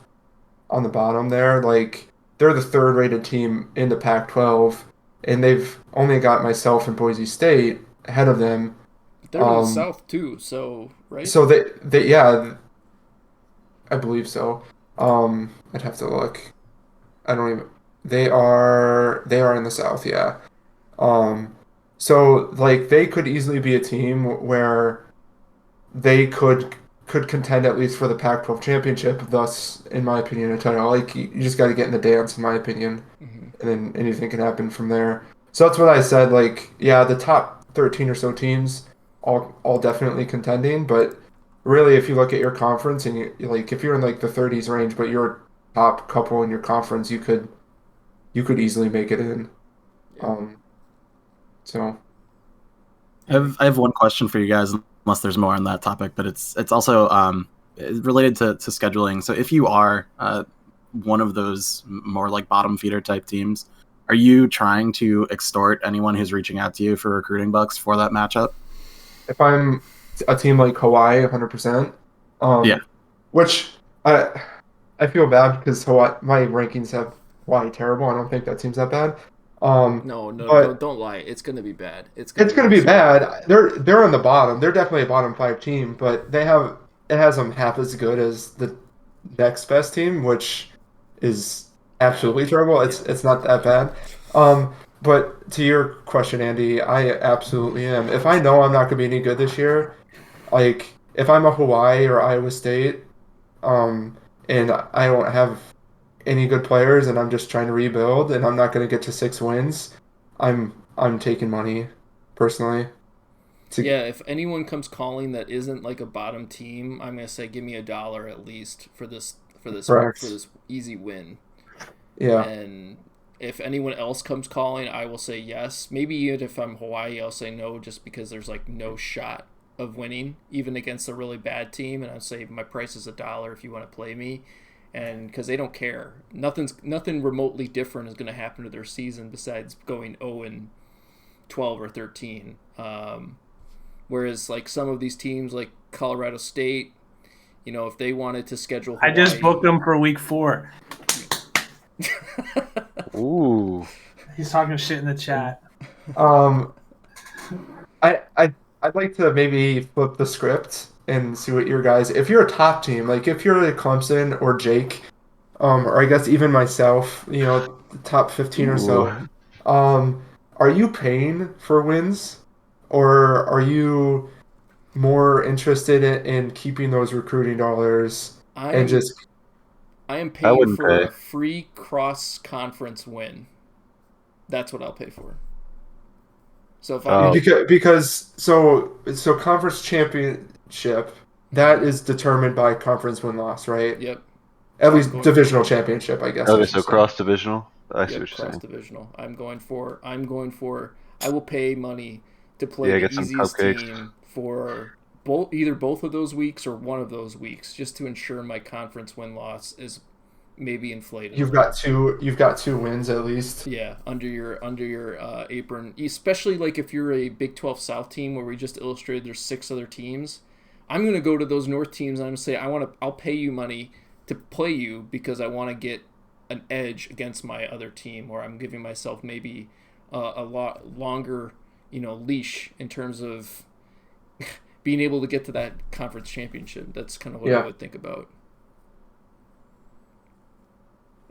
on the bottom there, like they're the third rated team in the Pac-12, and they've only got myself and Boise State ahead of them. They're in the South too, so right? So they yeah, I believe so. I'd have to look. I don't even. They are in the South, yeah. Um, so like they could easily be a team where they could contend at least for the Pac-12 championship. Thus, in my opinion, a title. Like you just got to get in the dance, in my opinion, and then anything can happen from there. So that's what I said. Like, yeah, the top 13 or so teams, all definitely contending. But really, if you look at your conference and like if you're in like the 30s range, but you're top couple in your conference, you could easily make it in. So I have one question for you guys, unless there's more on that topic, but it's also related to scheduling. So if you are one of those more like bottom feeder type teams, are you trying to extort anyone who's reaching out to you for recruiting bucks for that matchup? if I'm a team like Hawaii, 100%, Yeah. which I feel bad because Hawaii, my rankings have Hawaii terrible. I don't think that team's that bad. No, but don't lie. It's gonna be bad. it's going to be worse. bad. They're on the bottom. They're definitely a bottom five team, but it has them half as good as the next best team, which is absolutely terrible. It's not that bad. But to your question, Andy, I absolutely am. If I know I'm not going to be any good this year, like if I'm a Hawaii or Iowa State, and I don't have any good players, and I'm just trying to rebuild, and I'm not going to get to 6 wins, I'm taking money, personally. Yeah, if anyone comes calling that isn't like a bottom team, I'm gonna say give me $1 at least for this Correct. easy win. Yeah. And if anyone else comes calling, I will say yes. Maybe even if I'm Hawaii, I'll say no, just because there's like no shot of winning, even against a really bad team. And I'll say my price is $1 if you want to play me, and because they don't care, nothing remotely different is going to happen to their season besides going 0-12 or 13. Whereas like some of these teams, like Colorado State, if they wanted to schedule Hawaii, I just booked them for week 4. Ooh. He's talking shit in the chat. I'd like to maybe flip the script and see what your guys. If you're a top team, like if you're like Clemson or Jake, or I guess even myself, the top 15 or so, are you paying for wins, or are you more interested in keeping those recruiting dollars and just? I am I paying wouldn't for pay. a free cross-conference win. That's what I'll pay for. So if I'm Because so conference championship, that is determined by conference win loss, right? yep, At least Going- divisional championship, I guess. I Okay, should so say. cross divisional. I see yep, what you're saying. cross-divisional. I'm going for. I will pay money to play Yeah, the get some easiest cupcakes. team for both of those weeks or one of those weeks, just to ensure my conference win loss is maybe inflated. You've got two wins at least. Yeah, under your apron, especially like if you're a Big 12 South team where we just illustrated there's 6 other teams. I'm gonna go to those North teams and I'm gonna say I'll pay you money to play you because I want to get an edge against my other team, or I'm giving myself maybe a lot longer leash in terms of being able to get to that conference championship. That's kind of what I would think about.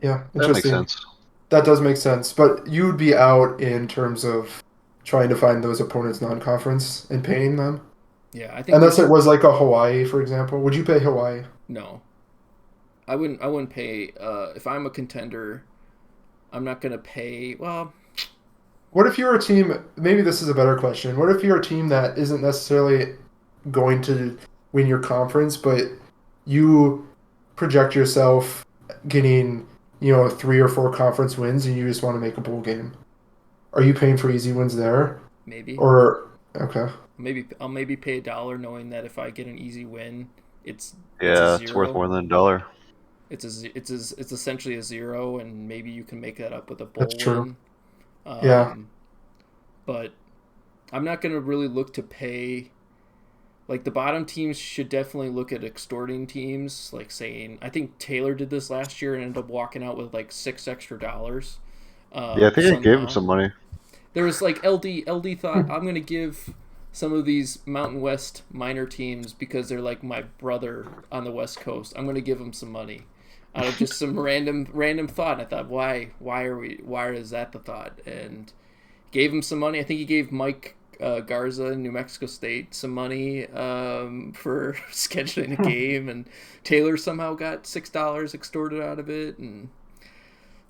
Yeah, That makes interesting. sense. That does make sense. But you'd be out in terms of trying to find those opponents non-conference and paying them. Yeah, I think Unless it was like a Hawaii, for example. Would you pay Hawaii? no. I wouldn't pay if I'm a contender, I'm not going to pay, well, What if you're a team? Maybe this is a better question. What if you're a team that isn't necessarily going to win your conference, but you project yourself getting, 3 or 4 conference wins, and you just want to make a bowl game? Are you paying for easy wins there, maybe. or okay? Maybe I'll maybe pay $1 knowing that if I get an easy win, it's Yeah, a it's worth zero. more than $1. It's essentially a zero, and maybe you can make that up with a bowl That's true. win. Yeah. But I'm not going to really look to pay. Like, the bottom teams should definitely look at extorting teams, like saying, I think Taylor did this last year and ended up walking out with like $6 extra. Yeah, I think I gave him some money. There was like LD thought, I'm going to give some of these Mountain West minor teams, because they're like my brother on the West Coast, I'm going to give them some money out of just some random thought. And I thought, why is that the thought? And gave him some money. I think he gave Mike Garza in New Mexico State some money for scheduling a game, and Taylor somehow got $6 extorted out of it. And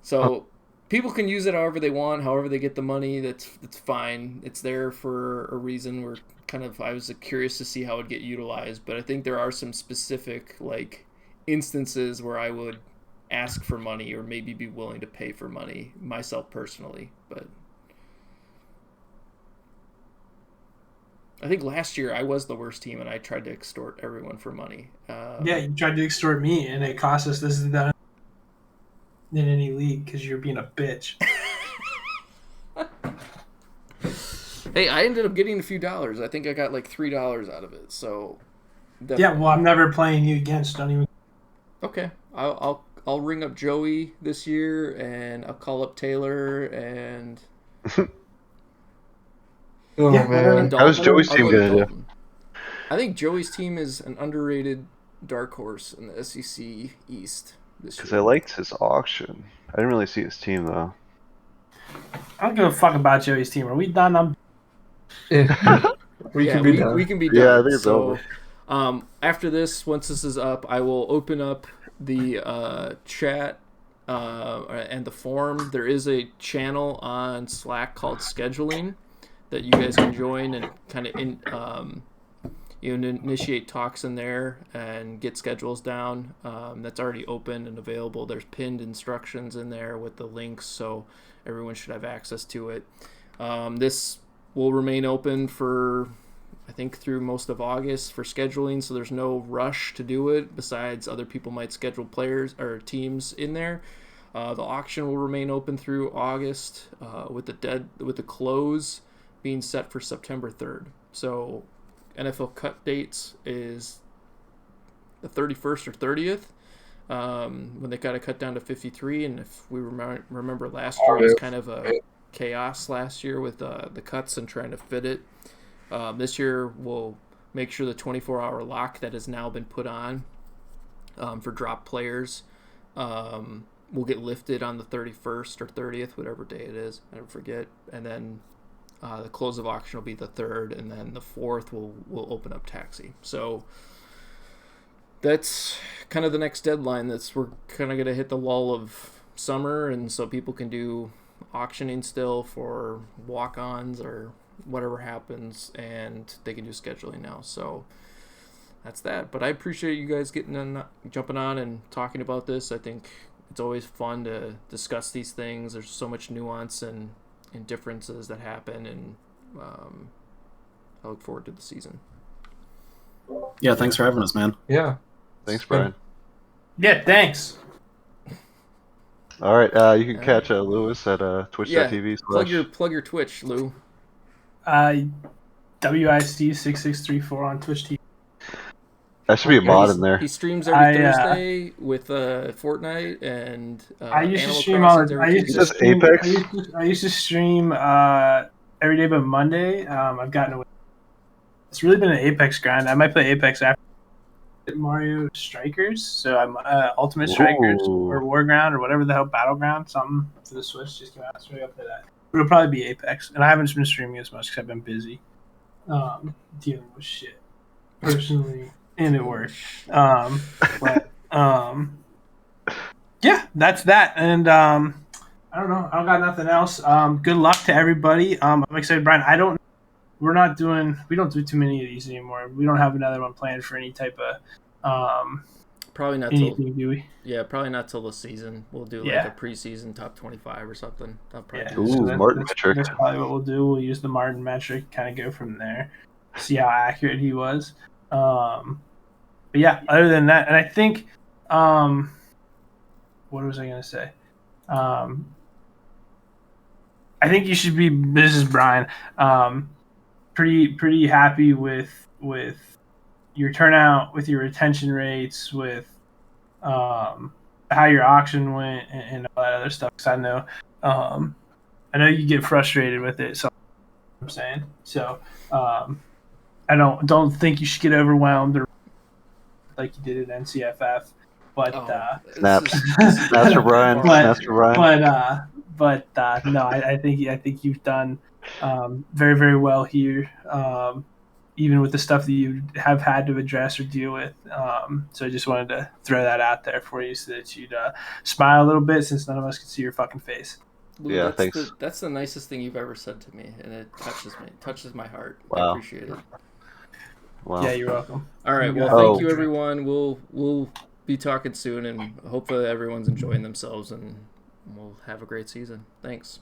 so people can use it however they want, however they get the money. That's fine. It's there for a reason. I was curious to see how it would get utilized, but I think there are some specific like instances where I would ask for money or maybe be willing to pay for money myself personally. But I think last year I was the worst team, and I tried to extort everyone for money. Yeah, you tried to extort me, and it cost us this and that in any league because you're being a bitch. Hey, I ended up getting a few dollars. I think I got like $3 out of it. So Yeah, definitely. well, I'm never playing you again, so don't even. Okay, I'll ring up Joey this year, and I'll call up Taylor and Oh Yeah, man. Dalton. How's Joey's I'll team go to gonna do? Dalton. I think Joey's team is an underrated dark horse in the SEC East this Because I year. liked his auction. I didn't really see his team though. I don't give a fuck about Joey's team. Are we done? We can be done. We can be Yeah, done. I think it's so, over. After this, once this is up, I will open up the chat and the forum. There is a channel on Slack called Scheduling that you guys can join and kind of initiate talks in there and get schedules down. That's already open and available. There's pinned instructions in there with the links, so everyone should have access to it. This will remain open for, I think, through most of August for scheduling, so there's no rush to do it. Besides, other people might schedule players or teams in there. The auction will remain open through August, with the close being set for September 3rd. So NFL cut dates is the 31st or 30th, when they got to cut down to 53. And if we remember last year, it was kind of a chaos last year with the cuts and trying to fit it. This year, we'll make sure the 24-hour lock that has now been put on for drop players will get lifted on the 31st or 30th, whatever day it is. I don't forget. And then the close of auction will be the 3rd, and then the 4th will open up taxi. So that's kind of the next deadline. We're kind of going to hit the lull of summer, and so people can do auctioning still for walk-ons or whatever happens, and they can do scheduling now. So that's that. But I appreciate you guys jumping on and talking about this. I think it's always fun to discuss these things. There's so much nuance and differences that happen, and I look forward to the season. Yeah, thanks for having us, man. Yeah. Thanks, Brian. Yeah, thanks. All right, you can catch Lewis at twitch.tv. Plug your Twitch, Lou. WIC6634 on Twitch TV. That should be a mod in there. He streams every Thursday with Fortnite and I used to Animal stream Crossing on. every He Tuesday. does Apex? I used to stream every day but Monday. I've gotten away. It's really been an Apex grind. I might play Apex after Mario Strikers. So I'm Ultimate Strikers Ooh. or Warground or whatever the hell, Battleground, something for the Switch just came out. So I gotta play that. But it'll probably be Apex. And I haven't been streaming as much because I've been busy dealing with shit. personally, and it worked. But yeah, that's that. And I don't know. I don't got nothing else. Good luck to everybody. I'm excited, Brian. We don't do too many of these anymore. We don't have another one planned for any type of Probably not till anything, do we? probably not till the season. We'll do like Yeah. a preseason top 25 or something. That'll probably Yeah. do Ooh, it. Martin metric. That's probably what we'll do. We'll use the Martin metric, kind of go from there, see how accurate he was. But yeah, other than that, and I think, what was I gonna say? I think you should be. This is Brian. Pretty happy with your turnout, with your retention rates, with how your auction went, and all that other stuff. Because I know you get frustrated with it. So I'm saying so. I don't think you should get overwhelmed or like you did at NCFF, but Snaps. this is Snaps for Brian. But- Snaps for Brian. but no, I think you've done very, very well here, even with the stuff that you have had to address or deal with. So I just wanted to throw that out there for you so that you'd smile a little bit, since none of us can see your fucking face. Lou, Yeah, that's thanks. that's the nicest thing you've ever said to me, and it touches my heart. I Wow. appreciate it. Wow. Yeah, you're welcome. All right, well, Oh. thank you, everyone. We'll be talking soon, and hopefully everyone's enjoying themselves, and we'll have a great season. Thanks.